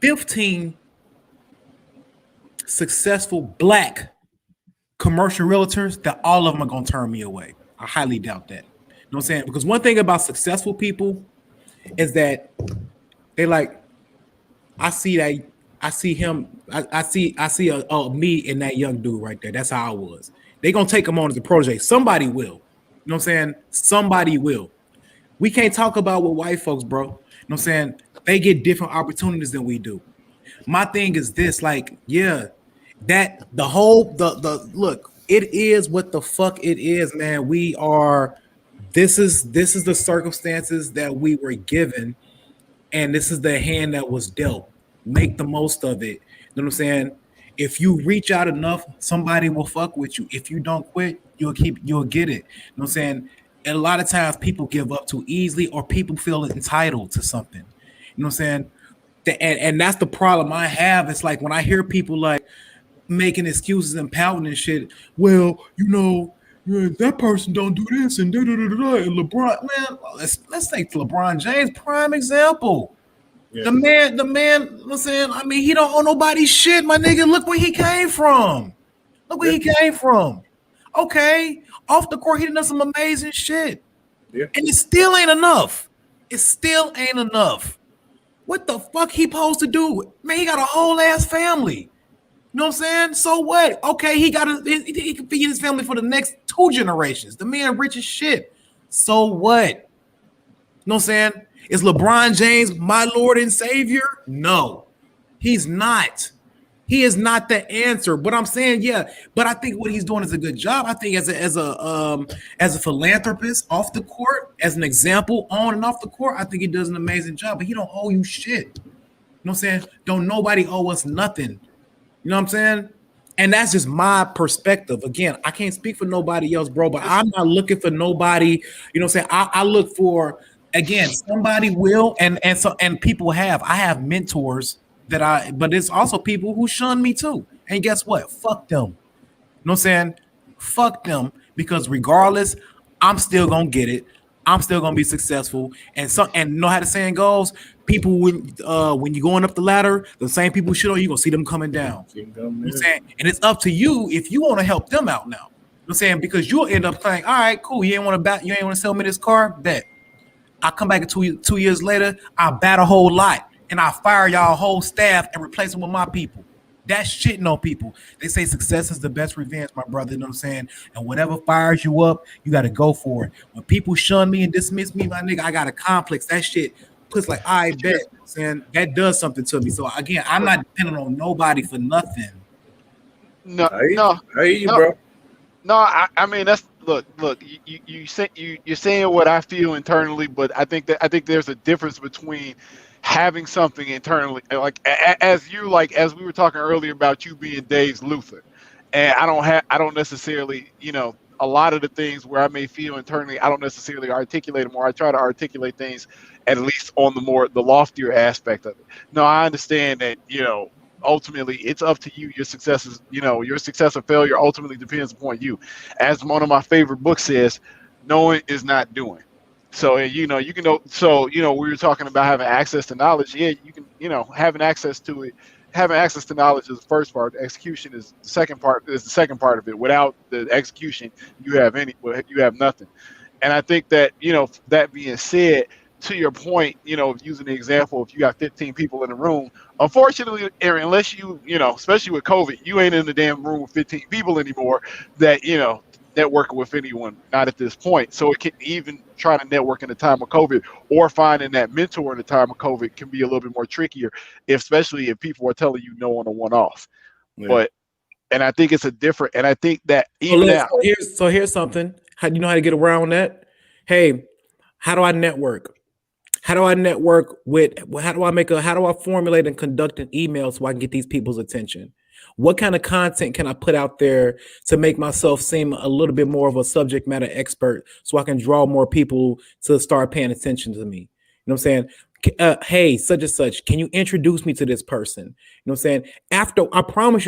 15 successful Black commercial realtors, that all of them are going to turn me away. I highly doubt that. You know what I'm saying? Because one thing about successful people is that they like, I see me and that young dude right there. That's how I was. They're going to take him on as a protege. Somebody will. You know what I'm saying? Somebody will. We can't talk about with white folks, bro. You know what I'm saying? They get different opportunities than we do. My thing is this, like, yeah, that the look, it is what the fuck it is, man. This is the circumstances that we were given, and this is the hand that was dealt. Make the most of it. You know what I'm saying? If you reach out enough, somebody will fuck with you. If you don't quit, you'll get it. You know what I'm saying? And a lot of times people give up too easily, or people feel entitled to something. You know what I'm saying? And that's the problem I have. It's like when I hear people like making excuses and pouting and shit. Well, that person don't do this and da da da da. And LeBron, man, let's take LeBron James, prime example. Yeah. The man, you know what I'm saying? I mean, he don't owe nobody shit, my nigga. Look where he came from. Okay, off the court, he done some amazing shit. Yeah. And it still ain't enough. What the fuck he supposed to do? Man, he got a whole ass family. You know what I'm saying? So what? Okay, he can feed his family for the next 2 generations. The man rich as shit. So what? You know what I'm saying? Is LeBron James my Lord and Savior? No, he's not. He is not the answer. But I'm saying, yeah. But I think what he's doing is a good job. I think as a philanthropist off the court, as an example on and off the court, I think he does an amazing job. But he don't owe you shit. You know what I'm saying? Don't nobody owe us nothing. You know what I'm saying? And that's just my perspective. Again, I can't speak for nobody else, bro, but I'm not looking for nobody. You know what I'm saying? I look for, again, somebody will, and people have. I have mentors but it's also people who shun me too. And guess what? Fuck them. You know what I'm saying? Fuck them, because regardless, I'm still gonna get it. I'm still gonna be successful. And know how the saying goes, people when you're going up the ladder, the same people shit on you, gonna see them coming down. You know what I'm saying? And it's up to you if you want to help them out now. You know what I'm saying? Because you'll end up saying, all right, cool, you ain't want to sell me this car, bet. I come back 2 years later, I bat a whole lot and I fire y'all whole staff and replace them with my people. That's shitting on people. They say success is the best revenge, my brother. You know what I'm saying? And whatever fires you up, you got to go for it. When people shun me and dismiss me, my nigga, I got a complex. That shit puts like, I bet, saying that does something to me. So again, I'm not depending on nobody for nothing. No, bro. No, I mean that's look. You're saying what I feel internally, but I think there's a difference between having something internally, like as we were talking earlier about you being Dave's Luther, and I don't necessarily, a lot of the things where I may feel internally, I don't necessarily articulate them, or I try to articulate things at least on the loftier aspect of it. No, I understand that, ultimately it's up to you. Your success or failure ultimately depends upon you. As one of my favorite books says, knowing is not doing. So, you can know. So, we were talking about having access to knowledge. Yeah, you can, having access to it. Having access to knowledge is the first part. Execution is the second part. Is the second part of it. Without the execution, you have nothing. And I think that, that being said, to your point, using the example, if you got 15 people in the room, unfortunately, unless especially with COVID, you ain't in the damn room with 15 people anymore that, networking with anyone, not at this point. So it can even try to network in the time of COVID, or finding that mentor in the time of COVID can be a little bit more trickier, especially if people are telling you no on a one-off. Yeah. And I think it's and I think that even now. Here's something. How do you know how to get around that? Hey, how do I network? How do I network how do I formulate and conduct an email so I can get these people's attention? What kind of content can I put out there to make myself seem a little bit more of a subject matter expert so I can draw more people to start paying attention to me? You know what I'm saying? Hey, such and such, can you introduce me to this person? You know what I'm saying? After, I promise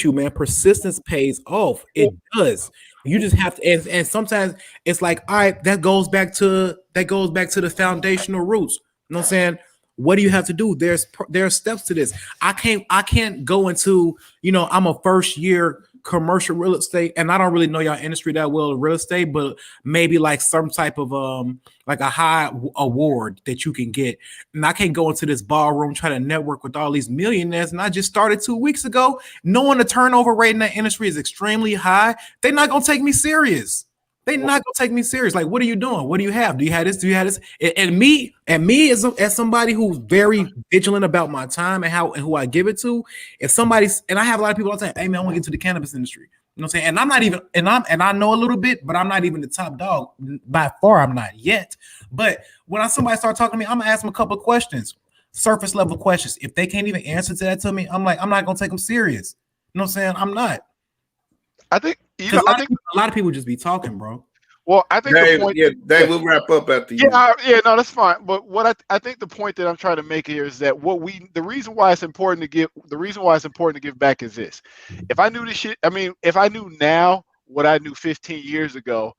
you, man, persistence pays off. It does. You just have to, and sometimes it's like, all right, that goes back to the foundational roots. You know what I'm saying? What do you have to do? There are steps to this. I can't go into, I'm a first year commercial real estate, and I don't really know y'all industry that well, real estate, but maybe like some type of like a high award that you can get. And I can't go into this ballroom trying to network with all these millionaires. And I just started 2 weeks ago, knowing the turnover rate in that industry is extremely high. They're not gonna take me serious. They're not gonna take me serious. Like, what are you doing? What do you have? Do you have this? Do you have this? And me as somebody who's very vigilant about my time and who I give it to. If somebody's, and I have a lot of people all the time, hey man, I want to get into the cannabis industry. You know what I'm saying? And I'm not even, and I know a little bit, but I'm not even the top dog. By far, I'm not yet. But when somebody start talking to me, I'm gonna ask them a couple of questions, surface level questions. If they can't even answer to that to me, I'm like, I'm not gonna take them serious. You know what I'm saying? I'm not. I think a lot of people just be talking, bro. Well, I think Dave, the point. Dave, we'll wrap up after you. No, that's fine. But what I think the point that I'm trying to make here is that the reason why it's important to give back is this. If I knew this shit, if I knew now what I knew 15 years ago,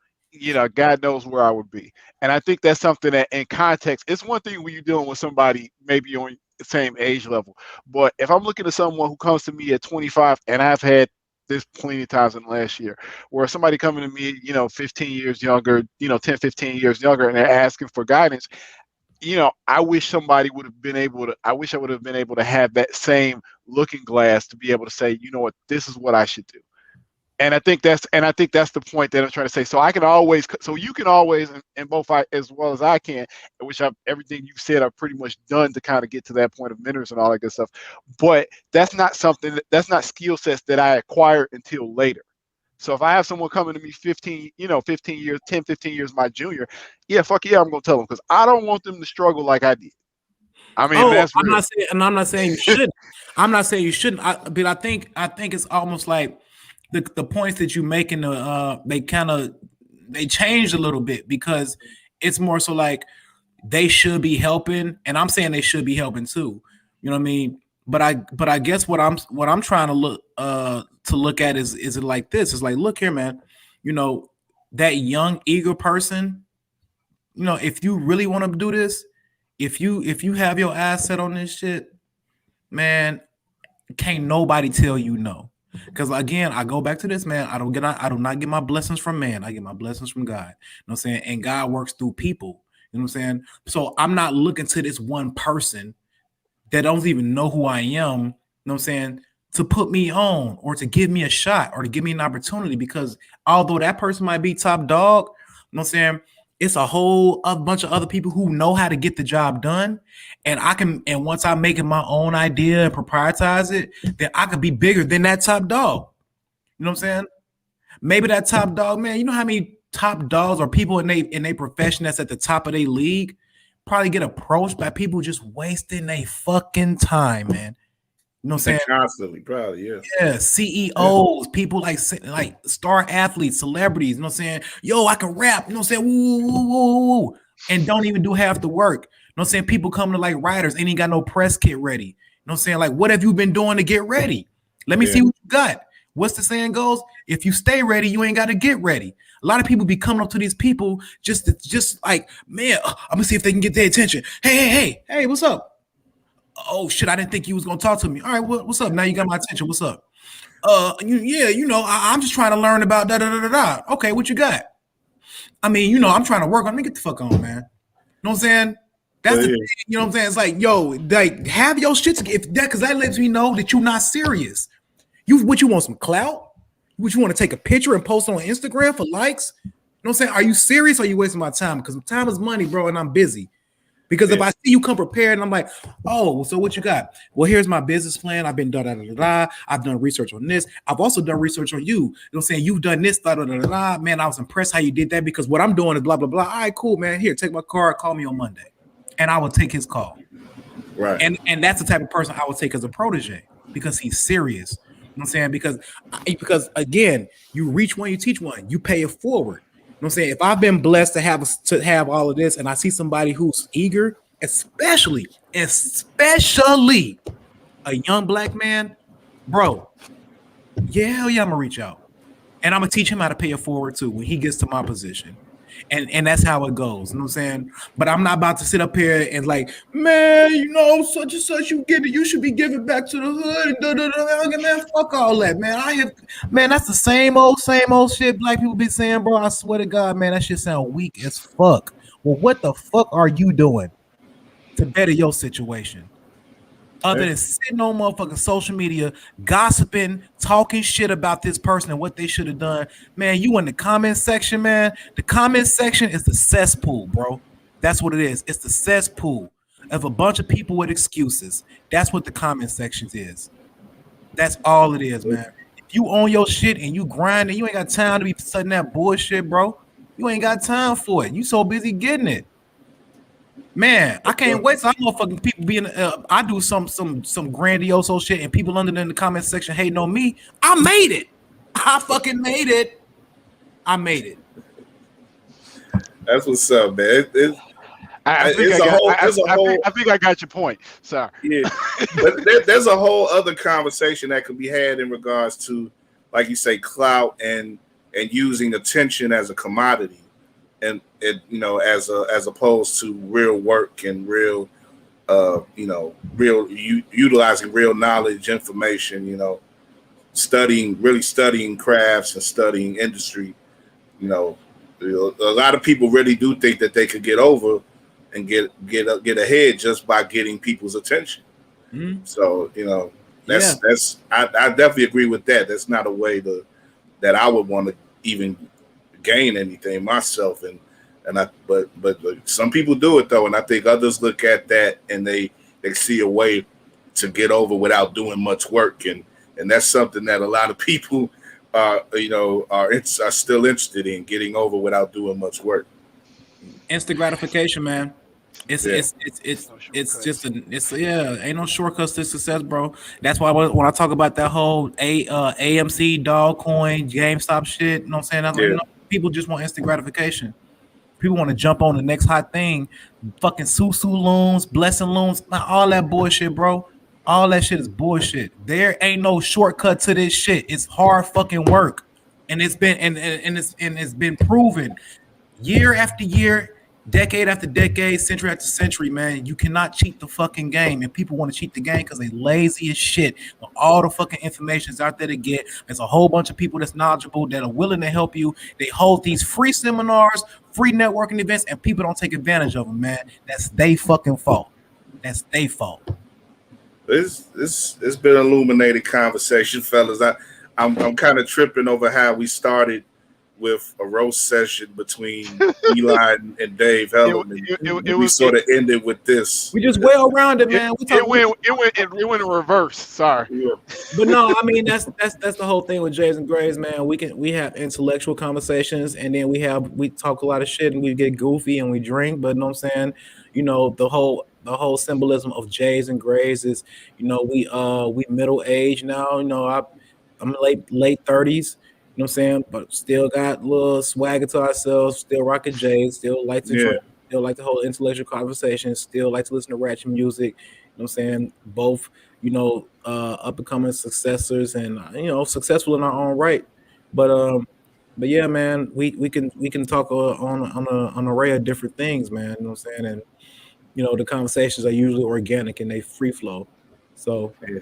God knows where I would be. And I think that's something that, in context, it's one thing when you're dealing with somebody maybe on the same age level. But if I'm looking at someone who comes to me at 25, and I've had this plenty of times in the last year, where somebody coming to me, 15 years younger, 10, 15 years younger, and they're asking for guidance, I wish I would have been able to have that same looking glass to be able to say, you know what, this is what I should do. And I think that's the point that I'm trying to say. So you can always, and both I as well as I can, which everything you said I've pretty much done to kind of get to that point of mentors and all that good stuff. But that's not skill sets that I acquired until later. So if I have someone coming to me 15 years, 10, 15 years my junior, yeah, fuck yeah, I'm gonna tell them, because I don't want them to struggle like I did. I mean, that's real. I'm not saying you shouldn't. I'm not saying you shouldn't. But I think it's almost like the points that you make in the they changed a little bit, because it's more so like they should be helping, and I'm saying they should be helping too. You know what I mean? But I guess what I'm trying to look at is it like this? It's like, look here, man. You know, that young eager person. You know, if you really want to do this, if you have your eyes set on this shit, man, can't nobody tell you no. Because again, I go back to this, man. I do not get my blessings from man. I get my blessings from God. You know what I'm saying? And God works through people. You know what I'm saying? So I'm not looking to this one person that don't even know who I am, you know what I'm saying, to put me on or to give me a shot or to give me an opportunity. Because although that person might be top dog, you know what I'm saying, it's a whole bunch of other people who know how to get the job done. And once I make it my own idea and proprietize it, then I could be bigger than that top dog. You know what I'm saying? Maybe that top dog, man, you know how many top dogs or people in their profession that's at the top of their league probably get approached by people just wasting their fucking time, man. You know what I'm saying? Constantly, probably, yeah. Yeah, CEOs, people like star athletes, celebrities, you know what I'm saying? Yo, I can rap, you know what I'm saying? Woo, woo, woo, woo, and don't even do half the work. You know what I'm saying? People come to like writers, ain't even got no press kit ready. You know what I'm saying? Like, what have you been doing to get ready? Let me see what you got. What's the saying goes? If you stay ready, you ain't got to get ready. A lot of people be coming up to these people just like, man, I'm gonna see if they can get their attention. Hey, what's up? Oh shit, I didn't think you was gonna talk to me. All right, what's up? Now you got my attention. What's up? I'm just trying to learn about da da da da da. Okay, what you got? I mean, I'm trying to work on. Let me get the fuck on, man. You know what I'm saying? That's the thing. You know what I'm saying? It's like, yo, like have your shit because that lets me know that you're not serious. You want some clout? What you want to take a picture and post on Instagram for likes? You know what I'm saying? Are you serious or are you wasting my time? Because time is money, bro, and I'm busy. Because if I see you come prepared and I'm like, oh, so what you got? Well, here's my business plan. I've been I've done research on this. I've also done research on you. You know what I'm saying? You've done this, Man, I was impressed how you did that because what I'm doing is blah, blah, blah. All right, cool, man. Here, take my card. Call me on Monday. And I will take his call. Right. And that's the type of person I would take as a protege because he's serious. You know what I'm saying? Because again, you reach one, you teach one, you pay it forward. You know what I'm saying? If I've been blessed to have all of this and I see somebody who's eager, especially a young black man, bro, hell yeah, I'm gonna reach out. And I'm gonna teach him how to pay it forward too when he gets to my position. And that's how it goes. You know what I'm saying? But I'm not about to sit up here and like, man, such and such you should be giving back to the hood. And man, fuck all that, man. Man, that's the same old shit black people be saying, bro. I swear to God, man, that shit sound weak as fuck. Well, what the fuck are you doing to better your situation? Other than sitting on motherfucking social media, gossiping, talking shit about this person and what they should have done. Man, you in the comment section, man. The comment section is the cesspool, bro. That's what it is. It's the cesspool of a bunch of people with excuses. That's what the comment section is. That's all it is, man. If you own your shit and you grinding, you ain't got time to be studying that bullshit, bro. You ain't got time for it. You so busy getting it. Man, I can't wait till I motherfucking people being. I do some grandiose old shit, and people under in the comment section hating on me. I made it. I fucking made it. I made it. That's what's up, man. I think I got your point. Sorry. Yeah, but there's a whole other conversation that could be had in regards to, like you say, clout and using attention as a commodity. And as opposed to real work and real, utilizing real knowledge, information, studying crafts and studying industry. A lot of people really do think that they could get over and get ahead just by getting people's attention. Mm-hmm. So, that's I definitely agree with that. That's not a way to that I would want to even gain anything myself. But some people do it though, and I think others look at that and they see a way to get over without doing much work, and that's something that a lot of people are still interested in, getting over without doing much work. Instant gratification, man. It's Yeah. ain't no shortcuts to success, bro. That's why when I talk about that whole AMC, Dogcoin, GameStop shit, you know what I'm saying? That's Yeah. people just want instant gratification. People want to jump on the next hot thing. Fucking Susu loans, blessing loans, all that bullshit, bro. All that shit is bullshit. There ain't no shortcut to this shit. It's hard fucking work, and it's been it's been proven year after year, decade after decade, century after century, man. You cannot cheat the fucking game, and people want to cheat the game because they lazy as shit. All the fucking information is out there to get. There's a whole bunch of people that's knowledgeable that are willing to help you. They hold these free seminars, free networking events, and people don't take advantage of them, man. That's they fucking fault. That's they fault. It's been an illuminated conversation, fellas. I'm kind of tripping over how we started with a roast session between Eli and Dave Helem, and we sort of ended with this. We just well rounded, man. It went in reverse. Sorry, Yeah. But no, I mean that's the whole thing with Jays and Grays, man. We have intellectual conversations, and then we talk a lot of shit, and we get goofy and we drink. But you know what I'm saying, the whole symbolism of Jays and Grays is, we middle age now. I'm late 30s. You know what I'm saying? But still got a little swagger to ourselves, still rocking J's, still like to drink, still like to hold intellectual conversations, still like to listen to ratchet music. You know what I'm saying? Both, up and coming successors and successful in our own right. But yeah, man, we can talk on an array of different things, man. You know what I'm saying? And the conversations are usually organic and they free flow. So yeah.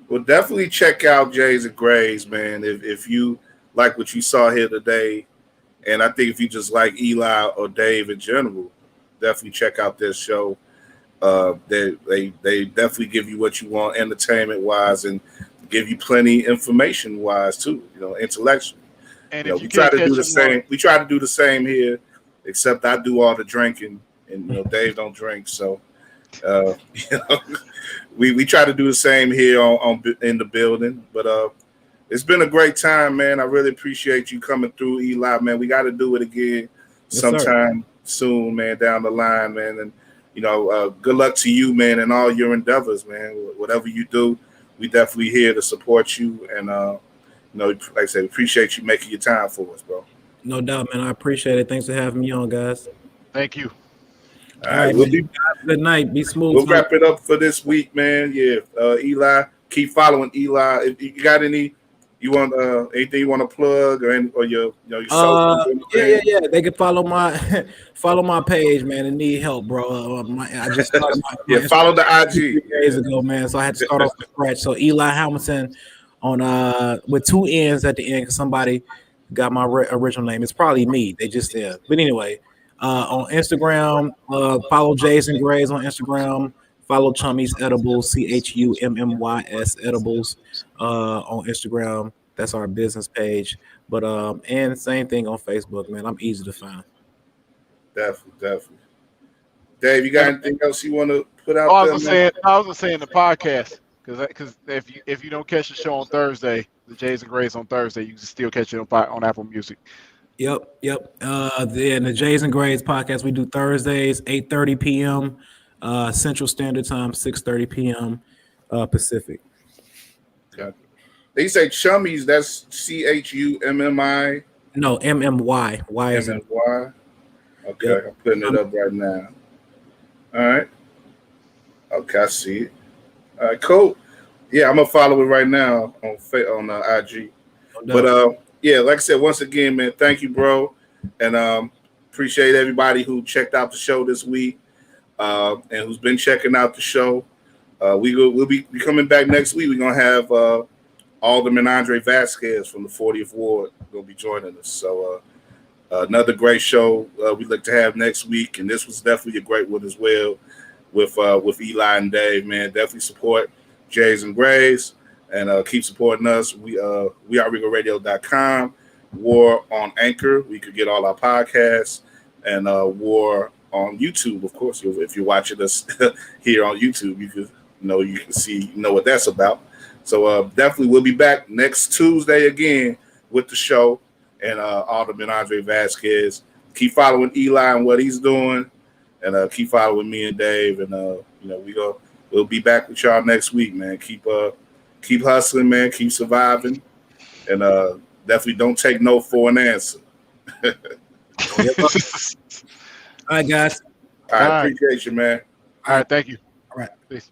Well, definitely check out Jays and Grays, man. If you like what you saw here today, and I think if you just like Eli or Dave in general, definitely check out this show. They definitely give you what you want entertainment wise, and give you plenty information wise too. Intellectually. And we try to do the same. We try to do the same here, except I do all the drinking, and Dave don't drink. So, we try to do the same here on in the building. But it's been a great time, man. I really appreciate you coming through, Eli, man. We got to do it again sometime soon, man, down the line, man. And, good luck to you, man, and all your endeavors, man. Whatever you do, we definitely here to support you. And, like I said, appreciate you making your time for us, bro. No doubt, man. I appreciate it. Thanks for having me on, guys. Thank you. All right. Good night. Be smooth. We'll wrap it up for this week, man. Yeah. Eli, keep following Eli. If you got anything you want to plug or your social? Yeah. They can follow my page, man. And need help, bro. I just started my follow the IG 2 days ago, man. So I had to start off from scratch. So Eli Hamilton on with 2 N's at the end because somebody got my original name. It's probably me. They just said. But anyway, on Instagram, follow Jason Grays on Instagram. Follow Chummy's Edibles, CHUMMYS Edibles on Instagram. That's our business page. But and same thing on Facebook, man. I'm easy to find. Definitely. Dave, you got anything else you want to put out there? I was just saying the podcast because if you don't catch the show on Thursday, the Jays and Grays on Thursday, you can still catch it on Apple Music. Yep. The Jays and Grays podcast we do Thursdays, 8:30 p.m. Central Standard Time, 6:30 p.m. Pacific. Okay. They say Chummies. That's CHUMMI. No, MMY. Y is MMY. Okay, yep. I'm putting it up right now. All right. Okay, I see it. All right, cool. Yeah, I'm gonna follow it right now on IG. But yeah, like I said, once again, man, thank you, bro, and appreciate everybody who checked out the show this week. And who's been checking out the show. We'll be coming back next week. We're going to have Alderman Andre Vasquez from the 40th Ward going to be joining us. So another great show we'd like to have next week. And this was definitely a great one as well with Eli and Dave, man. Definitely support Jays and Grays. and keep supporting us. We are RegalRadio.com. War on Anchor. We could get all our podcasts, and War on YouTube, of course. If you're watching us here on YouTube, you can see what that's about. So definitely we'll be back next Tuesday again with the show, and Alderman Andre Vasquez. Keep following Eli and what he's doing, and keep following me and Dave, and we'll be back with y'all next week, man. Keep hustling, man. Keep surviving, and definitely don't take no for an answer. All right, guys. All right, appreciate you, man. All right, thank you. All right. Peace.